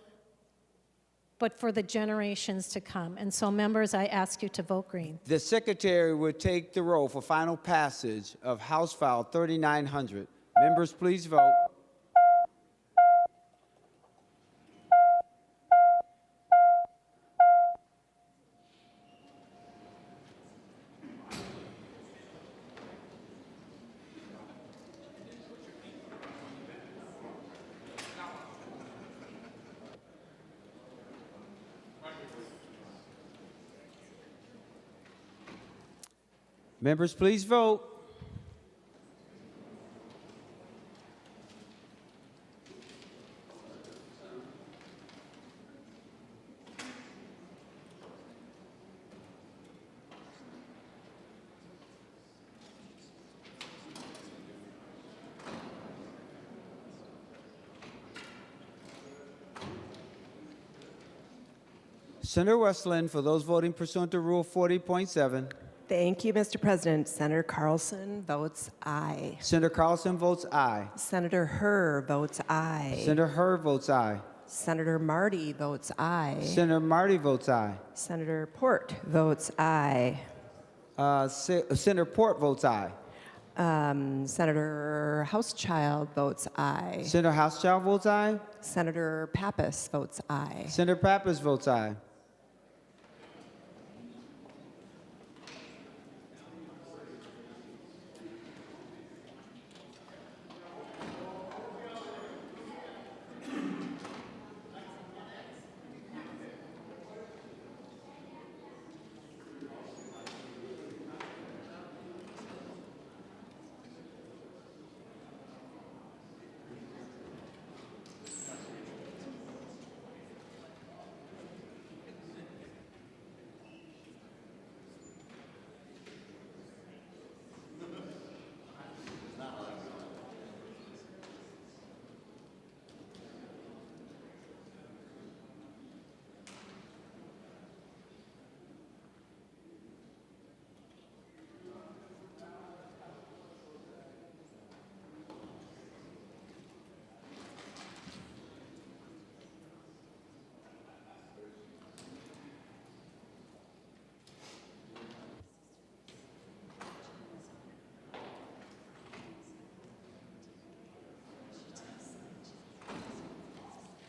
but for the generations to come. And so, members, I ask you to vote green. The secretary would take the roll for final passage of House File 3900. Members, please vote. Members, please vote. Senator Westland, for those voting pursuant to Rule 40.7. Thank you, Mr. President. Senator Carlson votes aye. Senator Carlson votes aye. Senator Herr votes aye. Senator Herr votes aye. Senator Marty votes aye. Senator Marty votes aye. Senator Port votes aye. Senator Port votes aye. Senator Housechild votes aye. Senator Housechild votes aye. Senator Pappas votes aye. Senator Pappas votes aye.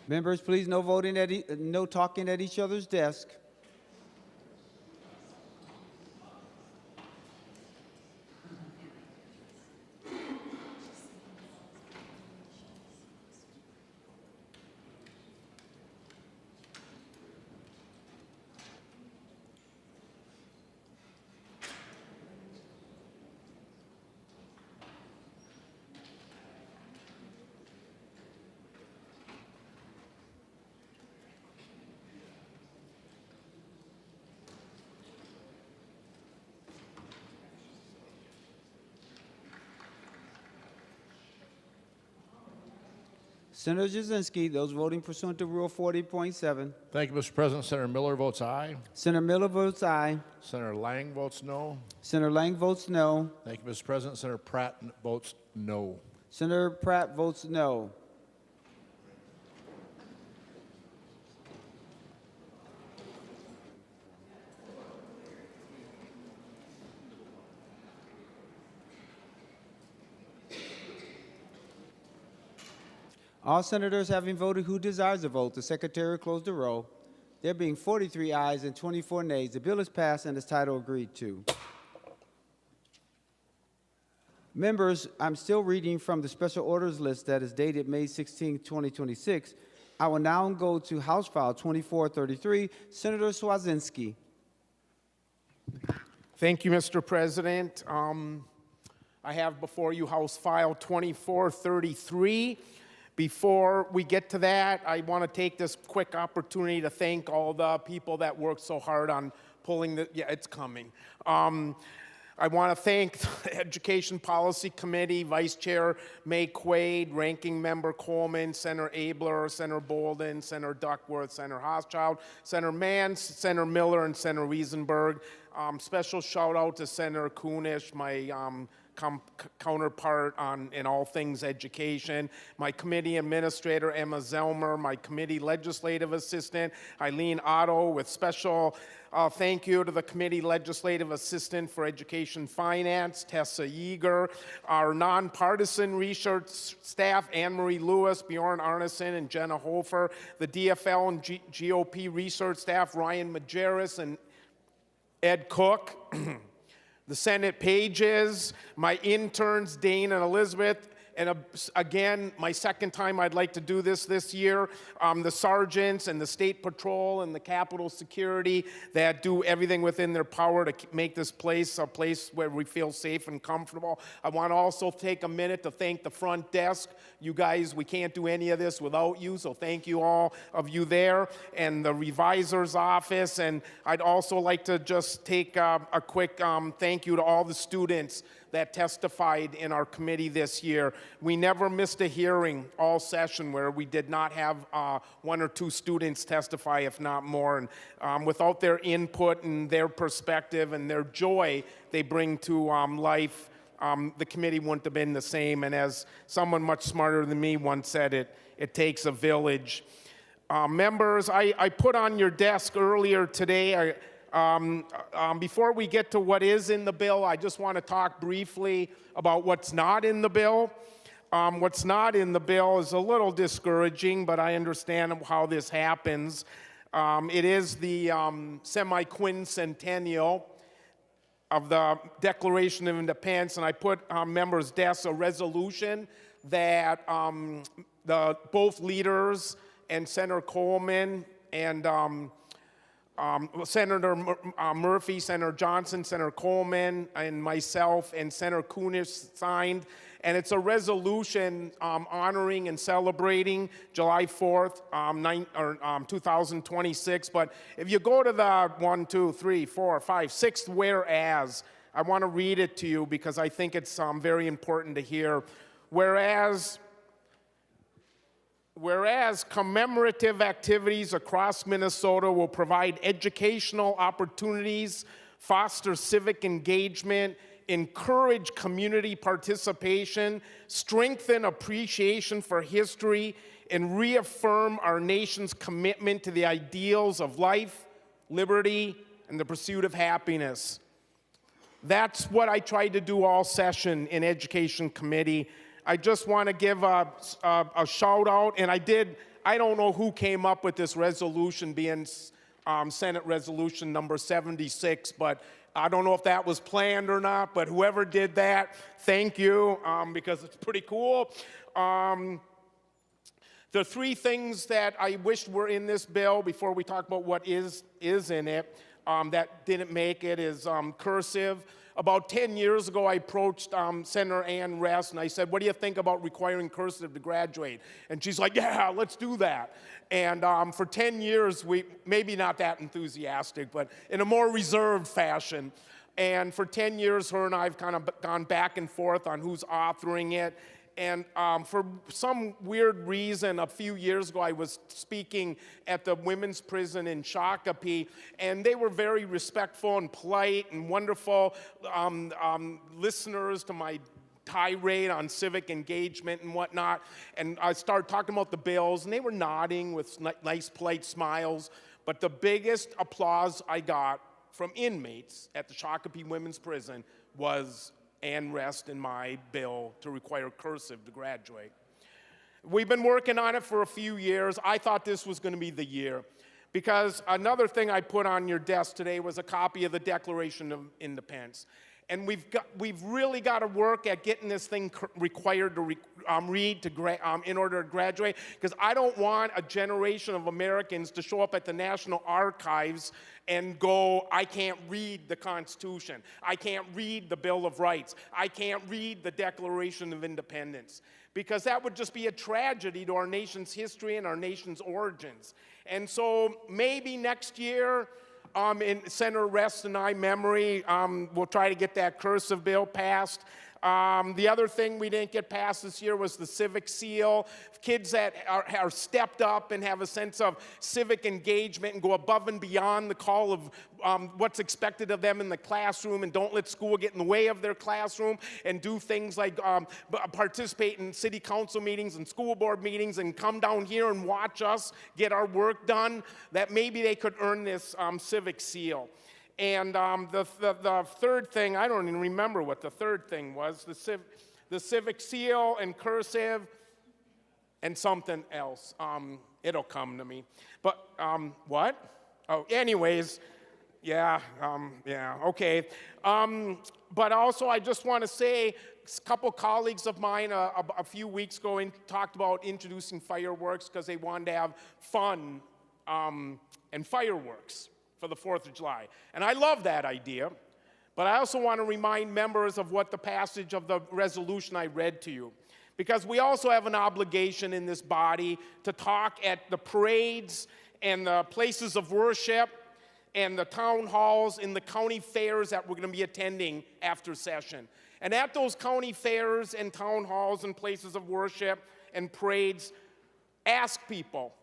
Members, please no voting no talking at each other's desk. Senator Cwodzinski, those voting pursuant to Rule 40.7. Thank you, Mr. President. Senator Miller votes aye. Senator Miller votes aye. Senator Lang votes no. Senator Lang votes no. Thank you, Mr. President. Senator Pratt votes no. Senator Pratt votes no. All senators having voted who desires to vote, the secretary will close the roll. There being 43 ayes and 24 nays, the bill is passed and its title agreed to. Members, I'm still reading from the special orders list that is dated May 16, 2026. I will now go to House File 2433, Senator Cwodzinski. Thank you, Mr. President. I have before you House File 2433. Before we get to that, I want to take this quick opportunity to thank all the people that worked so hard on pulling the, yeah, it's coming. I want to thank the Education Policy Committee, Vice Chair May Quaid, Ranking Member Coleman, Senator Abler, Senator Bolden, Senator Duckworth, Senator Hochschild, Senator Mann, Senator Miller, and Senator Wiesenberg. Special shout out to Senator Kunesh, my counterpart in all things education, my committee administrator, Emma Zelmer, my committee legislative assistant, Eileen Otto, with special thank you to the committee legislative assistant for education finance, Tessa Yeager, our nonpartisan research staff, Anne-Marie Lewis, Bjorn Arneson, and Jenna Hofer, the DFL and GOP research staff, Ryan Majerus and Ed Cook, the Senate pages, my interns, Dane and Elizabeth, and again, my second time I'd like to do this year, the sergeants and the State Patrol and the Capitol Security that do everything within their power to make this place a place where we feel safe and comfortable. I want to also take a minute to thank the front desk. You guys, we can't do any of this without you, so thank you all of you there, and the revisor's office. And I'd also like to just take a quick thank you to all the students that testified in our committee this year. We never missed a hearing all session where we did not have one or two students testify, if not more. And without their input and their perspective and their joy they bring to life, the committee wouldn't have been the same. And as someone much smarter than me once said, it takes a village. Members, I put on your desk earlier today, before we get to what is in the bill, I just want to talk briefly about what's not in the bill. What's not in the bill is a little discouraging, but I understand how this happens. It is the semi-quincentennial of the Declaration of Independence, and I put on members' desks a resolution that both leaders and Senator Coleman and Senator Murphy, Senator Johnson, Senator Coleman, and myself, and Senator Kunesh signed. And it's a resolution honoring and celebrating July 4th, 2026. But if you go to the 1, 2, 3, 4, 5, 6th whereas, I want to read it to you because I think it's very important to hear. Whereas commemorative activities across Minnesota will provide educational opportunities, foster civic engagement, encourage community participation, strengthen appreciation for history, and reaffirm our nation's commitment to the ideals of life, liberty, and the pursuit of happiness. That's what I tried to do all session in Education Committee. I just want to give a shout out, and I don't know who came up with this resolution being Senate Resolution number 76, but I don't know if that was planned or not, but whoever did that, thank you, because it's pretty cool. The three things that I wished were in this bill before we talk about what is in it that didn't make it is cursive. About 10 years ago, I approached Senator Ann Rest, and I said, what do you think about requiring cursive to graduate? And she's like, yeah, let's do that. And for 10 years, we maybe not that enthusiastic, but in a more reserved fashion. And for 10 years, her and I have kind of gone back and forth on who's authoring it. And for some weird reason, a few years ago, I was speaking at the women's prison in Shakopee, and they were very respectful and polite and wonderful listeners to my tirade on civic engagement and whatnot. And I started talking about the bills, and they were nodding with nice, polite smiles. But the biggest applause I got from inmates at the Shakopee Women's Prison was Ann Rest in my bill to require cursive to graduate. We've been working on it for a few years. I thought this was going to be the year. Because another thing I put on your desk today was a copy of the Declaration of Independence. And we've really got to work at getting this thing required to read in order to graduate, because I don't want a generation of Americans to show up at the National Archives and go, I can't read the Constitution, I can't read the Bill of Rights, I can't read the Declaration of Independence, because that would just be a tragedy to our nation's history and our nation's origins. And so maybe next year, in Senator Rest and I memory, we'll try to get that cursive bill passed. The other thing we didn't get passed this year was the civic seal. Kids that are stepped up and have a sense of civic engagement and go above and beyond the call of what's expected of them in the classroom, and don't let school get in the way of their classroom, and do things like participate in city council meetings and school board meetings and come down here and watch us get our work done, that maybe they could earn this civic seal. And the third thing, I don't even remember what the third thing was, the civic seal and cursive and something else. It'll come to me. But what? Oh, anyways, yeah, okay. But also I just want to say, a couple colleagues of mine a few weeks ago talked about introducing fireworks because they wanted to have fun and fireworks for the 4th of July. And I love that idea, but I also want to remind members of what the passage of the resolution I read to you, because we also have an obligation in this body to talk at the parades and the places of worship and the town halls and the county fairs that we're going to be attending after session. And at those county fairs and town halls and places of worship and parades, ask people,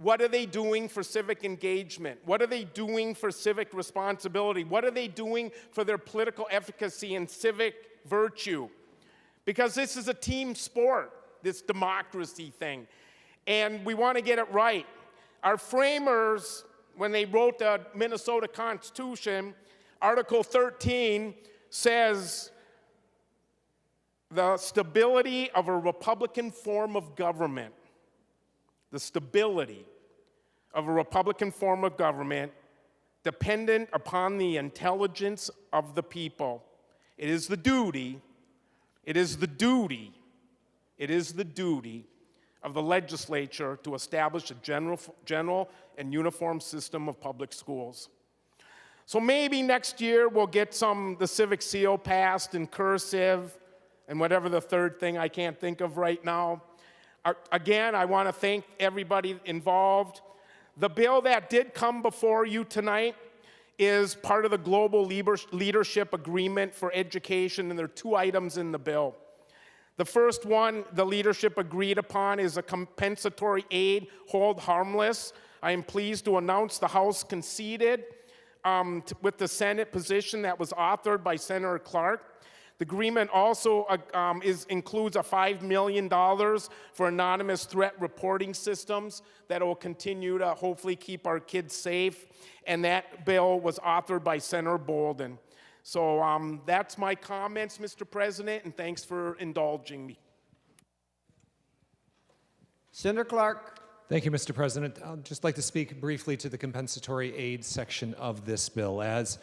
what are they doing for civic engagement? What are they doing for civic responsibility? What are they doing for their political efficacy and civic virtue? Because this is a team sport, this democracy thing, and we want to get it right. Our framers, when they wrote the Minnesota Constitution, Article 13 says the stability of a Republican form of government. The stability of a Republican form of government dependent upon the intelligence of the people. It is the duty of the legislature to establish a general and uniform system of public schools. So maybe next year we'll get the civic seal passed in cursive and whatever the third thing I can't think of right now. Again, I want to thank everybody involved. The bill that did come before you tonight is part of the Global Leadership Agreement for Education, and there are 2 items in the bill. The first one, the leadership agreed upon, is a compensatory aid hold harmless. I am pleased to announce the House conceded with the Senate position that was authored by Senator Clark. The agreement also includes a $5 million for anonymous threat reporting systems that will continue to hopefully keep our kids safe. And that bill was authored by Senator Bolden. So that's my comments, Mr. President, and thanks for indulging me. Senator Clark. Thank you, Mr. President. I'd just like to speak briefly to the compensatory aid section of this bill. As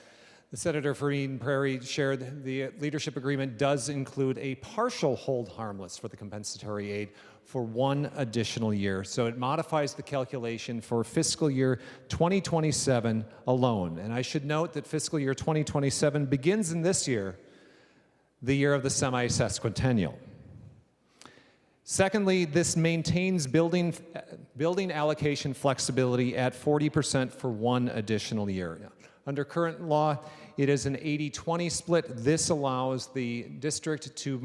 the Senator for Eden Prairie shared, the leadership agreement does include a partial hold harmless for the compensatory aid for 1 additional year. So it modifies the calculation for fiscal year 2027 alone. And I should note that fiscal year 2027 begins in this year, the year of the semi-sesquicentennial. Secondly, this maintains building allocation flexibility at 40% for 1 additional year. Under current law, it is an 80-20 split. This allows the district to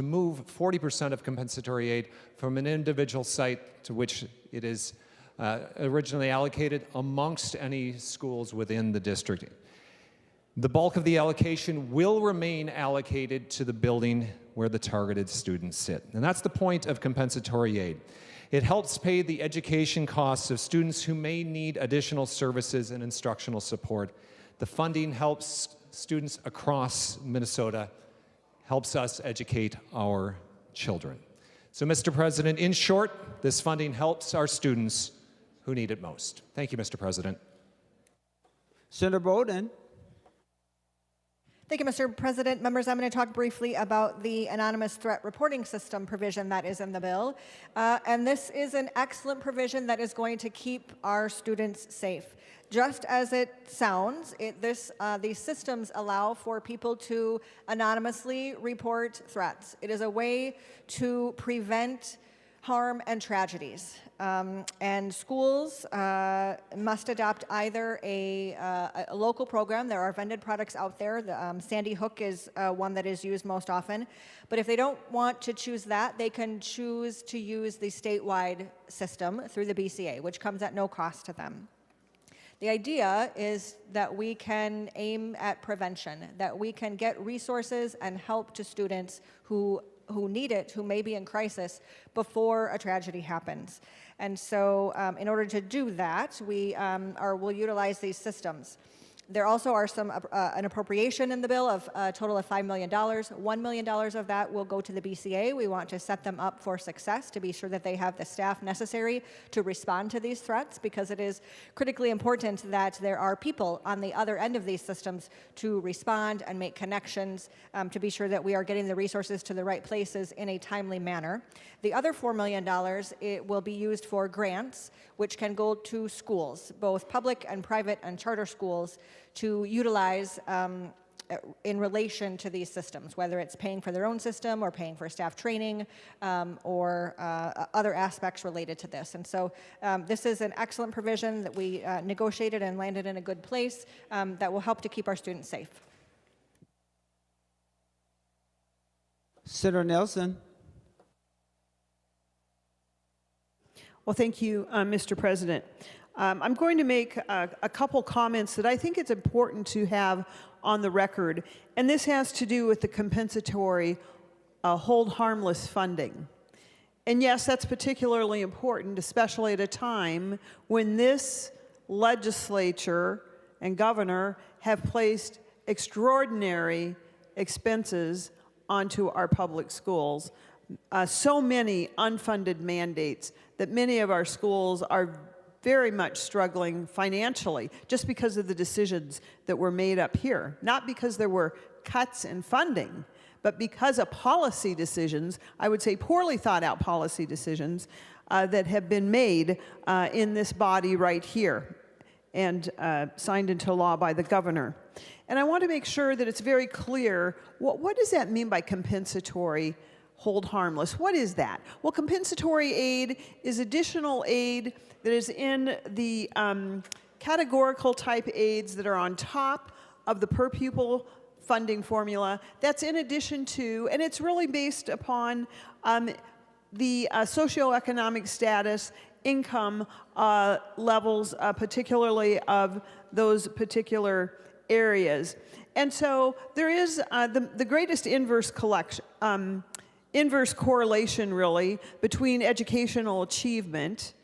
move 40% of compensatory aid from an individual site to which it is originally allocated amongst any schools within the district. The bulk of the allocation will remain allocated to the building where the targeted students sit. And that's the point of compensatory aid. It helps pay the education costs of students who may need additional services and instructional support. The funding helps students across Minnesota, helps us educate our children. So, Mr. President, in short, this funding helps our students who need it most. Thank you, Mr. President. Senator Bowden. Thank you, Mr. President. Members, I'm going to talk briefly about the anonymous threat reporting system provision that is in the bill. And this is an excellent provision that is going to keep our students safe. Just as it sounds, these systems allow for people to anonymously report threats. It is a way to prevent harm and tragedies. And schools must adopt either a local program. There are vended products out there. Sandy Hook is one that is used most often. But if they don't want to choose that, they can choose to use the statewide system through the BCA, which comes at no cost to them. The idea is that we can aim at prevention, that we can get resources and help to students who need it, who may be in crisis before a tragedy happens. And so in order to do that, we'll utilize these systems. There also are an appropriation in the bill of a total of $5 million. $1 million of that will go to the BCA. We want to set them up for success to be sure that they have the staff necessary to respond to these threats, because it is critically important that there are people on the other end of these systems to respond and make connections to be sure that we are getting the resources to the right places in a timely manner. The other $4 million, it will be used for grants, which can go to schools, both public and private and charter schools, to utilize in relation to these systems, whether it's paying for their own system or paying for staff training or other aspects related to this. And so this is an excellent provision that we negotiated and landed in a good place that will help to keep our students safe. Senator Nelson. Well, thank you, Mr. President. I'm going to make a couple comments that I think it's important to have on the record, and this has to do with the compensatory hold harmless funding. And yes, that's particularly important, especially at a time when this legislature and governor have placed extraordinary expenses onto our public schools. So many unfunded mandates that many of our schools are very much struggling financially just because of the decisions that were made up here. Not because there were cuts in funding, but because of policy decisions, I would say poorly thought out policy decisions that have been made in this body right here and signed into law by the governor. And I want to make sure that it's very clear, what does that mean by compensatory hold harmless? What is that? Well, compensatory aid is additional aid that is in the categorical type aids that are on top of the per pupil funding formula. That's in addition to, and it's really based upon the socioeconomic status, income levels, particularly of those particular areas. And so there is the greatest inverse correlation, really, between educational achievement.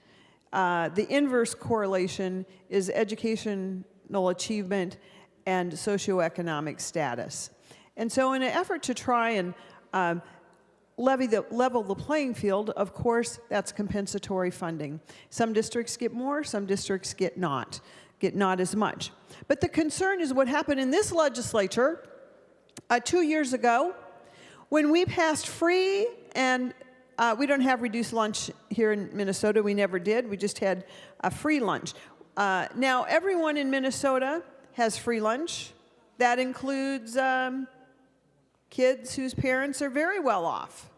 The inverse correlation is educational achievement and socioeconomic status. And so in an effort to try and level the playing field, of course, that's compensatory funding. Some districts get more, some districts get not as much. But the concern is what happened in this legislature 2 years ago when we passed free, and we don't have reduced lunch here in Minnesota. We never did. We just had a free lunch. Now, everyone in Minnesota has free lunch. That includes kids whose parents are very well off.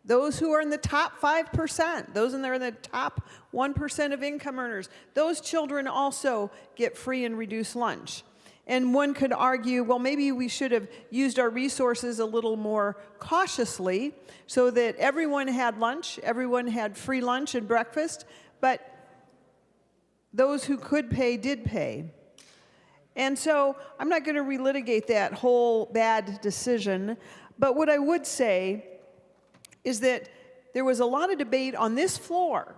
Those who are in the top 5%, those in the top 1% of income earners, those children also get free and reduced lunch. And one could argue, well, maybe we should have used our resources a little more cautiously so that everyone had lunch, everyone had free lunch and breakfast, but those who could pay did pay. And so I'm not going to relitigate that whole bad decision, but what I would say is that there was a lot of debate on this floor,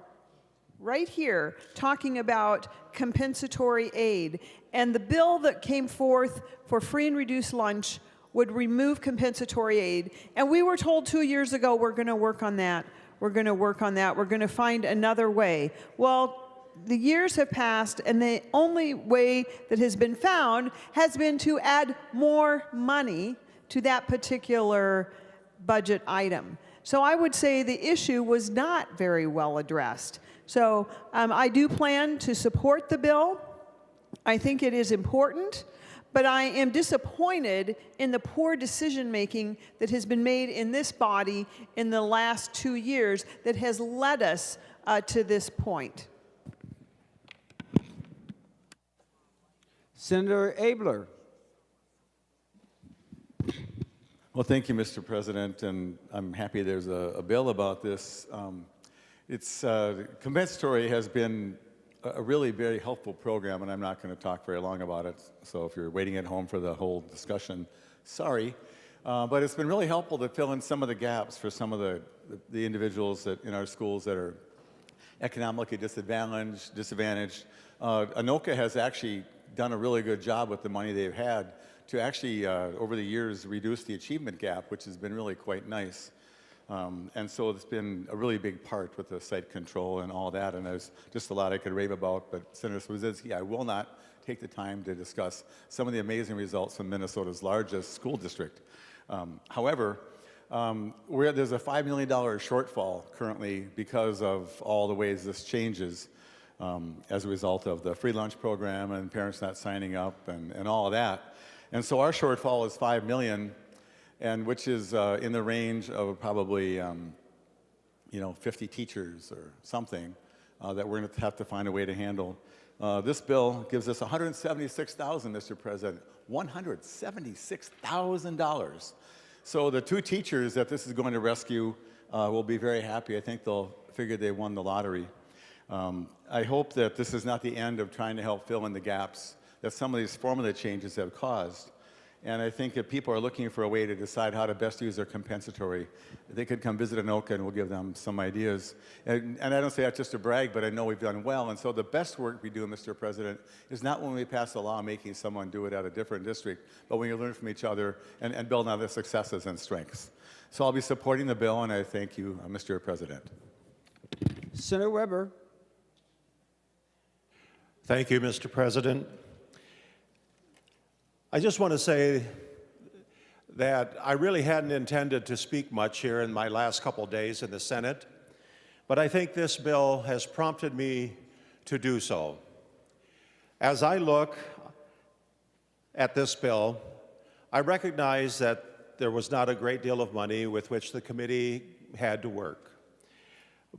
right here, talking about compensatory aid. And the bill that came forth for free and reduced lunch would remove compensatory aid. And we were told 2 years ago, we're going to work on that. We're going to work on that. We're going to find another way. Well, the years have passed, and the only way that has been found has been to add more money to that particular budget item. So I would say the issue was not very well addressed. So I do plan to support the bill. I think it is important, but I am disappointed in the poor decision-making that has been made in this body in the last 2 years that has led us to this point. Senator Abler. Well, thank you, Mr. President, and I'm happy there's a bill about this. Compensatory has been a really very helpful program, and I'm not going to talk very long about it. So if you're waiting at home for the whole discussion, sorry. But it's been really helpful to fill in some of the gaps for some of the individuals that in our schools that are economically disadvantaged. Anoka has actually done a really good job with the money they've had to actually, over the years, reduce the achievement gap, which has been really quite nice. And so it's been a really big part with the site control and all that, and there's just a lot I could rave about, but Senator Cwodzinski, I will not take the time to discuss some of the amazing results from Minnesota's largest school district. However, there's a $5 million shortfall currently because of all the ways this changes as a result of the free lunch program and parents not signing up and all of that. And so our shortfall is $5 million, and which is in the range of probably 50 teachers or something that we're going to have to find a way to handle. This bill gives us $176,000, Mr. President, $176,000. So the 2 teachers that this is going to rescue will be very happy. I think they'll figure they won the lottery. I hope that this is not the end of trying to help fill in the gaps that some of these formula changes have caused. And I think if people are looking for a way to decide how to best use their compensatory, they could come visit Anoka and we'll give them some ideas. And I don't say that just to brag, but I know we've done well. And so the best work we do, Mr. President, is not when we pass a law making someone do it at a different district, but when you learn from each other and build on their successes and strengths. So I'll be supporting the bill, and I thank you, Mr. President. Senator Weber. Thank you, Mr. President. I just want to say that I really hadn't intended to speak much here in my last couple days in the Senate, but I think this bill has prompted me to do so. As I look at this bill, I recognize that there was not a great deal of money with which the committee had to work.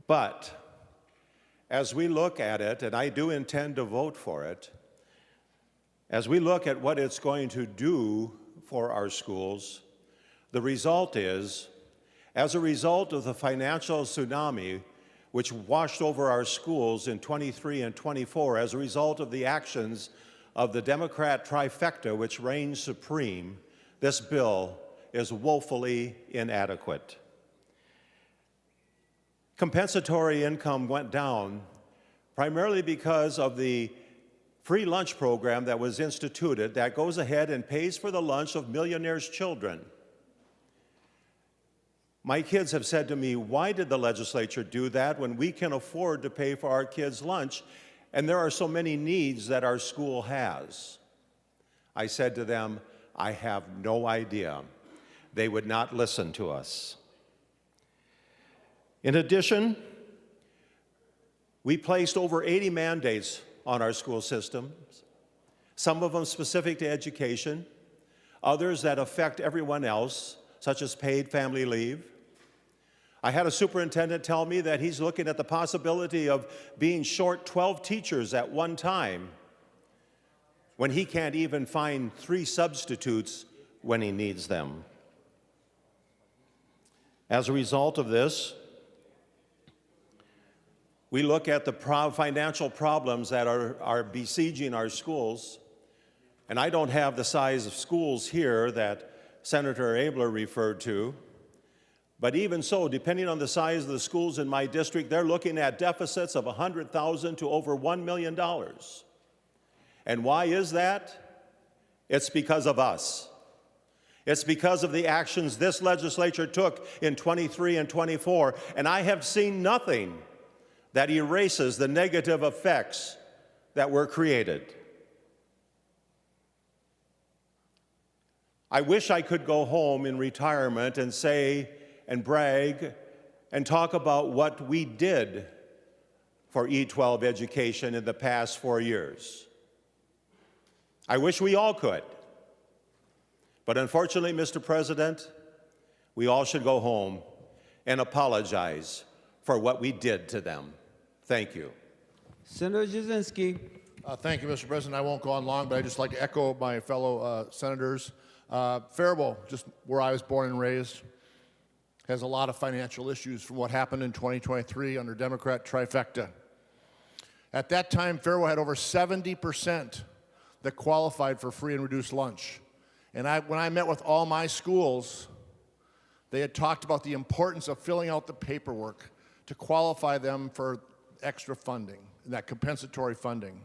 But as we look at it, and I do intend to vote for it, as we look at what it's going to do for our schools, the result is, as a result of the financial tsunami which washed over our schools in 23 and 24, as a result of the actions of the Democrat trifecta which reigns supreme, this bill is woefully inadequate. Compensatory income went down primarily because of the free lunch program that was instituted that goes ahead and pays for the lunch of millionaires' children. My kids have said to me, why did the legislature do that when we can afford to pay for our kids' lunch and there are so many needs that our school has? I said to them, I have no idea. They would not listen to us. In addition, we placed over 80 mandates on our school systems, some of them specific to education, others that affect everyone else, such as paid family leave. I had a superintendent tell me that he's looking at the possibility of being short 12 teachers at one time when he can't even find 3 substitutes when he needs them. As a result of this, we look at the financial problems that are besieging our schools, and I don't have the size of schools here that Senator Abler referred to, but even so, depending on the size of the schools in my district, they're looking at deficits of $100,000 to over $1 million. And why is that? It's because of us. It's because of the actions this legislature took in 23 and 24, and I have seen nothing that erases the negative effects that were created. I wish I could go home in retirement and say and brag and talk about what we did for E12 education in the past 4 years. I wish we all could. But unfortunately, Mr. President, we all should go home and apologize for what we did to them. Thank you. Senator Cwodzinski. Thank you, Mr. President. I won't go on long, but I'd just like to echo my fellow senators. Faribault, just where I was born and raised, has a lot of financial issues from what happened in 2023 under Democrat trifecta. At that time, Faribault had over 70% that qualified for free and reduced lunch. And when I met with all my schools, they had talked about the importance of filling out the paperwork to qualify them for extra funding, that compensatory funding.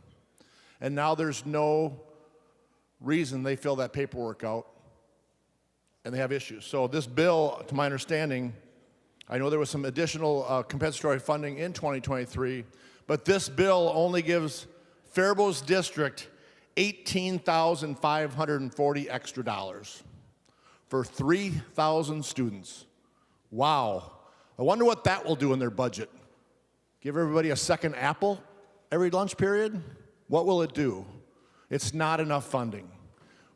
And now there's no reason they fill that paperwork out, and they have issues. So this bill, to my understanding, I know there was some additional compensatory funding in 2023, but this bill only gives Faribault's district $18,540 extra dollars for 3,000 students. Wow. I wonder what that will do in their budget. Give everybody a second apple every lunch period? What will it do? It's not enough funding.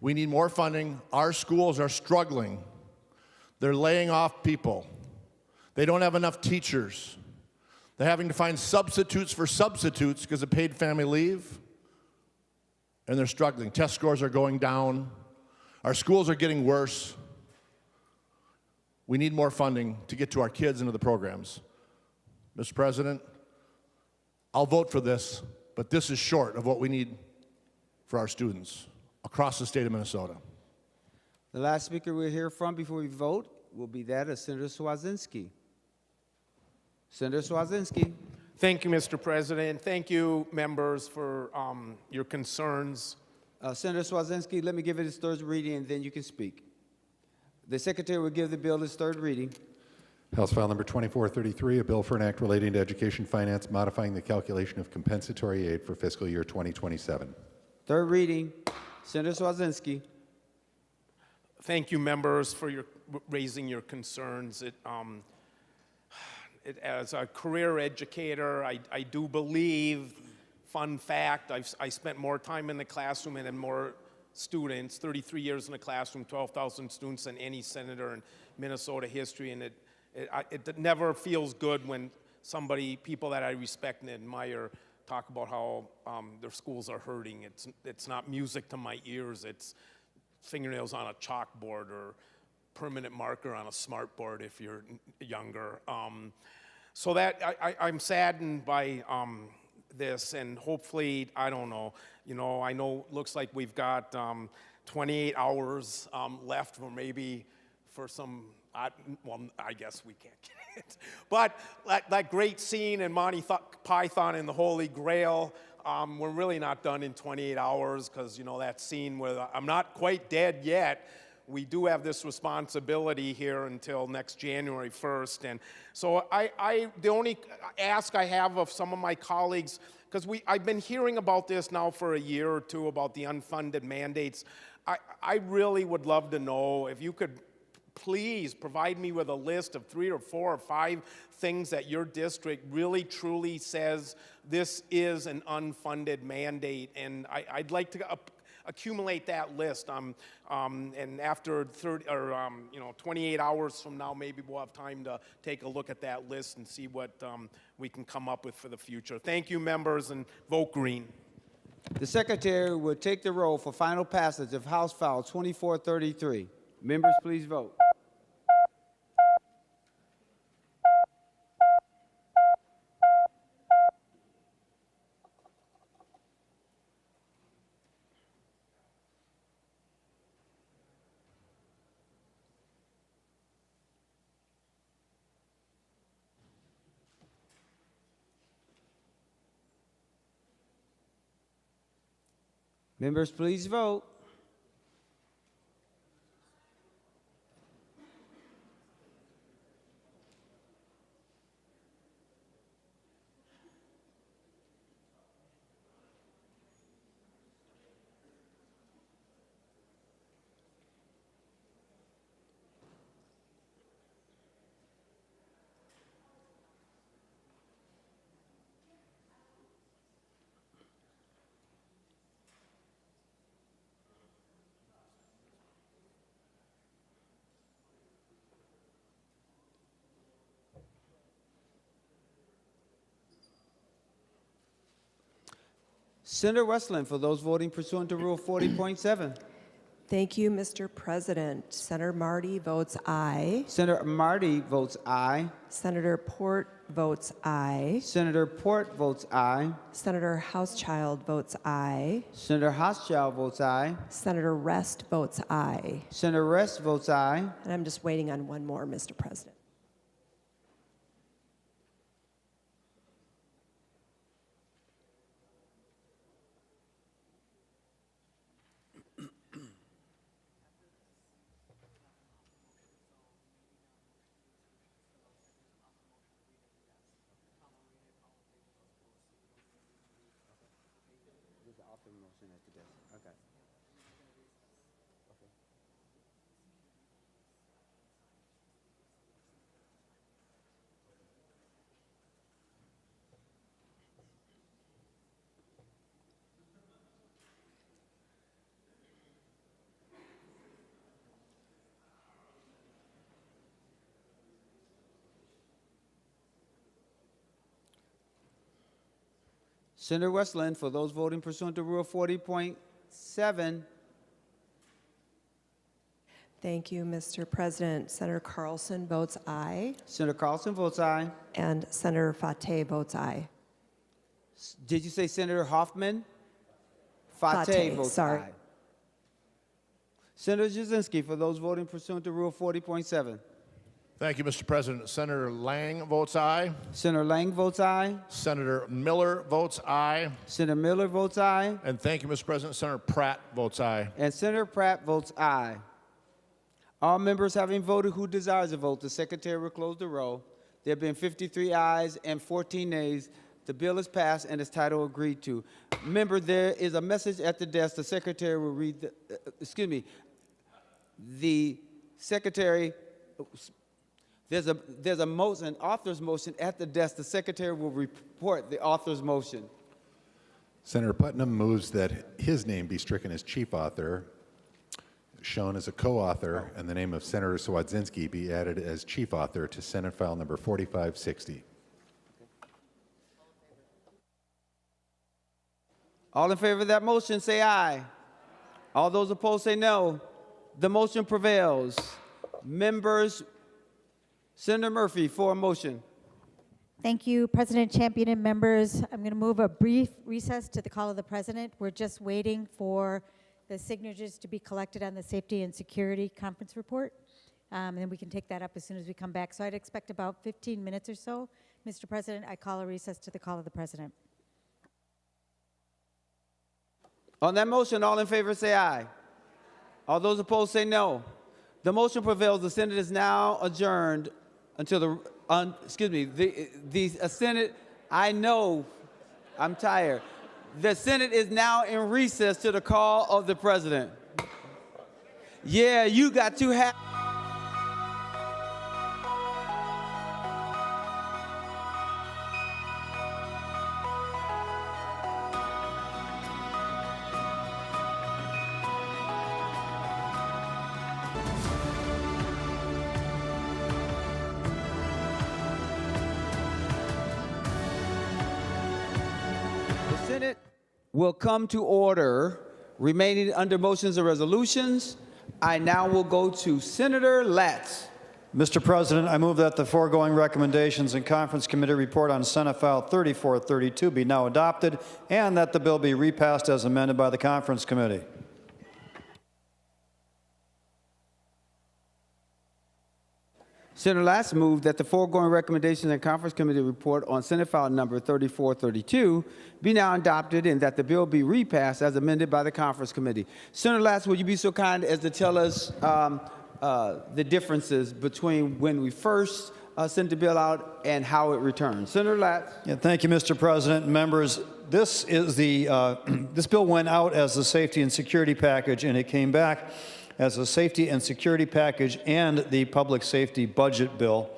We need more funding. Our schools are struggling. They're laying off people. They don't have enough teachers. They're having to find substitutes for substitutes because of paid family leave. And they're struggling. Test scores are going down. Our schools are getting worse. We need more funding to get to our kids into the programs. Mr. President, I'll vote for this, but this is short of what we need for our students across the state of Minnesota. The last speaker we'll hear from before we vote will be that of Senator Cwodzinski. Senator Cwodzinski. Thank you, Mr. President. Thank you, members, for your concerns. Senator Cwodzinski, let me give it its third reading, and then you can speak. The Secretary will give the bill its third reading. House File Number 2433, a bill for an act relating to education finance modifying the calculation of compensatory aid for fiscal year 2027. Third reading. Senator Cwodzinski. Thank you, members, for raising your concerns. As a career educator, I do believe, fun fact, I spent more time in the classroom and had more students, 33 years in the classroom, 12,000 students than any senator in Minnesota history, and it never feels good when people that I respect and admire talk about how their schools are hurting. It's not music to my ears, it's fingernails on a chalkboard or permanent marker on a smartboard if you're younger. So that I'm saddened by this, and hopefully, I don't know, I know it looks like we've got 28 hours left, or maybe for some, well, I guess we can't get it. But that great scene in Monty Python and the Holy Grail, we're really not done in 28 hours, because, that scene where I'm not quite dead yet. We do have this responsibility here until next January 1st. And so the only ask I have of some of my colleagues, because I've been hearing about this now for a year or two about the unfunded mandates. I really would love to know if you could please provide me with a list of 3 or 4 or 5 things that your district really truly says this is an unfunded mandate. And I'd like to accumulate that list. And after 28 hours from now, maybe we'll have time to take a look at that list and see what we can come up with for the future. Thank you, members, and vote green. The Secretary will take the roll for final passage of House File 2433. Members, please vote. Members, please vote. Senator Westland, for those voting pursuant to Rule 40.7. Thank you, Mr. President. Senator Marty votes aye. Senator Marty votes aye. Senator Port votes aye. Senator Port votes aye. Senator Housechild votes aye. Senator Housechild votes aye. Senator Rest votes aye. Senator Rest votes aye. And I'm just waiting on one more, Mr. President. Senator Westland, for those voting pursuant to Rule 40.7. Thank you, Mr. President. Senator Carlson votes aye. Senator Carlson votes aye. And Senator Fateh votes aye. Did you say Senator Hoffman? Fateh votes sorry. aye. Senator Cwodzinski, for those voting pursuant to Rule 40.7. Thank you, Mr. President. Senator Lang votes aye. Senator Lang votes aye. Senator Miller votes aye. Senator Miller votes aye. And thank you, Mr. President. Senator Pratt votes aye. And Senator Pratt votes aye. All members having voted who desires to vote, the Secretary will close the roll. There have been 53 ayes and 14 nays. The bill is passed and its title agreed to. Member, there is a message at the desk. The Secretary will read the, the Secretary, there's a motion, an author's motion at the desk. The Secretary will report the author's motion. Senator Putnam moves that his name be stricken as chief author, shown as a co-author, and the name of Senator Cwodzinski be added as chief author to Senate File number 4560. All in favor of that motion, say aye. All those opposed, say no. The motion prevails. Members, Senator Murphy for a motion. Thank you, President Champion and members. I'm going to move a brief recess to the call of the President. We're just waiting for the signatures to be collected on the Safety and Security Conference Report, and then we can take that up as soon as we come back. So I'd expect about 15 minutes or so. Mr. President, I call a recess to the call of the President. On that motion, all in favor say aye. All those opposed say no. The motion prevails. The Senate is now adjourned until the Senate, I know, I'm tired. The Senate is now in recess to the call of the President. Yeah, you got too happy. Will come to order. Remaining under motions and resolutions, I now will go to Senator Latz. Mr. President, I move that the foregoing recommendations in Conference Committee report on Senate File 3432 be now adopted and that the bill be repassed as amended by the Conference Committee. Senator Latz moved that the foregoing recommendations and Conference Committee report on Senate File number 3432 be now adopted and that the bill be repassed as amended by the Conference Committee. Senator Latz, would you be so kind as to tell us the differences between when we first sent the bill out and how it returned? Senator Latz. Yeah, thank you, Mr. President. Members, this is the this bill went out as a safety and security package, and it came back as a safety and security package and the public safety budget bill.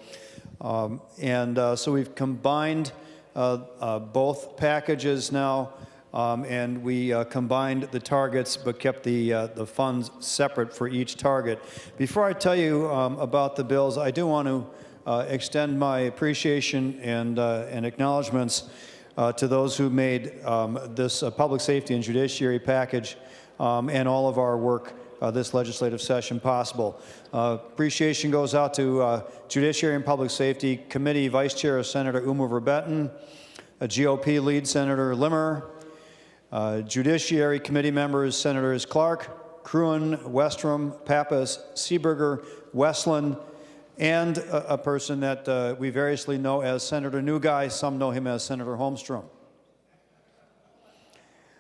So we've combined both packages now, and we combined the targets but kept the funds separate for each target. Before I tell you about the bills, I do want to extend my appreciation and acknowledgments to those who made this public safety and judiciary package and all of our work this legislative session possible. Appreciation goes out to Judiciary and Public Safety Committee Vice Chair Senator Umer-Verbetten, GOP lead Senator Limmer, Judiciary Committee members Senators Clark, Cruen, Westrom, Pappas, Seeberger, Westland, and a person that we variously know as Senator New Guy. Some know him as Senator Holmstrom.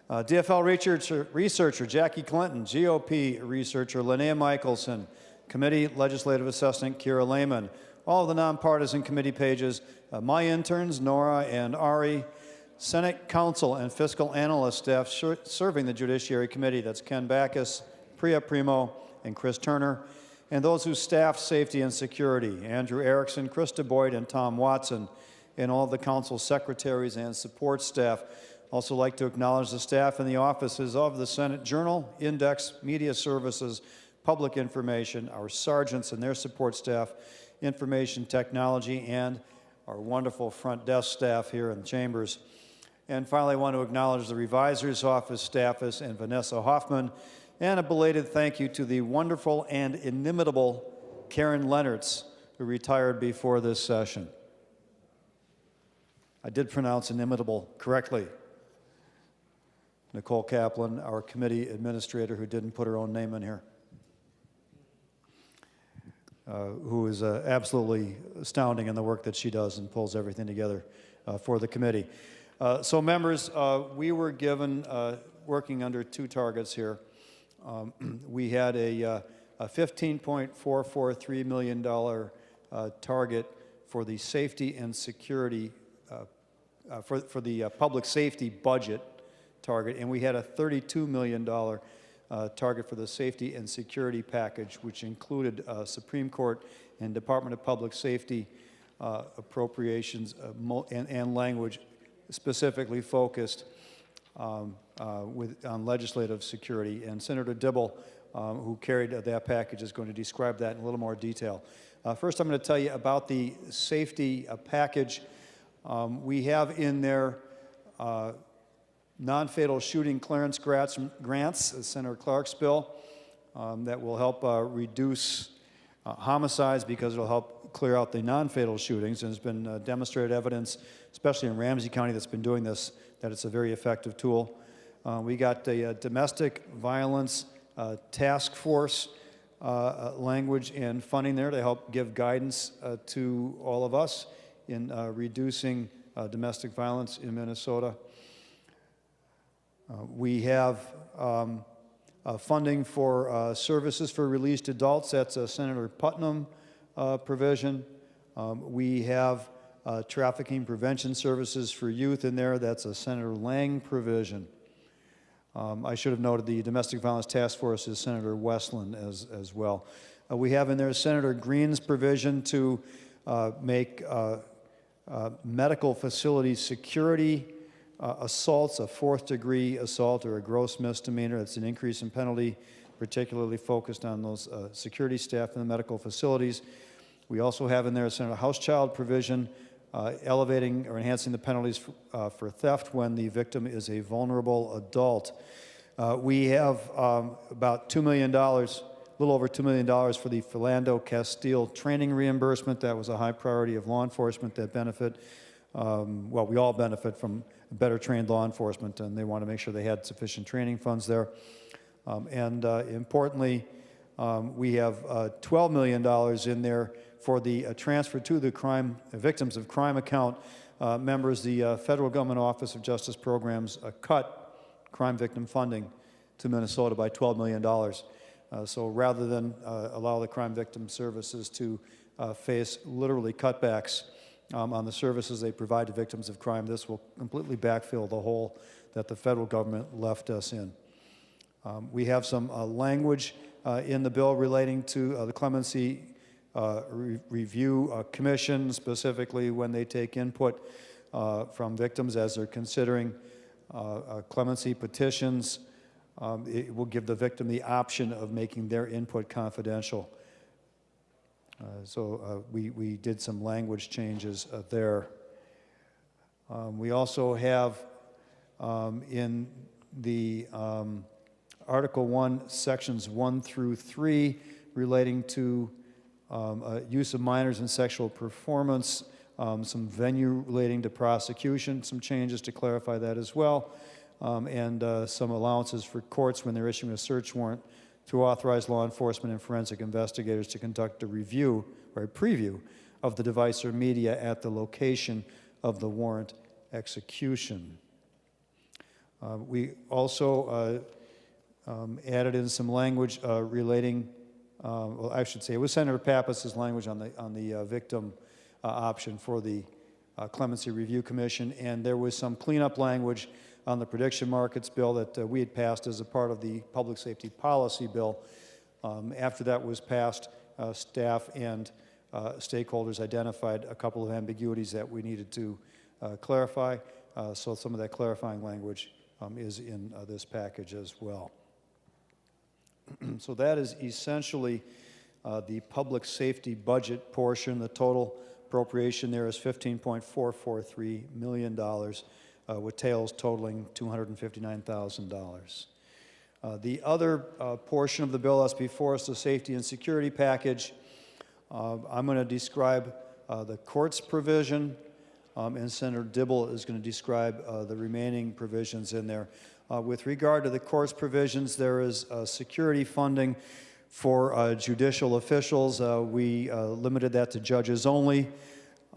DFL researcher Jackie Clinton, GOP researcher Linnea Michelson, Committee Legislative Assistant Kira Lehman, all of the nonpartisan committee pages, my interns Nora and Ari, Senate Counsel and Fiscal Analyst staff serving the Judiciary Committee, that's Ken Backus, Priya Primo, and Chris Turner, and those who staff safety and security, Andrew Erickson, Krista Boyd, and Tom Watson, and all of the council secretaries and support staff. Also like to acknowledge the staff in the offices of the Senate Journal, Index, Media Services, Public Information, our sergeants and their support staff, Information Technology, and our wonderful front desk staff here in the chambers. And finally, I want to acknowledge the Revisor's Office staffers and Vanessa Hoffman, and a belated thank you to the wonderful and inimitable Karen Lennertz, who retired before this session. I did pronounce inimitable correctly. Nicole Kaplan, our committee administrator, who didn't put her own name in here, who is absolutely astounding in the work that she does and pulls everything together for the committee. So members, we were given, working under two targets here, we had a $15.443 million target for the safety and security, for the public safety budget target, and we had a $32 million target for the safety and security package, which included Supreme Court and Department of Public Safety appropriations and language specifically focused on legislative security. And Senator Dibble, who carried that package, is going to describe that in a little more detail. First, I'm going to tell you about the safety package. We have in there non-fatal shooting clearance grants, Senator Clark's bill, that will help reduce homicides because it'll help clear out the non-fatal shootings. And there's been demonstrated evidence, especially in Ramsey County that's been doing this, that it's a very effective tool. We got the domestic violence task force language and funding there to help give guidance to all of us in reducing domestic violence in Minnesota. We have funding for services for released adults. That's a Senator Putnam provision. We have trafficking prevention services for youth in there. That's a Senator Lang provision. I should have noted the Domestic Violence Task Force is Senator Westland as well. We have in there Senator Green's provision to make medical facility security assaults a fourth-degree assault or a gross misdemeanor. It's an increase in penalty, particularly focused on those security staff in the medical facilities. We also have in there a Senator Housechild provision elevating or enhancing the penalties for theft when the victim is a vulnerable adult. We have about $2 million, a little over $2 million for the Philando Castile training reimbursement. That was a high priority of law enforcement that benefit. Well, we all benefit from better trained law enforcement, and they want to make sure they had sufficient training funds there. Importantly, we have $12 million in there for the transfer to the victims of crime account. Members, the Federal Government Office of Justice Programs cut crime victim funding to Minnesota by $12 million. So rather than allow the crime victim services to face literally cutbacks on the services they provide to victims of crime, this will completely backfill the hole that the federal government left us in. We have some language in the bill relating to the Clemency Review Commission, specifically when they take input from victims as they're considering clemency petitions. It will give the victim the option of making their input confidential. So we did some language changes there. We also have in the Article 1, Sections 1 through 3, relating to use of minors in sexual performance, some venue relating to prosecution, some changes to clarify that as well, and some allowances for courts when they're issuing a search warrant to authorize law enforcement and forensic investigators to conduct a review or a preview of the device or media at the location of the warrant execution. We also added in some language relating, well, I should say, it was Senator Pappas's language on the victim option for the Clemency Review Commission, and there was some cleanup language on the prediction markets bill that we had passed as a part of the public safety policy bill. After that was passed, staff and stakeholders identified a couple of ambiguities that we needed to clarify, so some of that clarifying language is in this package as well. So that is essentially the public safety budget portion. The total appropriation there is $15.443 million, with tails totaling $259,000. The other portion of the bill that's before us, the safety and security package, I'm going to describe the courts provision, and Senator Dibble is going to describe the remaining provisions in there. With regard to the courts provisions, there is security funding for judicial officials. We limited that to judges only,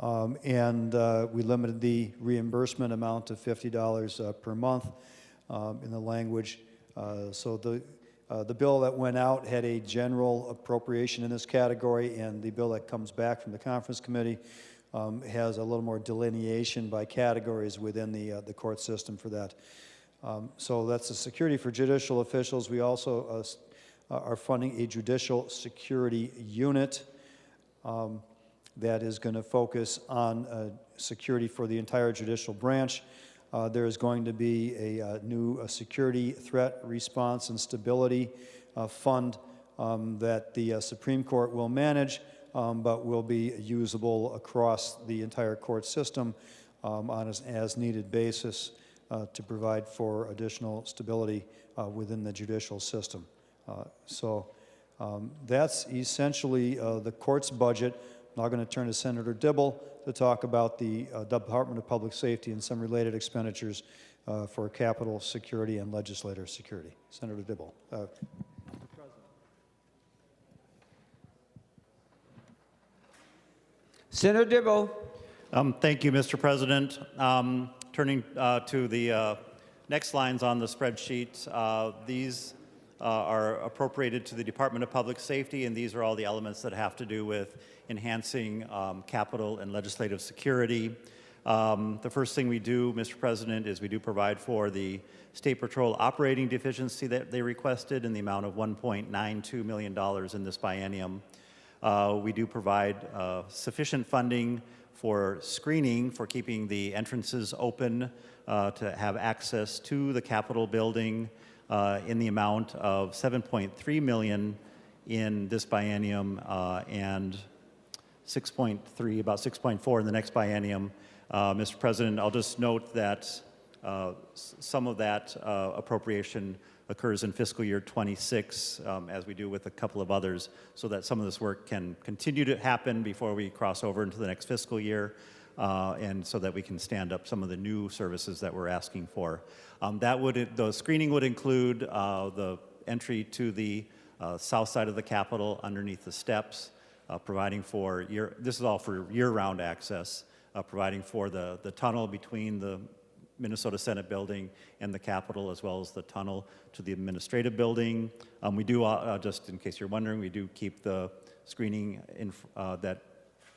and we limited the reimbursement amount to $50 per month in the language. So the bill that went out had a general appropriation in this category, and the bill that comes back from the conference committee has a little more delineation by categories within the court system for that. So that's the security for judicial officials. We also are funding a judicial security unit that is going to focus on security for the entire judicial branch. There is going to be a new security threat response and stability fund that the Supreme Court will manage, but will be usable across the entire court system on an as-needed basis to provide for additional stability within the judicial system. So that's essentially the court's budget. I'm now going to turn to Senator Dibble to talk about the Department of Public Safety and some related expenditures for capital security and legislator security. Senator Dibble. Senator Dibble. Thank you, Mr. President. Turning to the next lines on the spreadsheet, these are appropriated to the Department of Public Safety, and these are all the elements that have to do with enhancing capital and legislative security. The first thing we do, Mr. President, is we do provide for the State Patrol operating deficiency that they requested in the amount of $1.92 million in this biennium. We do provide sufficient funding for screening, for keeping the entrances open to have access to the Capitol building in the amount of $7.3 million in this biennium and about 6.4 in the next biennium. Mr. President, I'll just note that some of that appropriation occurs in fiscal year 26, as we do with a couple of others, so that some of this work can continue to happen before we cross over into the next fiscal year, and so that we can stand up some of the new services that we're asking for. The screening would include the entry to the south side of the Capitol underneath the steps, providing for this is all for year-round access, providing for the tunnel between the Minnesota Senate building and the Capitol, as well as the tunnel to the administrative building. We do, just in case you're wondering, we do keep the screening that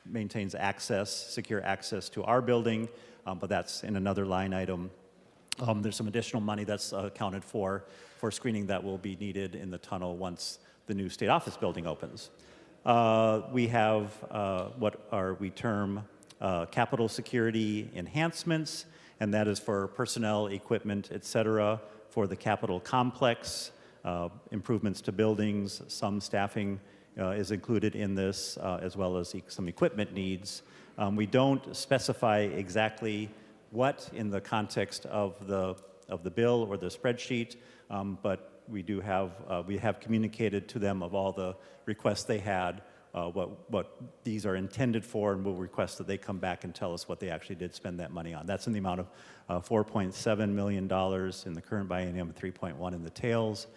maintains access, secure access to our building, but that's in another line item. There's some additional money that's accounted for screening that will be needed in the tunnel once the new state office building opens. We have what we term capital security enhancements, and that is for personnel, equipment, et cetera, for the Capitol complex, improvements to buildings, some staffing is included in this, as well as some equipment needs. We don't specify exactly what in the context of the bill or the spreadsheet, but we have communicated to them of all the requests they had, what these are intended for, and we'll request that they come back and tell us what they actually did spend that money on. That's in the amount of $4.7 million in the current biennium, 3.1 in the tails.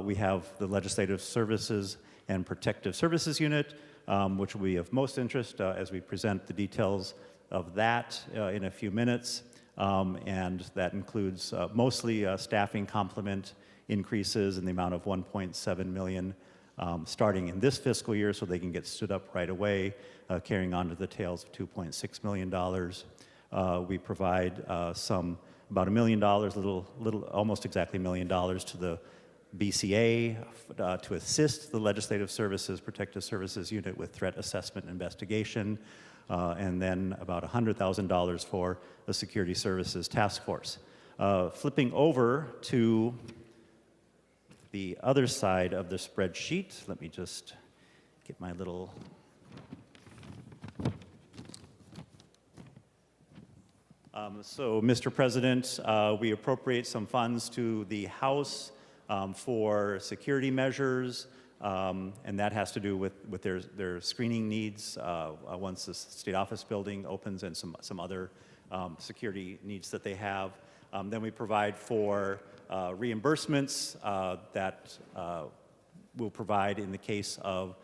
We have the Legislative Services and Protective Services Unit, which will be of most interest as we present the details of that in a few minutes. And that includes mostly staffing complement increases in the amount of $1.7 million starting in this fiscal year so they can get stood up right away, carrying on to the tails of $2.6 million. We provide about $1 million, almost exactly $1 million to the BCA to assist the Legislative Services, Protective Services Unit with threat assessment and investigation, and then about $100,000 for the Security Services Task Force. Flipping over to the other side of the spreadsheet, let me just get my little... So, Mr. President, we appropriate some funds to the House for security measures, and that has to do with their screening needs once the State Office building opens and some other security needs that they have. Then we provide for reimbursements that we'll provide in the case of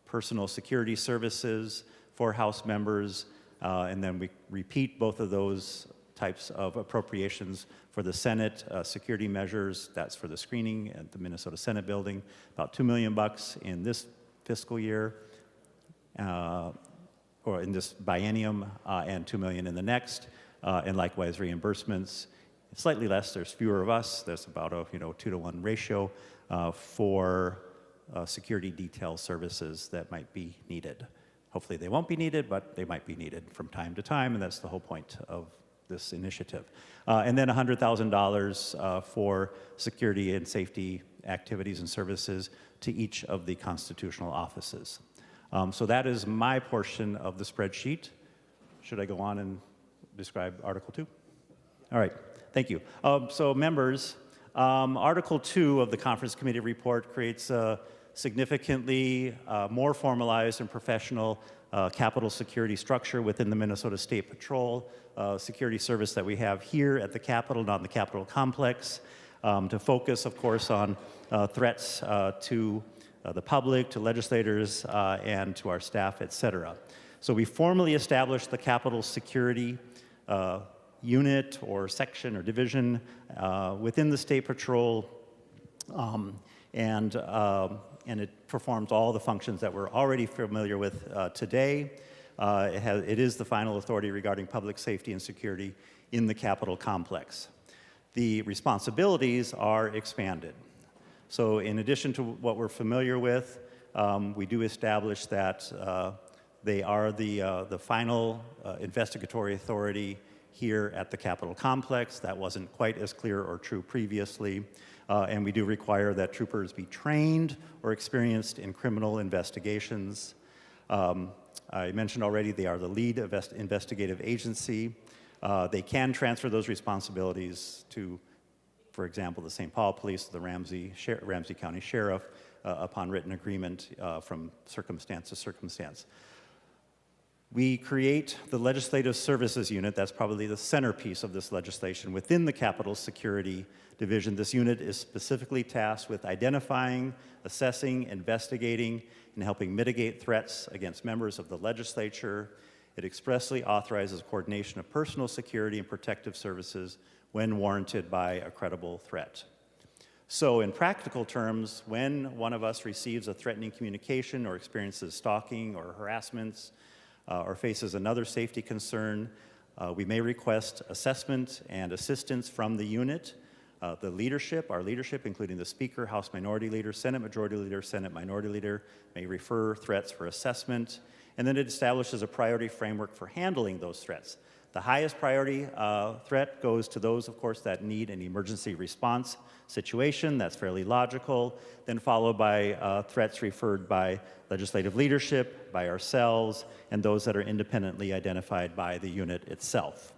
personal security services for House members, and then we repeat both of those types of appropriations for the Senate security measures. That's for the screening at the Minnesota Senate building, about $2 million in this fiscal year, or in this biennium, and $2 million in the next, and likewise reimbursements. Slightly less, there's fewer of us. There's about a 2-to-1 ratio for security detail services that might be needed. Hopefully they won't be needed, but they might be needed from time to time, and that's the whole point of this initiative. And then $100,000 for security and safety activities and services to each of the constitutional offices. So that is my portion of the spreadsheet. Should I go on and describe Article 2? All right, thank you. So members, Article 2 of the Conference Committee report creates a significantly more formalized and professional Capitol security structure within the Minnesota State Patrol security service that we have here at the Capitol and on the Capitol complex, to focus, of course, on threats to the public, to legislators, and to our staff, et cetera. So we formally established the Capitol Security Unit or section or division within the State Patrol, and it performs all the functions that we're already familiar with today. It is the final authority regarding public safety and security in the Capitol complex. The responsibilities are expanded. So in addition to what we're familiar with, we do establish that they are the final investigatory authority here at the Capitol complex. That wasn't quite as clear or true previously. And we do require that troopers be trained or experienced in criminal investigations. I mentioned already they are the lead investigative agency. They can transfer those responsibilities to, for example, the St. Paul Police, the Ramsey County Sheriff, upon written agreement from circumstance to circumstance. We create the Legislative Services Unit. That's probably the centerpiece of this legislation within the Capitol Security Division. This unit is specifically tasked with identifying, assessing, investigating, and helping mitigate threats against members of the legislature. It expressly authorizes coordination of personal security and protective services when warranted by a credible threat. So in practical terms, when one of us receives a threatening communication or experiences stalking or harassments, or faces another safety concern, we may request assessment and assistance from the unit. The leadership, our leadership, including the Speaker, House Minority Leader, Senate Majority Leader, Senate Minority Leader, may refer threats for assessment. And then it establishes a priority framework for handling those threats. The highest priority threat goes to those, of course, that need an emergency response situation. That's fairly logical. Then followed by threats referred by legislative leadership, by ourselves, and those that are independently identified by the unit itself.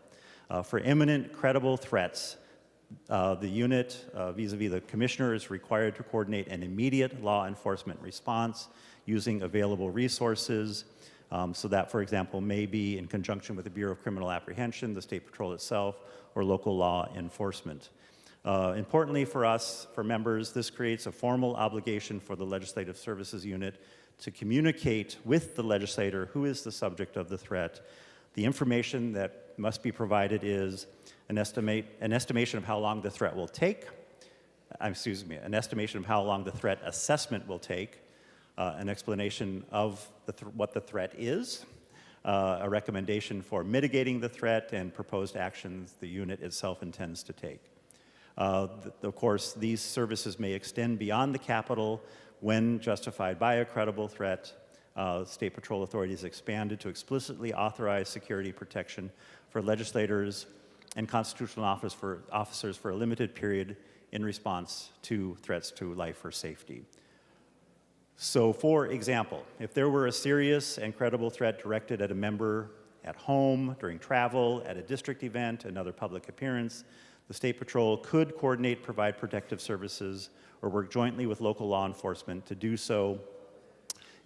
For imminent credible threats, the unit vis-a-vis the commissioner is required to coordinate an immediate law enforcement response using available resources. So that, for example, may be in conjunction with the Bureau of Criminal Apprehension, the State Patrol itself, or local law enforcement. Importantly for us, for members, this creates a formal obligation for the Legislative Services Unit to communicate with the legislator who is the subject of the threat. The information that must be provided is an estimation of how long the threat will take, an estimation of how long the threat assessment will take, an explanation of what the threat is, a recommendation for mitigating the threat, and proposed actions the unit itself intends to take. Of course, these services may extend beyond the Capitol when justified by a credible threat. State Patrol authorities expanded to explicitly authorize security protection for legislators and constitutional officers for a limited period in response to threats to life or safety. So, for example, if there were a serious and credible threat directed at a member at home, during travel, at a district event, another public appearance, the State Patrol could coordinate, provide protective services, or work jointly with local law enforcement to do so.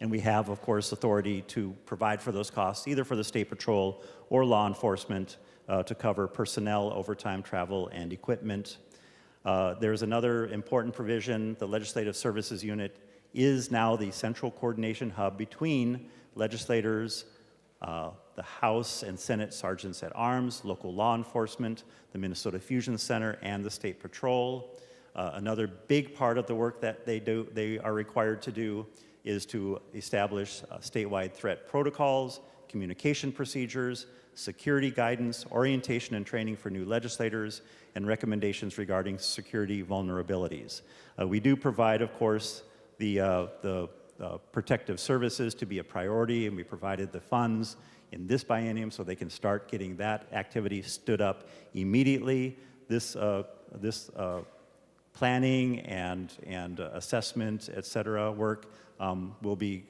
And we have, of course, authority to provide for those costs, either for the State Patrol or law enforcement, to cover personnel, overtime, travel, and equipment. There's another important provision. The Legislative Services Unit is now the central coordination hub between legislators, the House and Senate Sergeants at Arms, local law enforcement, the Minnesota Fusion Center, and the State Patrol. Another big part of the work that they are required to do is to establish statewide threat protocols, communication procedures, security guidance, orientation and training for new legislators, and recommendations regarding security vulnerabilities. We do provide, of course, the protective services to be a priority, and we provided the funds in this biennium so they can start getting that activity stood up immediately. This planning and assessment, et cetera, work will be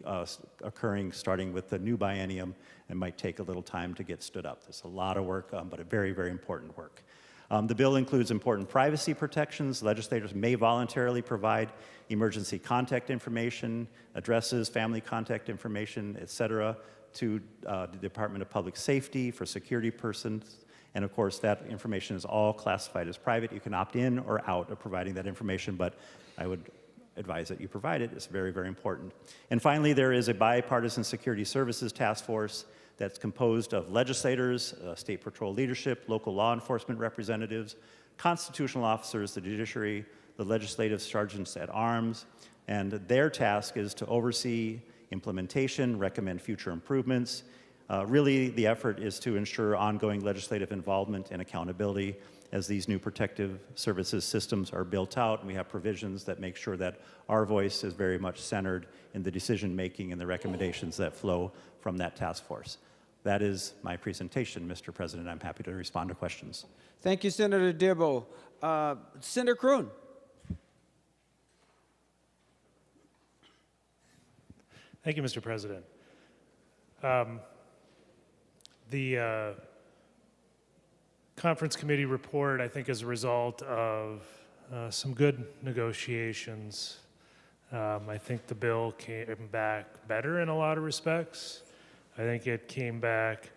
occurring starting with the new biennium and might take a little time to get stood up. There's a lot of work, but a very, very important work. The bill includes important privacy protections. Legislators may voluntarily provide emergency contact information, addresses, family contact information, et cetera, to the Department of Public Safety for security persons. And of course, that information is all classified as private. You can opt in or out of providing that information, but I would advise that you provide it. It's very, very important. And finally, there is a bipartisan security services task force that's composed of legislators, State Patrol leadership, local law enforcement representatives, constitutional officers, the judiciary, the legislative sergeants at arms, and their task is to oversee implementation, recommend future improvements. Really, the effort is to ensure ongoing legislative involvement and accountability as these new protective services systems are built out, and we have provisions that make sure that our voice is very much centered in the decision-making and the recommendations that flow from that task force. That is my presentation, Mr. President. I'm happy to respond to questions. Thank you, Senator Dibble. Senator Kroon. Thank you, Mr. President. The conference committee report, I think, is a result of some good negotiations. I think the bill came back better in a lot of respects. I think it came back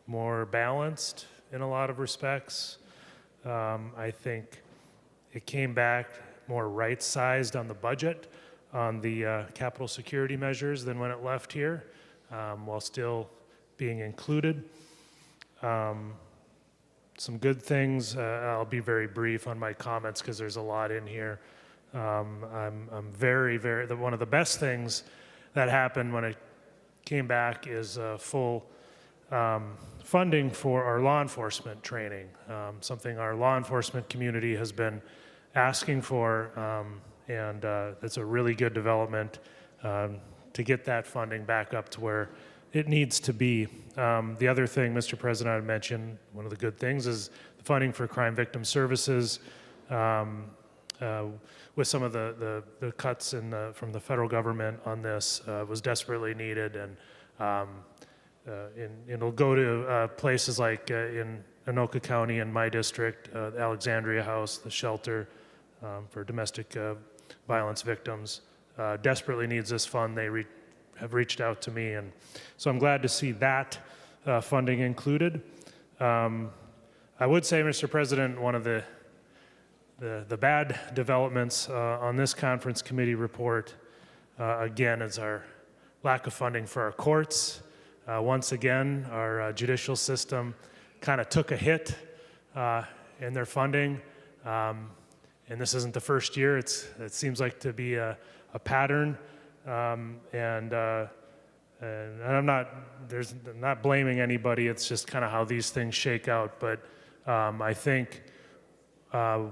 more balanced in a lot of respects. I think it came back more right-sized on the budget, on the capital security measures than when it left here, while still being included. Some good things. I'll be very brief on my comments because there's a lot in here. I'm very, one of the best things that happened when it came back is full funding for our law enforcement training, something our law enforcement community has been asking for, and it's a really good development to get that funding back up to where it needs to be. The other thing, Mr. President, I mentioned, one of the good things is the funding for crime victim services. With some of the cuts from the federal government on this was desperately needed, and it'll go to places like in Anoka County in my district, the Alexandria House, the shelter for domestic violence victims, desperately needs this fund. They have reached out to me, and so I'm glad to see that funding included. I would say, Mr. President, one of the bad developments on this conference committee report, again, is our lack of funding for our courts. Once again, our judicial system kind of took a hit in their funding. And this isn't the first year. It seems like to be a pattern. And I'm not blaming anybody. It's just kind of how these things shake out. But I think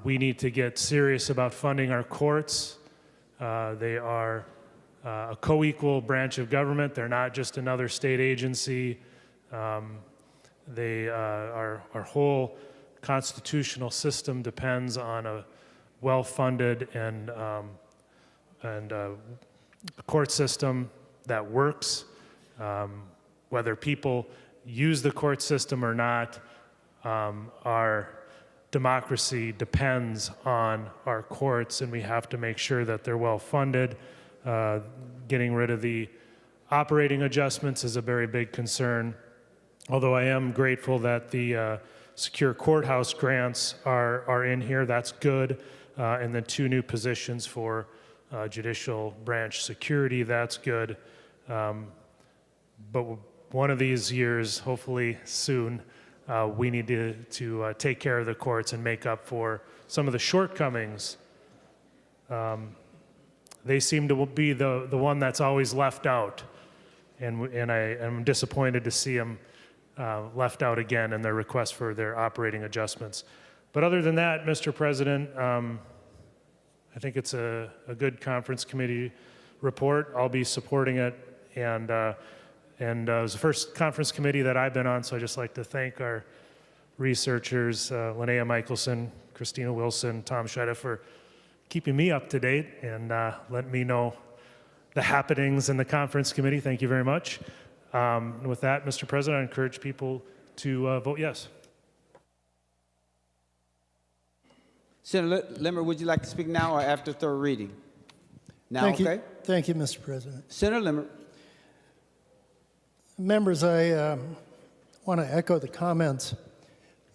we need to get serious about funding our courts. They are a co-equal branch of government. They're not just another state agency. Our whole constitutional system depends on a well-funded and court system that works. Whether people use the court system or not, our democracy depends on our courts, and we have to make sure that they're well-funded. Getting rid of the operating adjustments is a very big concern, although I am grateful that the secure courthouse grants are in here. That's good. And the 2 new positions for judicial branch security, that's good. But one of these years, hopefully soon, we need to take care of the courts and make up for some of the shortcomings. They seem to be the one that's always left out, and I am disappointed to see them left out again in their request for their operating adjustments. But other than that, Mr. President, I think it's a good conference committee report. I'll be supporting it, and it was the first conference committee that I've been on, so I'd just like to thank our researchers, Linnea Michelson, Christina Wilson, Tom Scheda, for keeping me up to date and letting me know the happenings in the conference committee. Thank you very much. And with that, Mr. President, I encourage people to vote yes. Senator Limmer, would you like to speak now or after third reading? Now, Thank okay? you. Thank you, Mr. President. Senator Limmer. Members, I want to echo the comments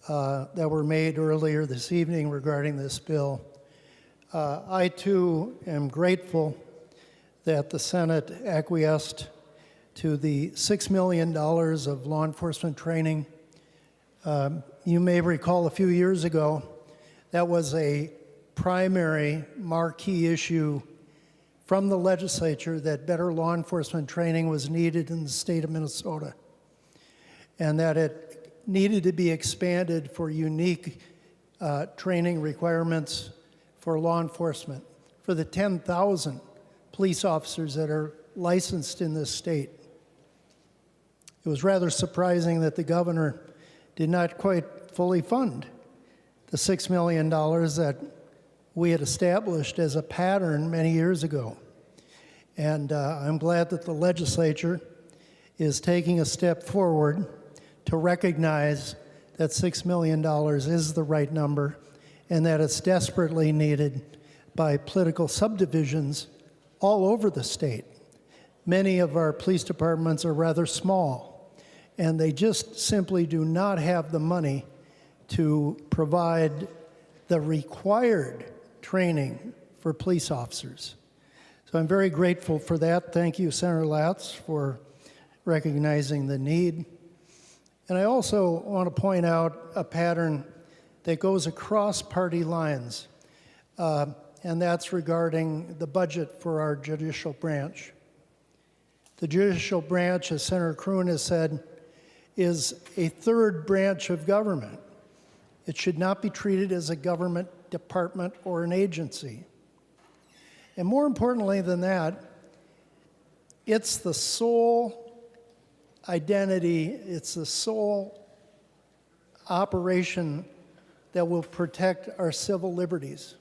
that were made earlier this evening regarding this bill. I, too, am grateful that the Senate acquiesced to the $6 million of law enforcement training. You may recall a few years ago, that was a primary marquee issue from the legislature, that better law enforcement training was needed in the state of Minnesota, and that it needed to be expanded for unique training requirements for law enforcement, for the 10,000 police officers that are licensed in this state. It was rather surprising that the governor did not quite fully fund the $6 million that we had established as a pattern many years ago. And I'm glad that the legislature is taking a step forward to recognize that $6 million is the right number and that it's desperately needed by political subdivisions all over the state. Many of our police departments are rather small, and they just simply do not have the money to provide the required training for police officers. So I'm very grateful for that. Thank you, Senator Latz, for recognizing the need. And I also want to point out a pattern that goes across party lines, and that's regarding the budget for our judicial branch. The judicial branch, as Senator Kroon has said, is a third branch of government. It should not be treated as a government department or an agency. And more importantly than that, it's the sole identity, it's the sole operation that will protect our civil liberties.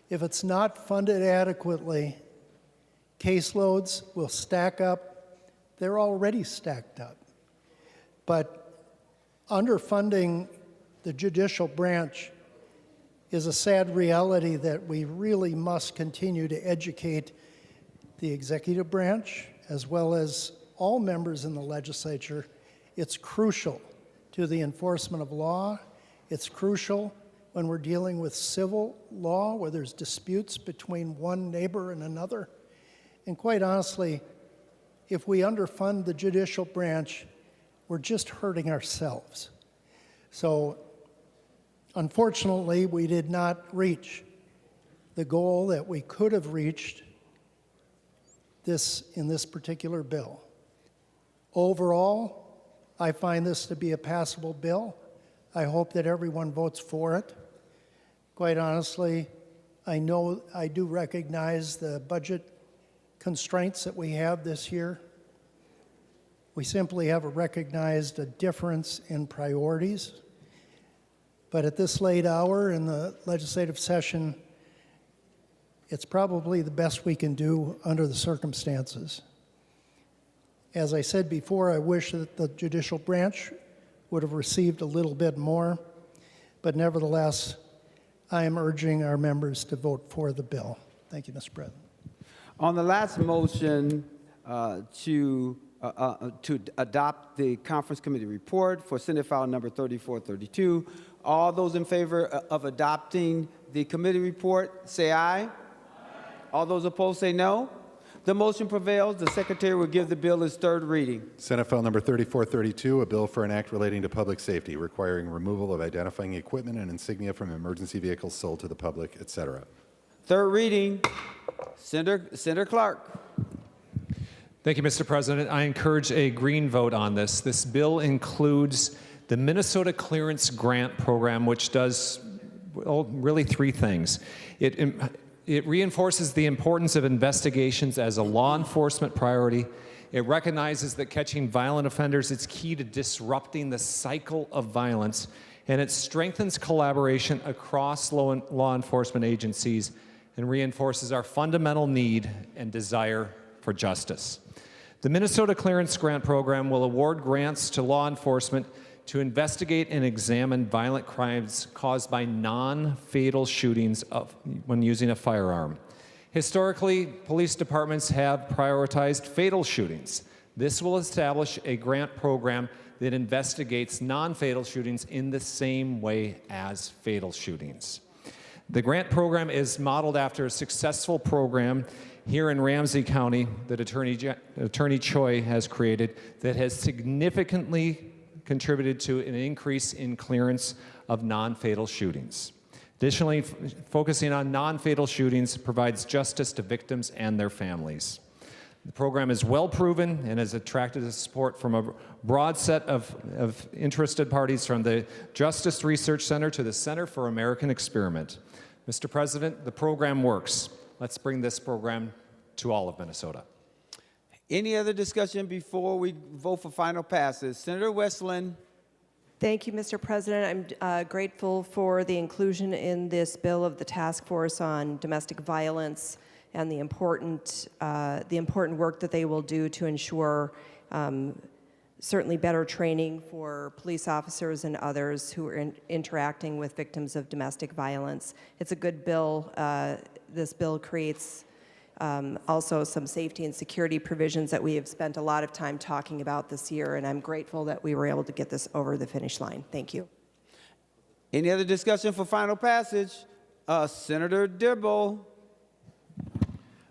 If it's not funded adequately, caseloads will stack up. They're already stacked up. But underfunding the judicial branch is a sad reality that we really must continue to educate the executive branch as well as all members in the legislature. It's crucial to the enforcement of law. It's crucial when we're dealing with civil law where there's disputes between one neighbor and another. And quite honestly, if we underfund the judicial branch, we're just hurting ourselves. So unfortunately, we did not reach the goal that we could have reached in this particular bill. Overall, I find this to be a passable bill. I hope that everyone votes for it. Quite honestly, I do recognize the budget constraints that we have this year. We simply have recognized a difference in priorities. But at this late hour in the legislative session, it's probably the best we can do under the circumstances. As I said before, I wish that the judicial branch would have received a little bit more, but nevertheless, I am urging our members to vote for the bill. Thank you, Mr. President. On the last motion to adopt the conference committee report for Senate file number 3432, all those in favor of adopting the committee report, say aye. All those opposed, say no. The motion prevails. The secretary will give the bill its third reading. Senate File Number 3432, a bill for an act relating to public safety, requiring removal of identifying equipment and insignia from emergency vehicles sold to the public, etc. Third reading. Senator Clark. Thank you, Mr. President. I encourage a green vote on this. This bill includes the Minnesota Clearance Grant Program, which does really three things. It reinforces the importance of investigations as a law enforcement priority. It recognizes that catching violent offenders is key to disrupting the cycle of violence, and it strengthens collaboration across law enforcement agencies and reinforces our fundamental need and desire for justice. The Minnesota Clearance Grant Program will award grants to law enforcement to investigate and examine violent crimes caused by non-fatal shootings when using a firearm. Historically, police departments have prioritized fatal shootings. This will establish a grant program that investigates non-fatal shootings in the same way as fatal shootings. The grant program is modeled after a successful program here in Ramsey County that Attorney Choi has created that has significantly contributed to an increase in clearance of non-fatal shootings. Additionally, focusing on non-fatal shootings provides justice to victims and their families. The program is well proven and has attracted support from a broad set of interested parties, from the Justice Research Center to the Center for American Experiment. Mr. President, the program works. Let's bring this program to all of Minnesota. Any other discussion before we vote for final passes? Senator Westland. Thank you, Mr. President. I'm grateful for the inclusion in this bill of the task force on domestic violence and the important work that they will do to ensure certainly better training for police officers and others who are interacting with victims of domestic violence. It's a good bill. This bill creates also some safety and security provisions that we have spent a lot of time talking about this year, and I'm grateful that we were able to get this over the finish line. Thank you. Any other discussion for final passage? Senator Dibble.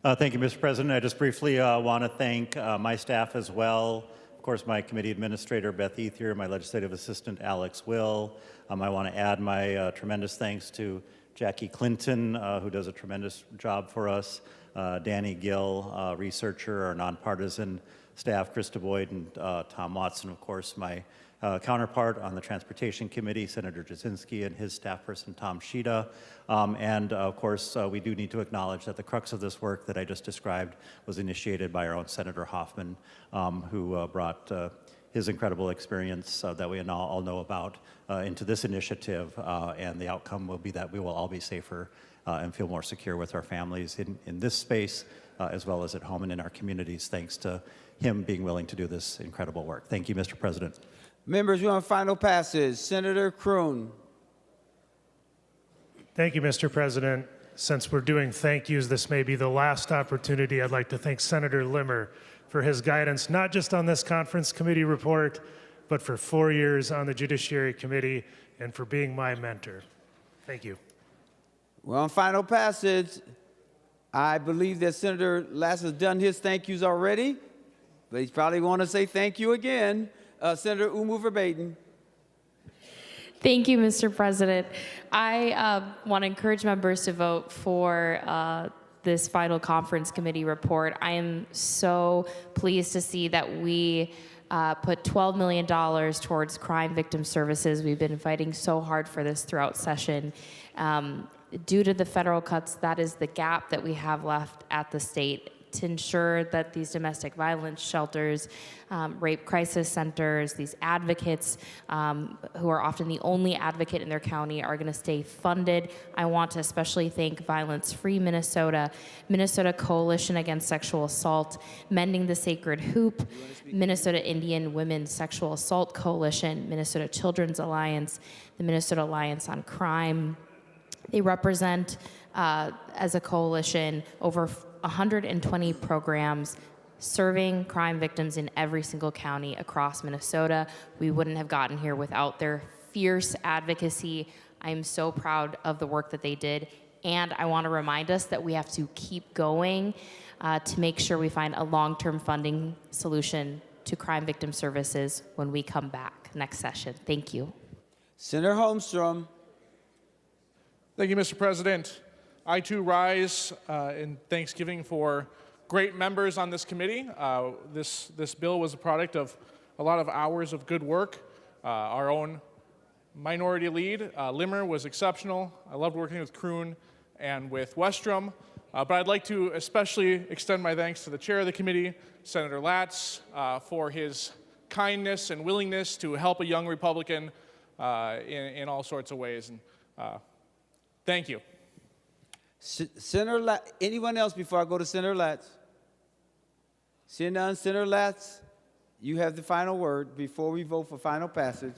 Thank you, Mr. President. I just briefly want to thank my staff as well. Of course, my committee administrator, Beth Ethier, my legislative assistant, Alex Will. I want to add my tremendous thanks to Jackie Clinton, who does a tremendous job for us. Danny Gill, researcher, our nonpartisan staff, Krista Boyd and Tom Watson, of course, my counterpart on the Transportation Committee, Senator Cwodzinski, and his staff person, Tom Sheeta. And of course, we do need to acknowledge that the crux of this work that I just described was initiated by our own Senator Hoffman, who brought his incredible experience that we all know about into this initiative. And the outcome will be that we will all be safer and feel more secure with our families in this space, as well as at home and in our communities, thanks to him being willing to do this incredible work. Thank you, Mr. President. Members, we're on final passage. Senator Kroon. Thank you, Mr. President. Since we're doing thank yous, this may be the last opportunity. I'd like to thank Senator Limmer for his guidance, not just on this conference committee report, but for 4 years on the Judiciary Committee and for being my mentor. Thank you. Well, on final passage, I believe that Senator Latz has done his thank yous already, but he's probably want to say thank you again. Senator Umu Verbatim. Thank you, Mr. President. I want to encourage members to vote for this final conference committee report. I am so pleased to see that we put $12 million towards crime victim services. We've been fighting so hard for this throughout session. Due to the federal cuts, that is the gap that we have left at the state to ensure that these domestic violence shelters, rape crisis centers, these advocates who are often the only advocate in their county are going to stay funded. I want to especially thank Violence Free Minnesota, Minnesota Coalition Against Sexual Assault, Mending the Sacred Hoop, Minnesota Indian Women's Sexual Assault Coalition, Minnesota Children's Alliance, the Minnesota Alliance on Crime. They represent, as a coalition, over 120 programs serving crime victims in every single county across Minnesota. We wouldn't have gotten here without their fierce advocacy. I am so proud of the work that they did, and I want to remind us that we have to keep going to make sure we find a long-term funding solution to crime victim services when we come back next session. Thank you. Senator Holmstrom. Thank you, Mr. President. I too rise in thanksgiving for great members on this committee. This bill was a product of a lot of hours of good work. Our own minority lead, Limmer, was exceptional. I loved working with Kroon and with Westrom. But I'd like to especially extend my thanks to the chair of the committee, Senator Latz, for his kindness and willingness to help a young Republican in all sorts of ways. And thank you. Senator Latz, anyone else before I go to Senator Latz? Seeing none, Senator Latz, you have the final word before we vote for final passage.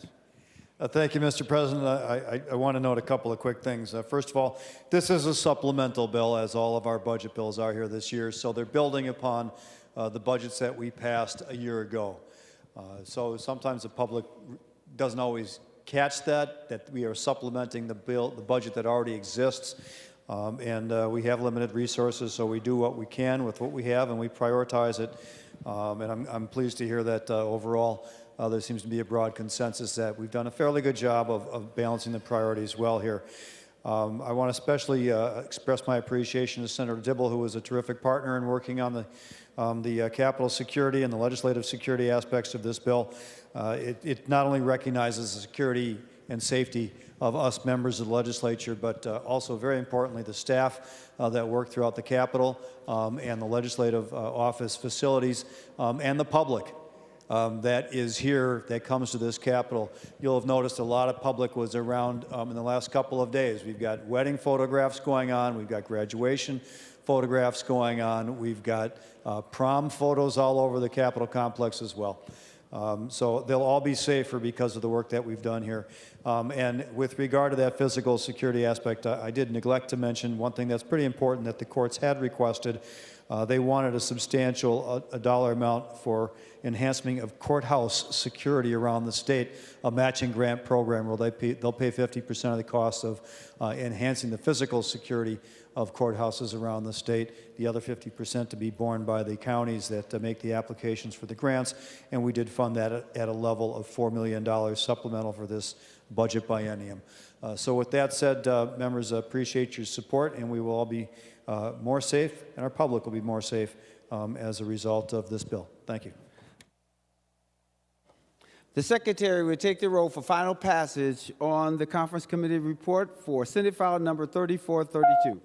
Thank you, Mr. President. I want to note a couple of quick things. First of all, this is a supplemental bill, as all of our budget bills are here this year, so they're building upon the budgets that we passed a year ago. So sometimes the public doesn't always catch that we are supplementing the budget that already exists. And we have limited resources, so we do what we can with what we have, and we prioritize it. And I'm pleased to hear that overall there seems to be a broad consensus that we've done a fairly good job of balancing the priorities well here. I want to especially express my appreciation to Senator Dibble, who was a terrific partner in working on the capital security and the legislative security aspects of this bill. It not only recognizes the security and safety of us members of the legislature, but also very importantly the staff that work throughout the Capitol and the legislative office facilities and the public that is here, that comes to this Capitol. You'll have noticed a lot of public was around in the last couple of days. We've got wedding photographs going on, we've got graduation photographs going on, we've got prom photos all over the Capitol complex as well. So they'll all be safer because of the work that we've done here. And with regard to that physical security aspect, I did neglect to mention one thing that's pretty important that the courts had requested. They wanted a substantial dollar amount for enhancement of courthouse security around the state, a matching grant program where they'll pay 50% of the cost of enhancing the physical security of courthouses around the state, the other 50% to be borne by the counties that make the applications for the grants, and we did fund that at a level of $4 million supplemental for this budget biennium. So with that said, members, appreciate your support, and we will all be more safe, and our public will be more safe as a result of this bill. Thank you. The Secretary will take the roll for final passage on the Conference Committee report for Senate File Number 3432.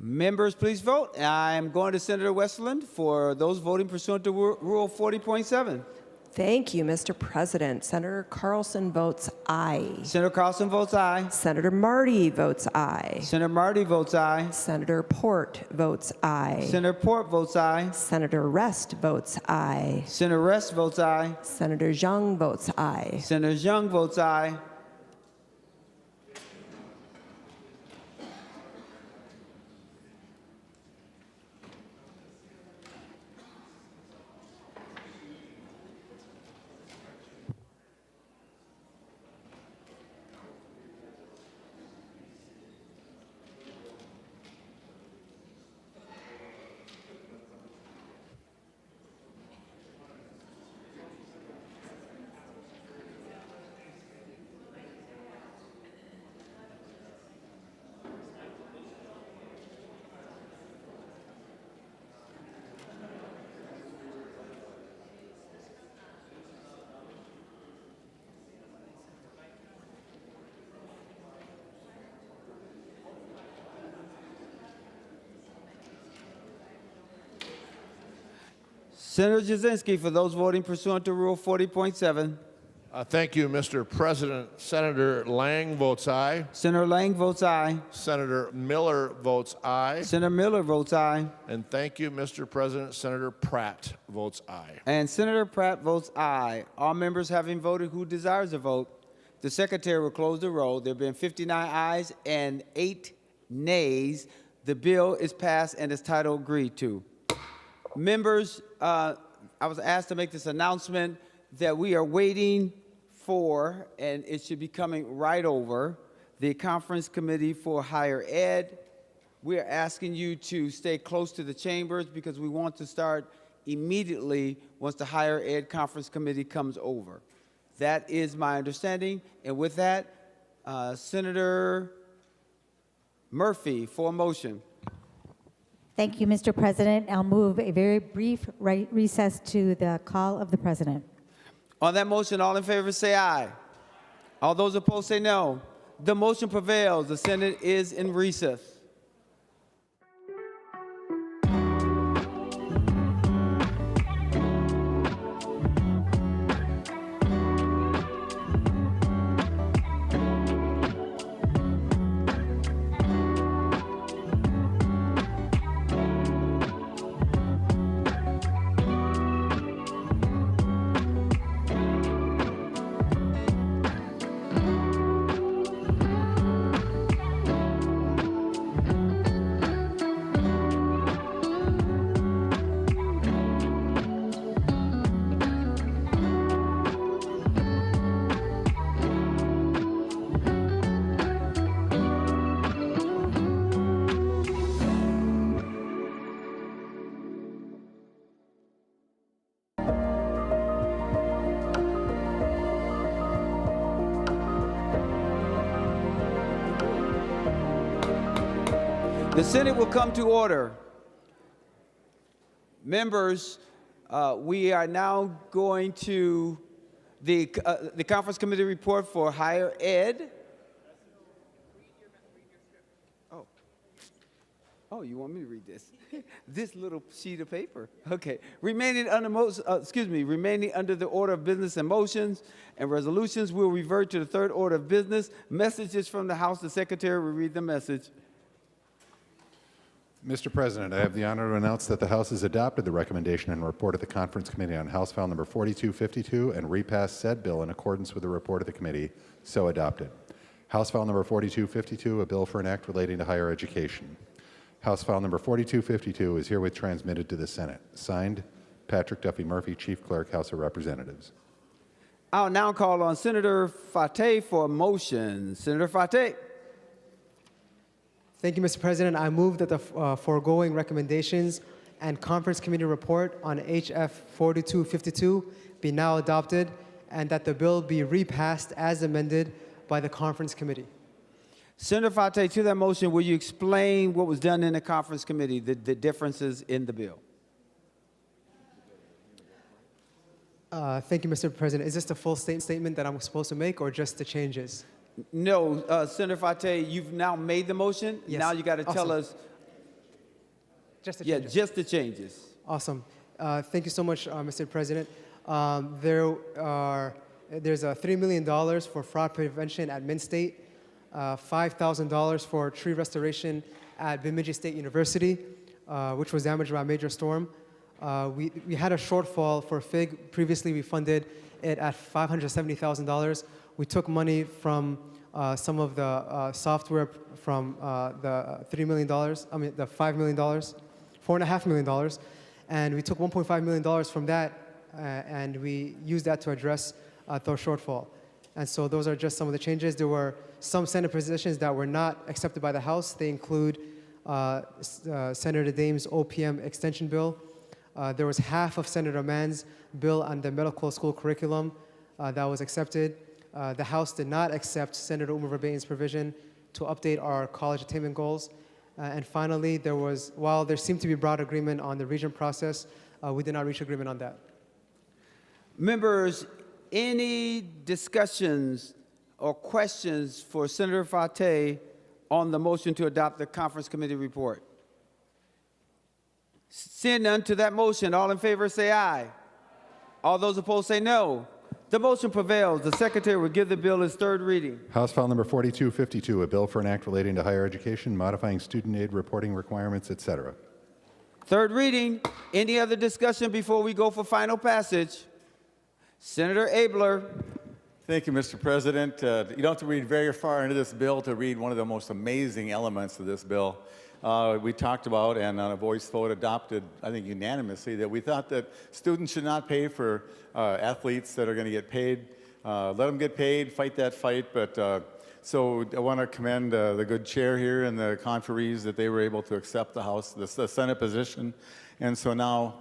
Members, please vote. I am going to Senator Westland for those voting pursuant to Rule 40.7. Thank you, Mr. President. Senator Carlson votes aye. Senator Carlson votes aye. Senator Marty votes aye. Senator Marty votes aye. Senator Port votes aye. Senator Port votes aye. Senator Rest votes aye. Senator Rest votes aye. Senator Zhang votes aye. Senator Zhang votes aye. Senator Cwodzinski for those voting pursuant to Rule 40.7. Thank you, Mr. President. Senator Lang votes aye. Senator Lang votes aye. Senator Miller votes aye. Senator Miller votes aye. And thank you, Mr. President. Senator Pratt votes aye. And Senator Pratt votes aye. All members having voted who desires a vote, the Secretary will close the roll. There have been 59 ayes and 8 nays. The bill is passed and is title agreed to. Members, I was asked to make this announcement that we are waiting for, and it should be coming right over, the Conference Committee for Higher Ed. We are asking you to stay close to the chambers because we want to start immediately once the Higher Ed Conference Committee comes over. That is my understanding. And with that, Senator Murphy for a motion. Thank you, Mr. President. I'll move a very brief recess to the call of the President. On that motion, all in favor say aye. All those opposed say no. The motion prevails. The Senate is in recess. The Senate will come to order. Members, we are now going to the Conference Committee report for Higher Ed. Oh, you want me to read this? This little sheet of paper. Okay. Remaining under the order of business and motions and resolutions, we'll revert to the third order of business. Messages from the House. The Secretary will read the message. Mr. President, I have the honor to announce that the House has adopted the recommendation and report of the Conference Committee on House File Number 4252 and repassed said bill in accordance with the report of the committee, so adopted. House File Number 4252, a bill for an act relating to higher education. House File Number 4252 is herewith transmitted to the Senate. Signed, Patrick Duffy Murphy, Chief Clerk, House of Representatives. I'll now call on Senator Fateh for a motion. Senator Fateh. Thank you, Mr. President. I move that the foregoing recommendations and Conference Committee report on HF 4252 be now adopted and that the bill be repassed as amended by the Conference Committee. Senator Fateh, to that motion, will you explain what was done in the Conference Committee, the differences in the bill? Thank you, Mr. President. Is this the full statement that I'm supposed to make or just the changes? No, Senator Fateh, you've now made the motion. Yes. Now you got to tell us Just the Yeah, changes. just the changes. Awesome. Thank you so much, Mr. President. There's $3 million for fraud prevention at Mint State, $5,000 for tree restoration at Bemidji State University, which was damaged by a major storm. We had a shortfall for FIG. Previously, we funded it at $570,000. We took money from some of the software from the $3 million, the $5 million, $4.5 million, and we took $1.5 million from that, and we used that to address the shortfall. And so those are just some of the changes. There were some Senate positions that were not accepted by the House. They include Senator Dames' OPM extension bill. There was half of Senator Mann's bill on the medical school curriculum that was accepted. The House did not accept Senator Umar Verbain's provision to update our college attainment goals. And finally, while there seemed to be broad agreement on the region process, we did not reach agreement on that. Members, any discussions or questions for Senator Fateh on the motion to adopt the conference committee report? Seeing none to that motion, all in favor say aye. All those opposed say no. The motion prevails. The Secretary will give the bill its third reading. House File Number 4252, a bill for an act relating to higher education, modifying student aid reporting requirements, etc. Third reading. Any other discussion before we go for final passage? Senator Abler. Thank you, Mr. President. You don't have to read very far into this bill to read one of the most amazing elements of this bill. We talked about, and on a voice vote adopted, I think unanimously, that we thought that students should not pay for athletes that are going to get paid. Let them get paid, fight that fight. But so I want to commend the good chair here and the conferees that they were able to accept the Senate position. And so now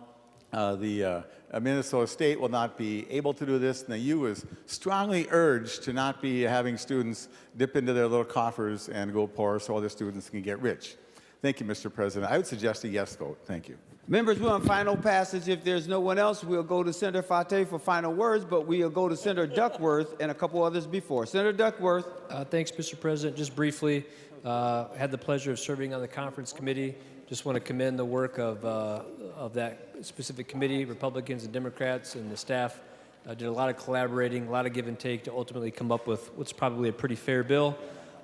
the Minnesota State will not be able to do this, and the U is strongly urged to not be having students dip into their little coffers and go poor so other students can get rich. Thank you, Mr. President. I would suggest a yes vote. Thank you. Members, we're on final passage. If there's no one else, we'll go to Senator Fateh for final words, but we'll go to Senator Duckworth and a couple others before. Senator Duckworth. Thanks, Mr. President. Just briefly, had the pleasure of serving on the conference committee. Just want to commend the work of that specific committee, Republicans and Democrats, and the staff did a lot of collaborating, a lot of give and take to ultimately come up with what's probably a pretty fair bill.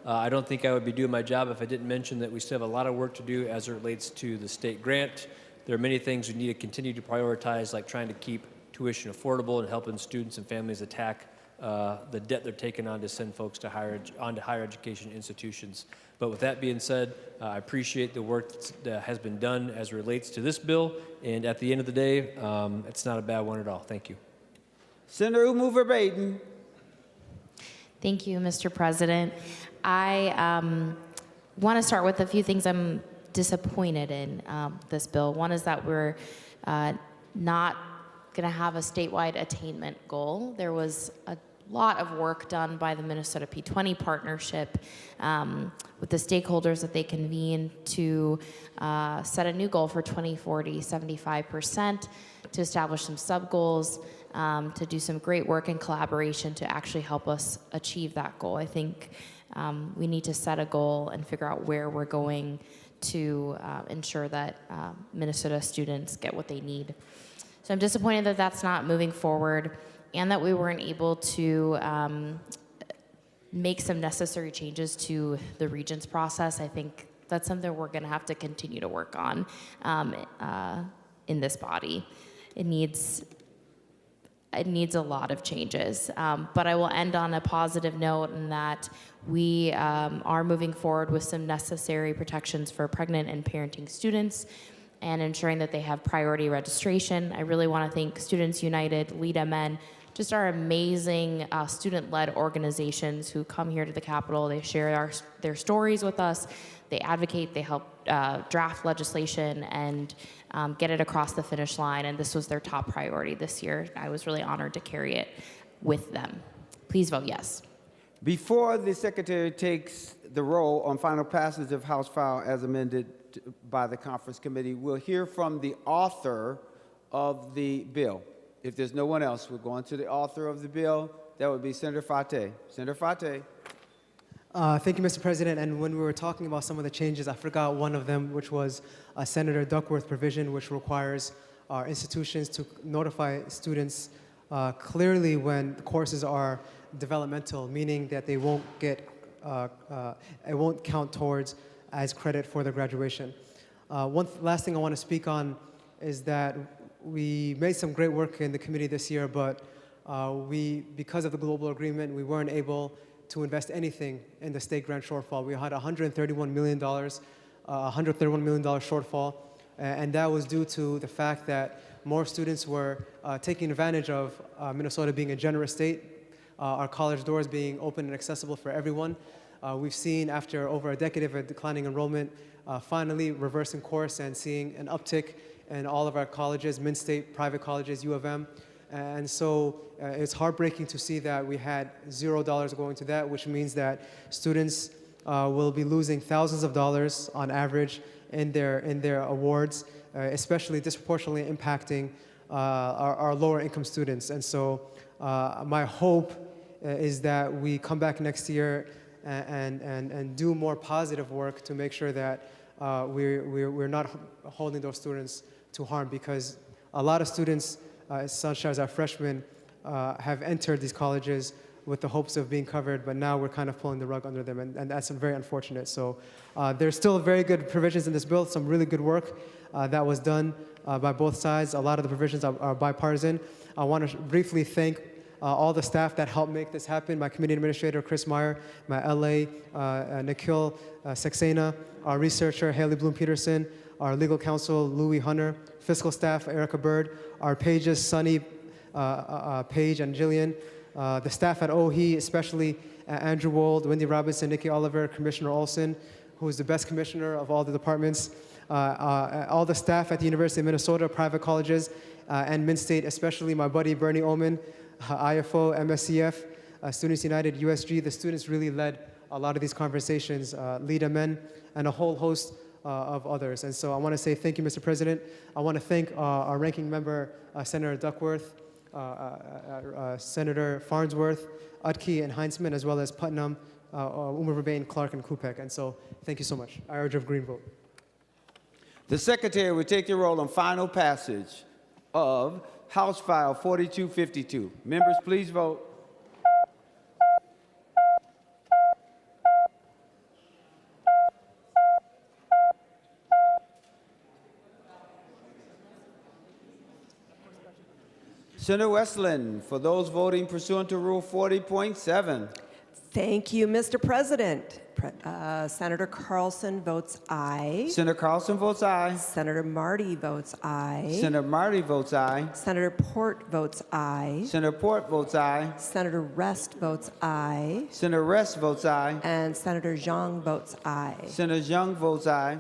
I don't think I would be doing my job if I didn't mention that we still have a lot of work to do as it relates to the state grant. There are many things we need to continue to prioritize, like trying to keep tuition affordable and helping students and families attack the debt they're taking on to send folks to higher education institutions. But with that being said, I appreciate the work that has been done as it relates to this bill, and at the end of the day, it's not a bad one at all. Thank you. Senator Umar Verbain. Thank you, Mr. President. I want to start with a few things I'm disappointed in this bill. One is that we're not going to have a statewide attainment goal. There was a lot of work done by the Minnesota P20 partnership with the stakeholders that they convened to set a new goal for 2040, 75%, to establish some sub-goals, to do some great work in collaboration to actually help us achieve that goal. I think we need to set a goal and figure out where we're going to ensure that Minnesota students get what they need. So I'm disappointed that that's not moving forward and that we weren't able to make some necessary changes to the Regents process. I think that's something we're going to have to continue to work on in this body. It needs a lot of changes. But I will end on a positive note in that we are moving forward with some necessary protections for pregnant and parenting students and ensuring that they have priority registration. I really want to thank Students United, Lead MN, just our amazing student-led organizations who come here to the Capitol. They share their stories with us. They advocate, they help draft legislation and get it across the finish line, and this was their top priority this year. I was really honored to carry it with them. Please vote yes. Before the Secretary takes the roll on final passage of House File as amended by the Conference Committee, we'll hear from the author of the bill. If there's no one else, we're going to the author of the bill. That would be Senator Fateh. Senator Fateh. Thank you, Mr. President. And when we were talking about some of the changes, I forgot one of them, which was Senator Duckworth provision, which requires our institutions to notify students clearly when courses are developmental, meaning that they won't get, it won't count towards as credit for their graduation. Last thing I want to speak on is that we made some great work in the committee this year, but because of the global agreement, we weren't able to invest anything in the state grant shortfall. We had $131 million shortfall, and that was due to the fact that more students were taking advantage of Minnesota being a generous state, our college doors being open and accessible for everyone. We've seen, after over a decade of a declining enrollment, finally reversing course and seeing an uptick in all of our colleges, Min-State, private colleges, U of M. And so it's heartbreaking to see that we had $0 going to that, which means that students will be losing thousands of dollars on average in their awards, especially disproportionately impacting our lower income students. And so my hope is that we come back next year and do more positive work to make sure that we're not holding those students to harm, because a lot of students, such as our freshmen, have entered these colleges with the hopes of being covered, but now we're kind of pulling the rug under them, and that's very unfortunate. So there's still very good provisions in this bill, some really good work that was done by both sides. A lot of the provisions are bipartisan. I want to briefly thank all the staff that helped make this happen: my committee administrator, Chris Meyer, my LA, Nikhil Saxena, our researcher, Haley Bloom-Peterson, our legal counsel, Louis Hunter, fiscal staff, Erica Bird, our pages, Sunny, Paige, and Jillian, the staff at OHE, especially Andrew Wold, Wendy Robinson, Nikki Oliver, Commissioner Olson, who is the best commissioner of all the departments, all the staff at the University of Minnesota, private colleges, and Min-State, especially my buddy Bernie Oman, IFO, MSCF, Students United, USG. The students really led a lot of these conversations, Lida Men, and a whole host of others. And so I want to say thank you, Mr. President. I want to thank our ranking member, Senator Duckworth, Senator Farnsworth, Utke, and Heinzman, as well as Putnam, Umar Verbain, Clark, and Kupek. And so thank you so much. I urge a green vote. The Secretary will take the roll on final passage of House File 4252. Members, please vote. Senator Westland, for those voting pursuant to Rule 40.7. Thank you, Mr. President. Senator Carlson votes aye. Senator Carlson votes aye. Senator Marty votes aye. Senator Marty votes aye. Senator Port votes aye. Senator Port votes aye. Senator Rest votes aye. Senator Rest votes aye. And Senator Zhang votes aye. Senator Zhang votes aye.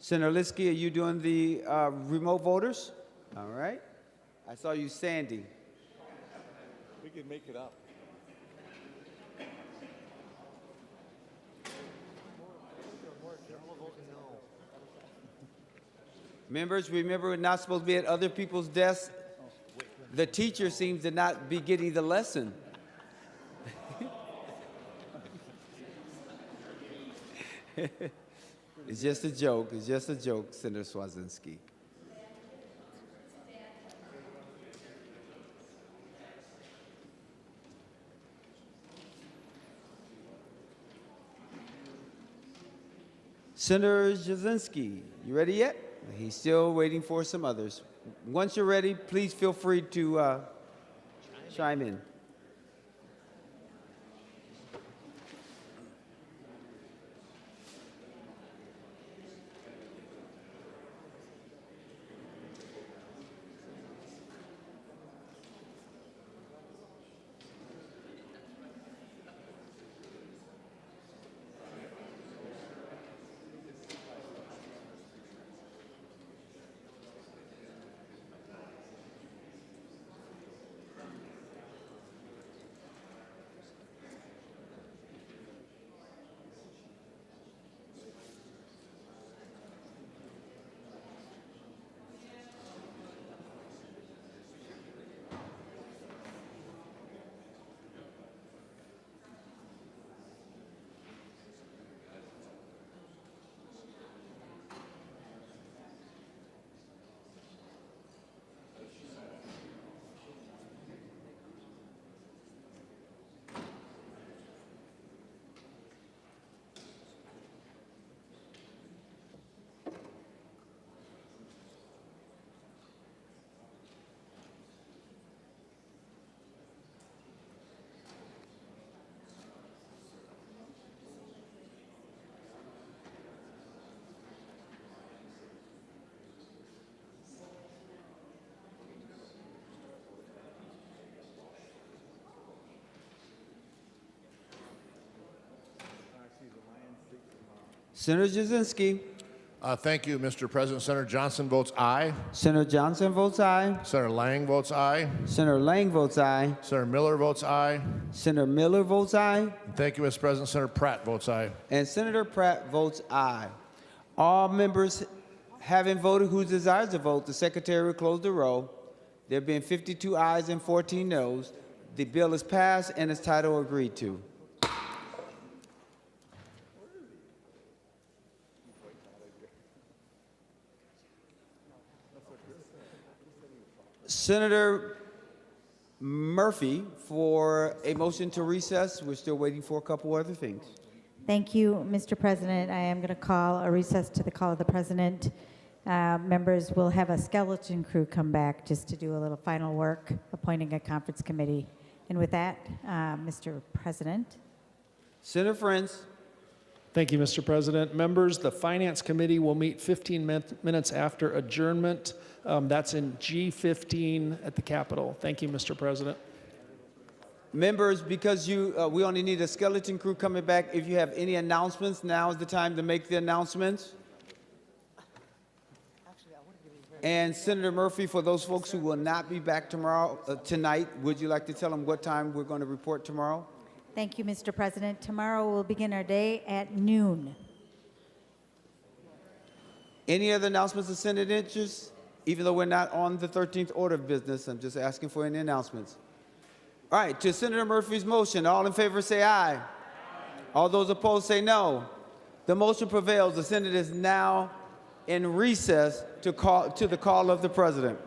Senator Liskey, are you doing the remote voters? All right. I saw you standing. We can make it up. Members, remember we're not supposed to be at other people's desks. The teacher seems to not be getting the lesson. It's just a joke. It's just a joke, Senator Cwodzinski. Senator Cwodzinski, you ready yet? He's still waiting for some others. Once you're ready, please feel free to chime in. Senator Cwodzinski. Thank you, Mr. President. Senator Johnson votes aye. Senator Johnson votes aye. Senator Lang votes aye. Senator Lang votes aye. Senator Miller votes aye. Senator Miller votes aye. Thank you, Mr. President. Senator Pratt votes aye. And Senator Pratt votes aye. All members having voted who desires to vote, the Secretary will close the roll. There being 52 ayes and 14 noes, the bill is passed and its title agreed to. Senator Murphy for a motion to recess. We're still waiting for a couple other things. Thank you, Mr. President. I am going to call a recess to the call of the president. Members will have a skeleton crew come back just to do a little final work, appointing a conference committee. And with that, Mr. President. Senator Friends. Thank you, Mr. President. Members, the Finance Committee will meet 15 minutes after adjournment. That's in G15 at the Capitol. Thank you, Mr. President. Members, because we only need a skeleton crew coming back, if you have any announcements, now is the time to make the announcements. And Senator Murphy, for those folks who will not be back tonight, would you like to tell them what time we're going to report tomorrow? Thank you, Mr. President. Tomorrow we'll begin our day at noon. Any other announcements of Senate interest? Even though we're not on the 13th order of business, I'm just asking for any announcements. All right, to Senator Murphy's motion, all in favor say aye. Aye. All those opposed say no. The motion prevails. The Senate is now in recess to the call of the President.